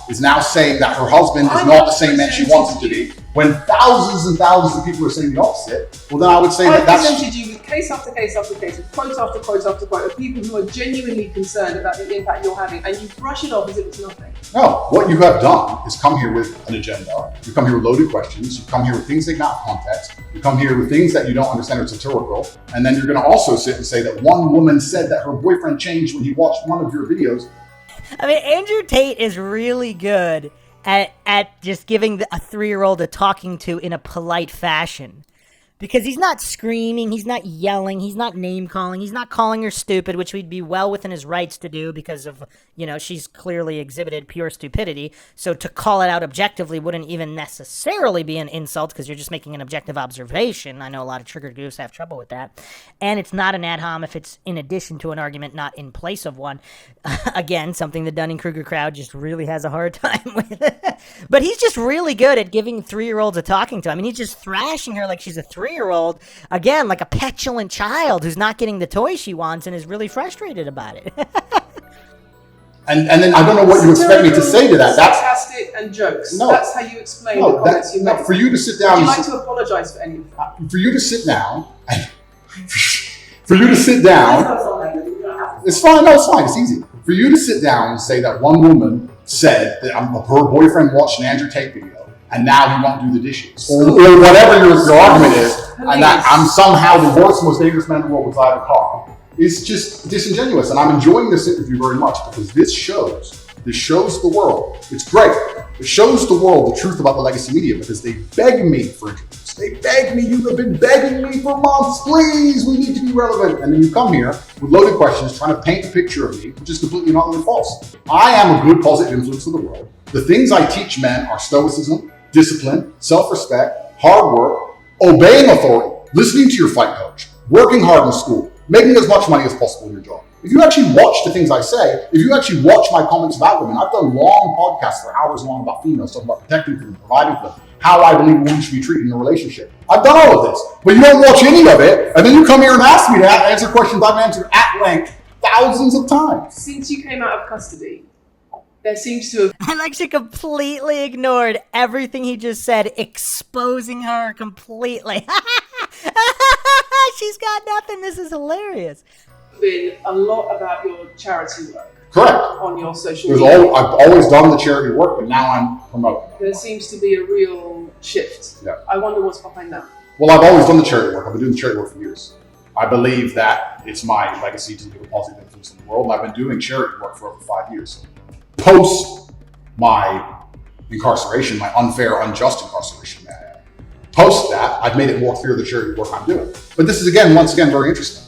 is now saying that her husband is not the same man she wants him to be, when thousands and thousands of people are saying the opposite, well then I would say I that that's... presented you with case after case after case, of quote after quote after quote, of people who are genuinely concerned about the impact you're having, and you brush it off as if it's nothing. No, what you have done is come here with an agenda. You come here with loaded questions. You come here with things taken out of context. You come here with things that you don't understand are satirical. And then you're going to also sit and say that one woman said that her boyfriend changed when he watched one of your videos. I mean, Andrew Tate is really good at just giving a 3-year-old a talking to in a polite fashion. Because he's not screaming, he's not yelling, he's not name-calling, he's not calling her stupid, which would be well within his rights to do because of, she's clearly exhibited pure stupidity. So to call it out objectively wouldn't even necessarily be an insult because you're just making an objective observation. I know a lot of triggered goofs have trouble with that. And it's not an ad hom if it's in addition to an argument, not in place of one. Again, something the Dunning-Kruger crowd just really has a hard time with. But he's just really good at giving 3-year-olds a talking to. I mean, he's just thrashing her like she's a 3-year-old, again, like a petulant child who's not getting the toy she wants and is really frustrated about it. and then I don't know what you expect me to say to that. That's sarcastic and jokes. No. That's how you explain the comments you make. For you to sit down, would you like to apologize for any of that? For you to sit down, for you to sit down, it's fine. No, it's fine. It's easy. For you to sit down and say that one woman said that her boyfriend watched an Andrew Tate video and now he won't do the dishes, or whatever your argument is, and that I'm somehow the worst, most dangerous man in the world with a car, is just disingenuous. And I'm enjoying this interview very much because this shows the world. It's great. It shows the world the truth about the legacy media because they beg me for interviews. They beg me. You have been begging me for months. Please, we need to be relevant. And then you come here with loaded questions trying to paint a picture of me, which is completely not really false. I am a good positive influence in the world. The things I teach men are stoicism, discipline, self-respect, hard work, obeying authority, listening to your fight coach, working hard in school, making as much money as possible in your job. If you actually watch the things I say, if you actually watch my comments about women, I've done long podcasts for hours long about females, talking about protecting them, providing for them, how I believe women should be treated in a relationship. I've done all of this, but you don't watch any of it, and then you come here and ask me to answer questions I've answered at length thousands of times. Since you came out of custody, there seems to have... I like she completely ignored everything he just said, exposing her completely. She's got nothing. This is hilarious. been a lot about your charity work. Correct. On your social media. I've always done the charity work, but now I'm promoting it. There seems to be a real shift. Yeah. I wonder what's behind that. Well, I've always done the charity work. I've been doing the charity work for years. I believe that it's my legacy to leave a positive influence in the world, and I've been doing charity work for over 5 years. Post my incarceration, my unfair, unjust incarceration, post that, I've made it more clear the charity work I'm doing. But this is, once again, very interesting.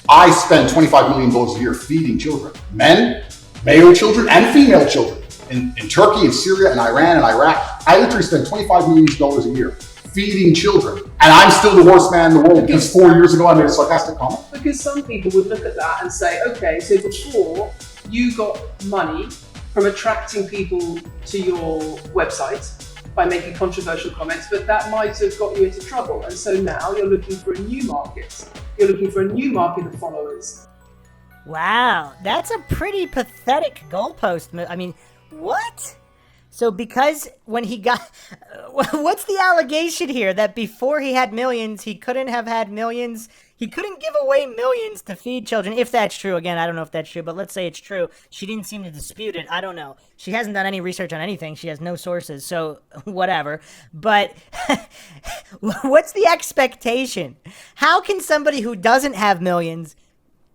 I spend $25 million a year feeding children, men, male children, and female children in Turkey and Syria and Iran and Iraq. I literally spend $25 million a year feeding children, and I'm still the worst man in the world because 4 years ago I made a sarcastic comment. Because some people would look at that and say, okay, so before you got money from attracting people to your website by making controversial comments, but that might have got you into trouble. And so now you're looking for a new market. You're looking for a new market of followers. Wow, that's a pretty pathetic goalpost. I mean, what? So because when he got, what's the allegation here? That before he had millions, he couldn't have had millions? He couldn't give away millions to feed children, if that's true. Again, I don't know if that's true, but let's say it's true. She didn't seem to dispute it. I don't know. She hasn't done any research on anything. She has no sources, so whatever. But what's the expectation? How can somebody who doesn't have millions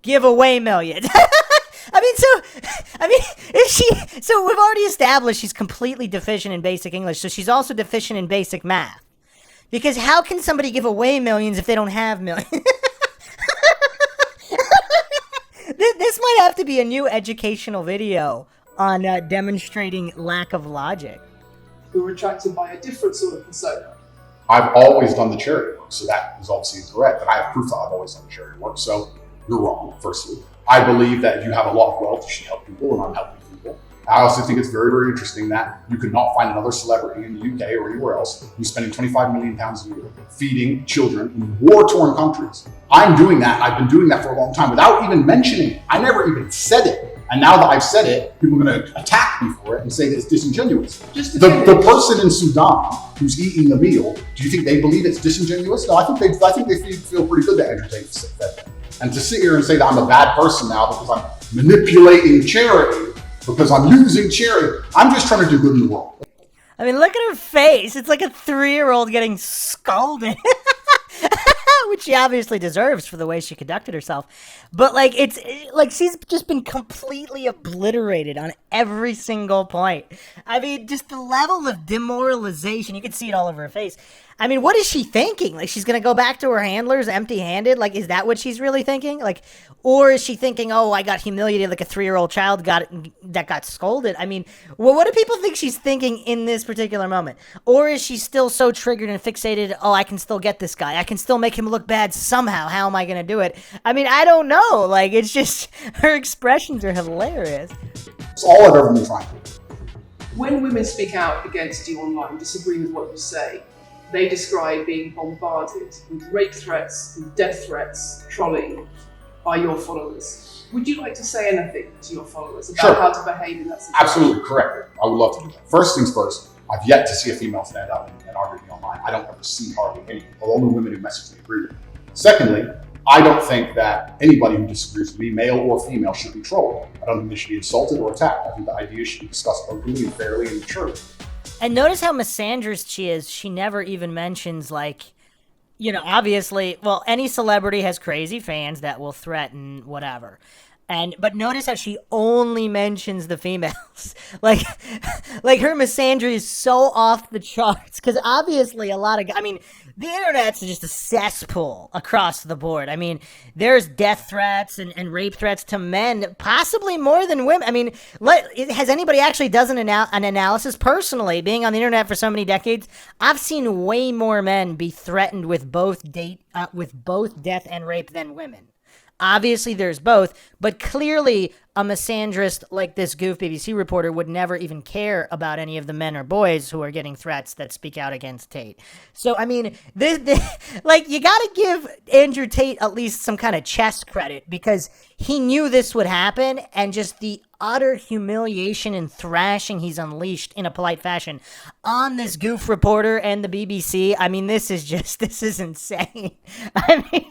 give away millions? So we've already established she's completely deficient in basic English, so she's also deficient in basic math. Because how can somebody give away millions if they don't have millions? This might have to be a new educational video on demonstrating lack of logic. Who were attracted by a different sort of persona. I've always done the charity work, so that is obviously incorrect, but I have proof that I've always done the charity work, so you're wrong, firstly. I believe that if you have a lot of wealth, you should help people, and I'm helping people. I also think it's very, very interesting that you could not find another celebrity in the UK or anywhere else who's spending £25 million a year feeding children in war-torn countries. I'm doing that, and I've been doing that for a long time without even mentioning it. I never even said it. And now that I've said it, people are going to attack me for it and say that it's disingenuous. The person in Sudan who's eating the meal, do you think they believe it's disingenuous? No, I think they feel pretty good that Andrew Tate said that. And to sit here and say that I'm a bad person now because I'm manipulating charity, because I'm using charity, I'm just trying to do good in the world. I mean, look at her face. It's like a 3-year-old getting scolded. Which she obviously deserves for the way she conducted herself. But it's like she's just been completely obliterated on every single point. I mean, just the level of demoralization, you can see it all over her face. I mean, what is she thinking? Like, she's going to go back to her handlers empty-handed? Like, is that what she's really thinking? Like, or is she thinking, oh, I got humiliated like a 3-year-old child that got scolded? I mean, well, what do people think she's thinking in this particular moment? Or is she still so triggered and fixated, oh, I can still get this guy. I can still make him look bad somehow. How am I going to do it? I mean, I don't know. Like, it's just, her expressions are hilarious. It's all I've ever been trying to do. When women speak out against you online, disagree with what you say, they describe being bombarded with rape threats, with death threats, trolling by your followers. Would you like to say anything to your followers about how to behave in that situation? Absolutely correct. I would love to do that. First things first, I've yet to see a female stand up and argue with me online. I don't ever see hardly any. The only women who message me agree with me. Secondly, I don't think that anybody who disagrees with me, male or female, should be trolled. I don't think they should be insulted or attacked. I think the ideas should be discussed openly and fairly and maturely. And notice how misandrist she is. She never even mentions, like, you know, obviously, well, any celebrity has crazy fans that will threaten whatever. But notice how she only mentions the females. like her misandry is so off the charts. Because obviously a lot of, I mean, the internet's just a cesspool across the board. I mean, there's death threats and rape threats to men, possibly more than women. I mean, has anybody actually done an analysis? Personally, being on the internet for so many decades, I've seen way more men be threatened with both death and rape than women. Obviously, there's both, but clearly a misandrist like this goof BBC reporter would never even care about any of the men or boys who are getting threats that speak out against Tate. So, I mean, like, you got to give Andrew Tate at least some kind of chess credit, because he knew this would happen, and just the utter humiliation and thrashing he's unleashed in a polite fashion on this goof reporter and the BBC. I mean, this is insane. I mean...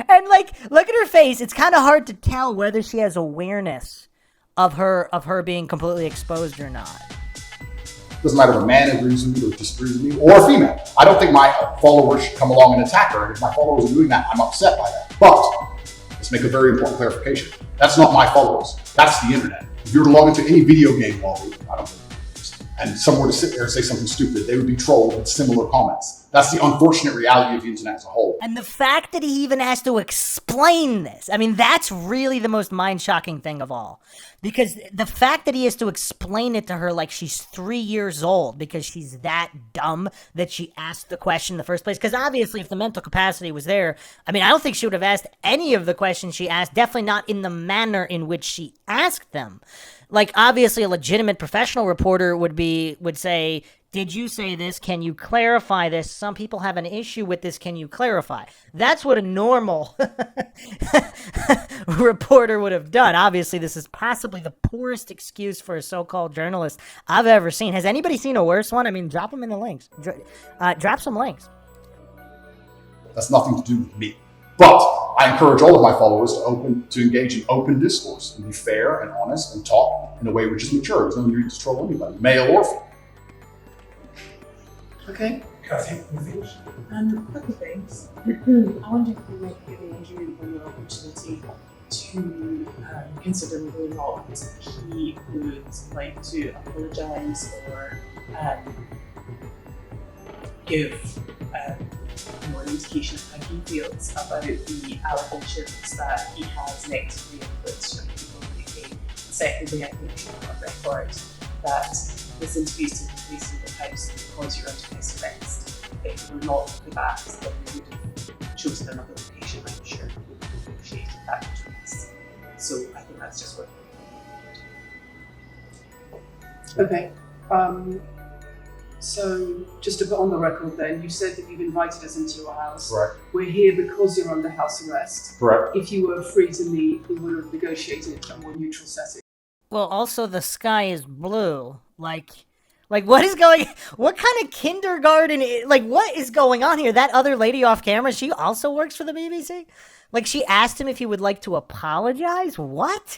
And, like, look at her face. It's kind of hard to tell whether she has awareness of her being completely exposed or not. Doesn't matter if a man agrees with me or disagrees with me, or a female. I don't think my followers should come along and attack her. And if my followers are doing that, I'm upset by that. But let's make a very important clarification. That's not my followers. That's the internet. If you were to log into any video game lobby, and someone were to sit there and say something stupid, they would be trolled with similar comments. That's the unfortunate reality of the internet as a whole. And the fact that he even has to explain this, I mean, that's really the most mind-shocking thing of all. Because the fact that he has to explain it to her like she's 3 years old because she's that dumb that she asked the question in the first place. Because obviously, if the mental capacity was there, I mean, I don't think she would have asked any of the questions she asked, definitely not in the manner in which she asked them. Like, obviously, a legitimate professional reporter would say, did you say this? Can you clarify this? Some people have an issue with this. Can you clarify? That's what a normal reporter would have done. Obviously, this is possibly the poorest excuse for a so-called journalist I've ever seen. Has anybody seen a worse one? I mean, drop them in the links. Drop some links. That's nothing to do with me. But I encourage all of my followers to engage in open discourse and be fair and honest and talk in a way which is mature. There's no need to troll anybody, male or female. Okay. A couple things. I wonder if you might give Andrew an opportunity to consider whether or not he would like to apologise or give more indication of how he feels about the allegations that he has negatively influenced people lately. Secondly, I think we should on record that this interview is taking place in the House because you're under house arrest. If you were not for that, then we would have chosen another location. I'm sure we would have negotiated that between us. So I think that's just what. Okay. So just to put on the record then, you said that you've invited us into your house. Correct. We're here because you're under house arrest. Correct. If you were free to meet, we would have negotiated a more neutral setting. Well, also the sky is blue. Like what is going? What kind of kindergarten? Like, what is going on here? That other lady off camera, she also works for the BBC. Like, she asked him if he would like to apologize. What?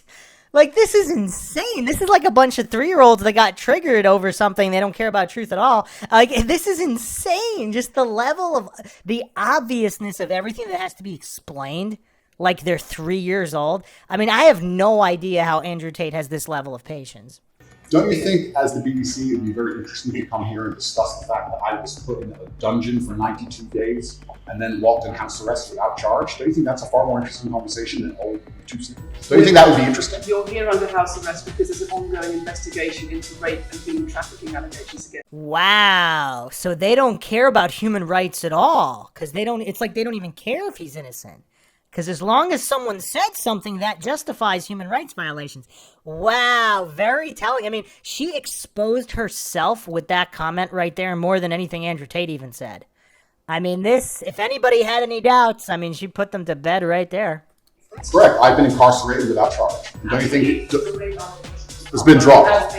Like, this is insane. This is like a bunch of 3-year-olds that got triggered over something. They don't care about truth at all. Like, this is insane. Just the level of the obviousness of everything that has to be explained. Like they're 3 years old. I mean, I have no idea how Andrew Tate has this level of patience. Don't you think, as the BBC, it would be very interesting to come here and discuss the fact that I was put in a dungeon for 92 days and then walked in house arrest without charge? Don't you think that's a far more interesting conversation than all two seconds? Don't you think that would be interesting? You're here under house arrest because there's an ongoing investigation into rape and human trafficking allegations against. Wow. So they don't care about human rights at all, because it's like they don't even care if he's innocent. Because as long as someone said something, that justifies human rights violations. Wow, very telling. I mean, she exposed herself with that comment right there more than anything Andrew Tate even said. I mean, this, if anybody had any doubts, I mean, she put them to bed right there. Correct. I've been incarcerated without charge. And don't you think it's been dropped?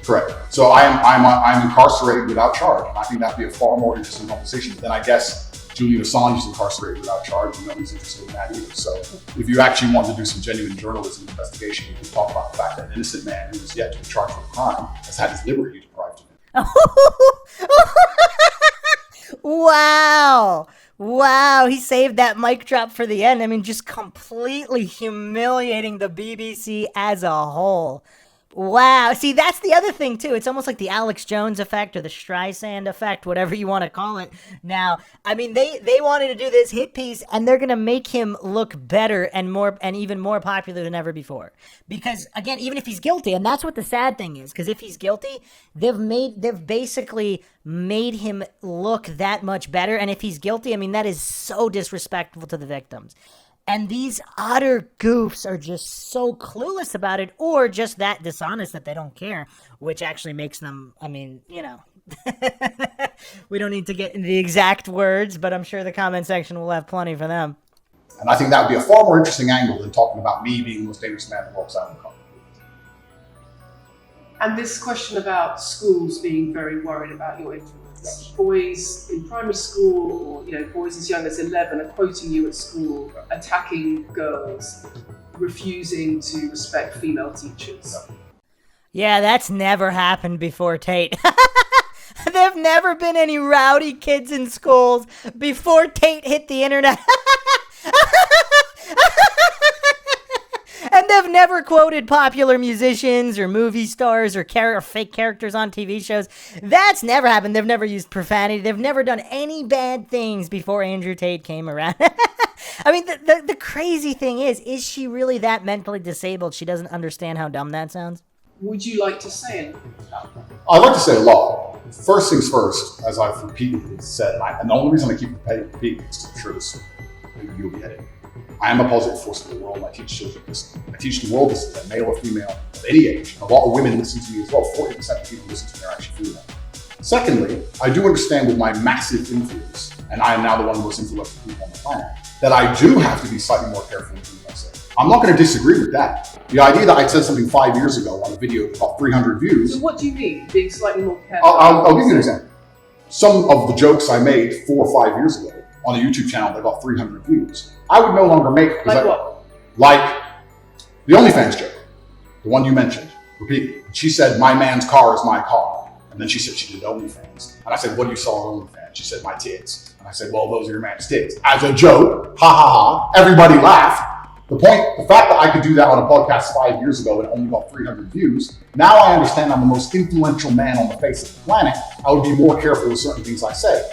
Correct. So I'm incarcerated without charge. And I think that'd be a far more interesting conversation than, I guess, Julian Assange is incarcerated without charge, and nobody's interested in that either. So if you actually want to do some genuine journalism investigation, you can talk about the fact that an innocent man who is yet to be charged with a crime has had his liberty deprived of him. Wow. Wow, he saved that mic drop for the end. I mean, just completely humiliating the BBC as a whole. Wow. See, that's the other thing, too. It's almost like the Alex Jones effect or the Streisand effect, whatever you want to call it. Now, I mean, they wanted to do this hit piece, and they're going to make him look better and even more popular than ever before. Because, again, even if he's guilty, and that's what the sad thing is, because if he's guilty, they've basically made him look that much better. And if he's guilty, I mean, that is so disrespectful to the victims. And these utter goofs are just so clueless about it, or just that dishonest that they don't care, which actually makes them, I mean, you know, we don't need to get into the exact words, but I'm sure the comment section will have plenty for them. And I think that would be a far more interesting angle than talking about me being the most dangerous man that walks out in the car. And this question about schools being very worried about your influence. Boys in primary school, or boys as young as 11 are quoting you at school, attacking girls, refusing to respect female teachers. Yeah, that's never happened before, Tate. There've never been any rowdy kids in schools before Tate hit the internet. And they've never quoted popular musicians or movie stars or fake characters on TV shows. That's never happened. They've never used profanity. They've never done any bad things before Andrew Tate came around. I mean, the crazy thing is she really that mentally disabled she doesn't understand how dumb that sounds? Would you like to say anything about that? I'd like to say a lot. First things first, as I've repeatedly said, and the only reason I keep repeating is to ensure this you'll be headed. I am a positive force in the world, and I teach children this. I teach the world this, that male or female of any age. A lot of women listen to me as well. 40% of people listen to me are actually female. Secondly, I do understand with my massive influence, and I am now the one of the most influential people on the planet, that I do have to be slightly more careful with things I say. I'm not going to disagree with that. The idea that I said something 5 years ago on a video with about 300 views. So what do you mean, being slightly more careful? I'll give you an example. Some of the jokes I made 4 or 5 years ago on a YouTube channel that got 300 views, I would no longer make. Like what? Like the OnlyFans joke, the one you mentioned repeatedly. She said, "My man's car is my car," and then she said she did OnlyFans, and I said, "What do you saw on OnlyFans?" She said, "My tits," and I said, "Well, those are your man's tits." As a joke, ha ha ha. Everybody laughed. The fact that I could do that on a podcast 5 years ago and only got 300 views. Now I understand I'm the most influential man on the face of the planet. I would be more careful with certain things I say.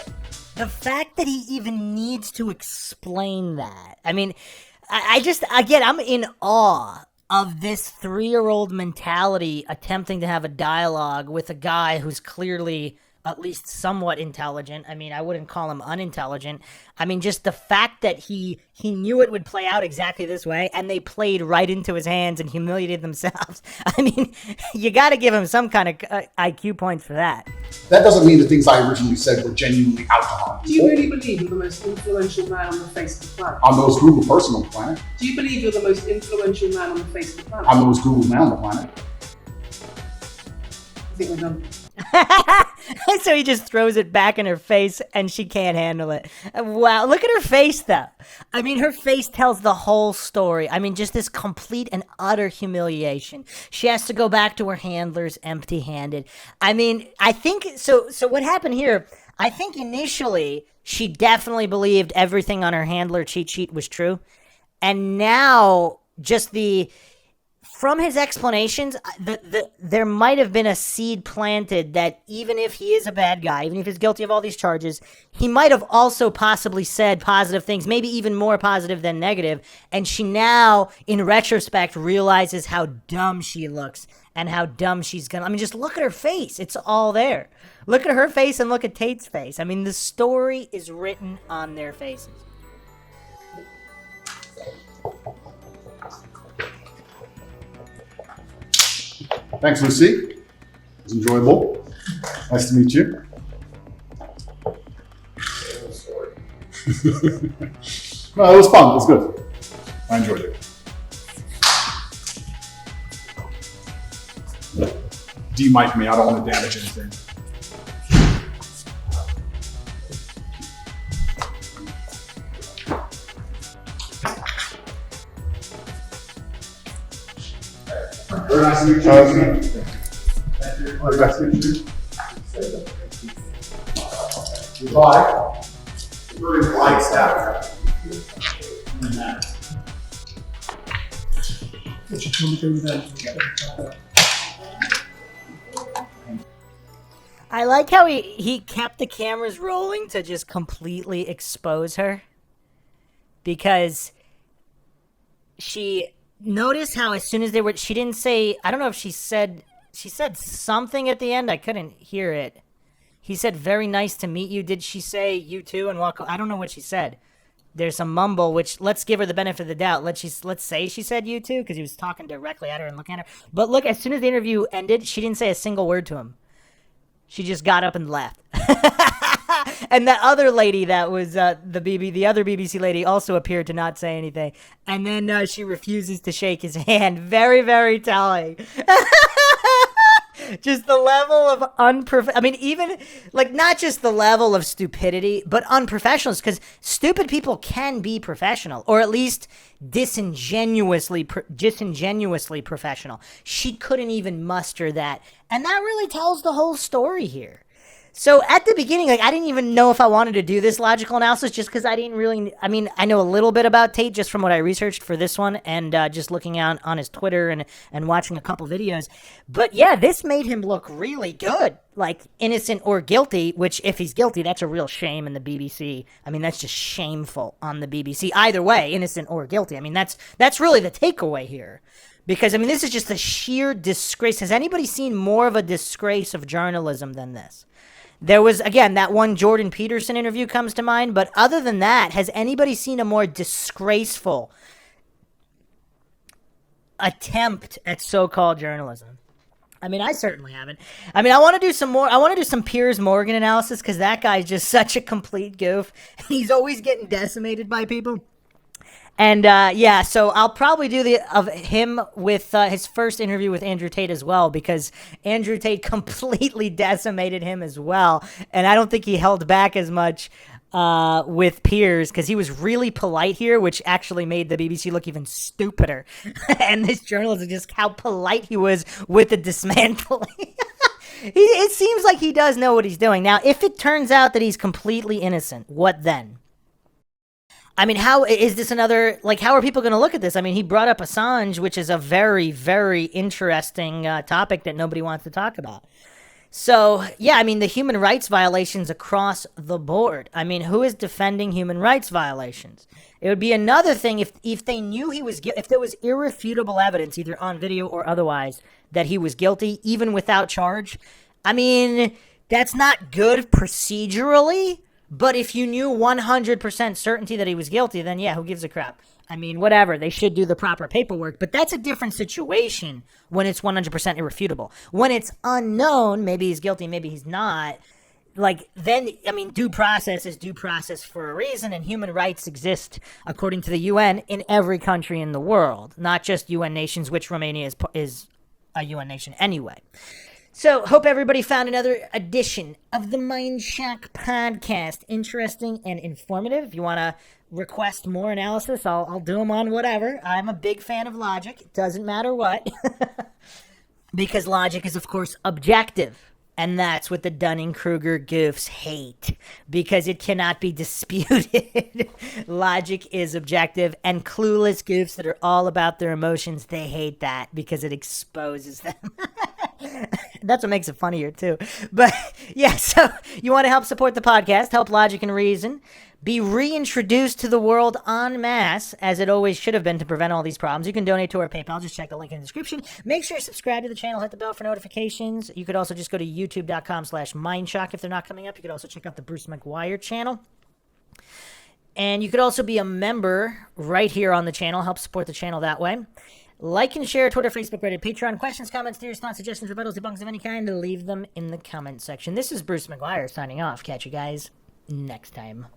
The fact that he even needs to explain that. I mean, I just, again, I'm in awe of this 3-year-old mentality attempting to have a dialogue with a guy who's clearly at least somewhat intelligent. I mean, I wouldn't call him unintelligent. I mean, just the fact that he knew it would play out exactly this way, and they played right into his hands and humiliated themselves. I mean, you got to give him some kind of IQ points for that. That doesn't mean the things I originally said were genuinely out to harm people. Do you really believe you're the most influential man on the face of the planet? I'm the most Googled person on the planet. Do you believe you're the most influential man on the face of the planet? I'm the most Googled man on the planet. I think we're done. So he just throws it back in her face and she can't handle it. Wow, look at her face though. I mean, her face tells the whole story. I mean, just this complete and utter humiliation. She has to go back to her handlers empty-handed. I mean, I think, so what happened here, I think initially she definitely believed everything on her handler cheat sheet was true. And now just the from his explanations, there might have been a seed planted that even if he is a bad guy, even if he's guilty of all these charges, he might have also possibly said positive things, maybe even more positive than negative. And she now, in retrospect, realizes how dumb she looks and how dumb she's gonna. I mean, just look at her face. It's all there. Look at her face and look at Tate's face. I mean, the story is written on their faces. Thanks, Lucy. It was enjoyable. Nice to meet you. No, it was fun. It was good. I enjoyed it. De-mic me. I don't want to damage anything. Very nice to meet you. Very nice to meet you. Goodbye. Very light staff. I like how he kept the cameras rolling to just completely expose her. Because she noticed how as soon as they were, she didn't say, I don't know if she said something at the end. I couldn't hear it. He said, very nice to meet you. Did she say you too and walk? I don't know what she said. There's some mumble, which let's give her the benefit of the doubt. Let's say she said you too, because he was talking directly at her and looking at her. But look, as soon as the interview ended, she didn't say a single word to him. She just got up and left. And that other lady that was the other BBC lady also appeared to not say anything. And then she refuses to shake his hand. Very, very telling. Just the level of I mean, even, like, not just the level of stupidity, but unprofessionals, because stupid people can be professional, or at least disingenuously professional. She couldn't even muster that, and that really tells the whole story here. So at the beginning, like, I didn't even know if I wanted to do this logical analysis just because I didn't really, I mean, I know a little bit about Tate just from what I researched for this one and just looking out on his Twitter and watching a couple videos. But yeah, this made him look really good, like innocent or guilty, which if he's guilty, that's a real shame in the BBC. I mean, that's just shameful on the BBC. Either way, innocent or guilty. I mean, that's really the takeaway here. Because, I mean, this is just a sheer disgrace. Has anybody seen more of a disgrace of journalism than this? There was, again, that one Jordan Peterson interview comes to mind, but other than that, has anybody seen a more disgraceful attempt at so-called journalism? I mean, I certainly haven't. I mean, I want to do some Piers Morgan analysis, because that guy's just such a complete goof. He's always getting decimated by people. And, yeah, so I'll probably do of him with his first interview with Andrew Tate as well, because Andrew Tate completely decimated him as well. And I don't think he held back as much with Piers, because he was really polite here, which actually made the BBC look even stupider. And this journalist is just how polite he was with the dismantling. It seems like he does know what he's doing. Now, if it turns out that he's completely innocent, what then? I mean, how is this another, like, how are people going to look at this? I mean, he brought up Assange, which is a very, very interesting topic that nobody wants to talk about. So, yeah, I mean, the human rights violations across the board. I mean, who is defending human rights violations? It would be another thing if they knew if there was irrefutable evidence, either on video or otherwise, that he was guilty, even without charge. I mean, that's not good procedurally. But if you knew 100% certainty that he was guilty, then yeah, who gives a crap? I mean, whatever. They should do the proper paperwork. But that's a different situation when it's 100% irrefutable. When it's unknown, maybe he's guilty, maybe he's not. Like, then, I mean, due process is due process for a reason, and human rights exist, according to the UN, in every country in the world. Not just UN nations, which Romania is a UN nation anyway. So, hope everybody found another edition of the MindShock podcast interesting and informative. If you want to request more analysis, I'll do them on whatever. I'm a big fan of logic. It doesn't matter what. Because logic is, of course, objective. And that's what the Dunning-Kruger goofs hate, because it cannot be disputed. Logic is objective, and clueless goofs that are all about their emotions, they hate that because it exposes them. That's what makes it funnier, too. But, yeah, so you want to help support the podcast, help Logic and Reason, be reintroduced to the world en masse, as it always should have been to prevent all these problems. You can donate to our PayPal. Just check the link in the description. Make sure you subscribe to the channel. Hit the bell for notifications. You could also just go to youtube.com/MindShock if they're not coming up. You could also check out the Bruce McGuire channel. And you could also be a member right here on the channel. Help support the channel that way. Like and share Twitter, Facebook, Reddit, Patreon. Questions, comments, theories, thoughts, suggestions, rebuttals, debunks of any kind, leave them in the comment section. This is Bruce McGuire signing off. Catch you guys next time.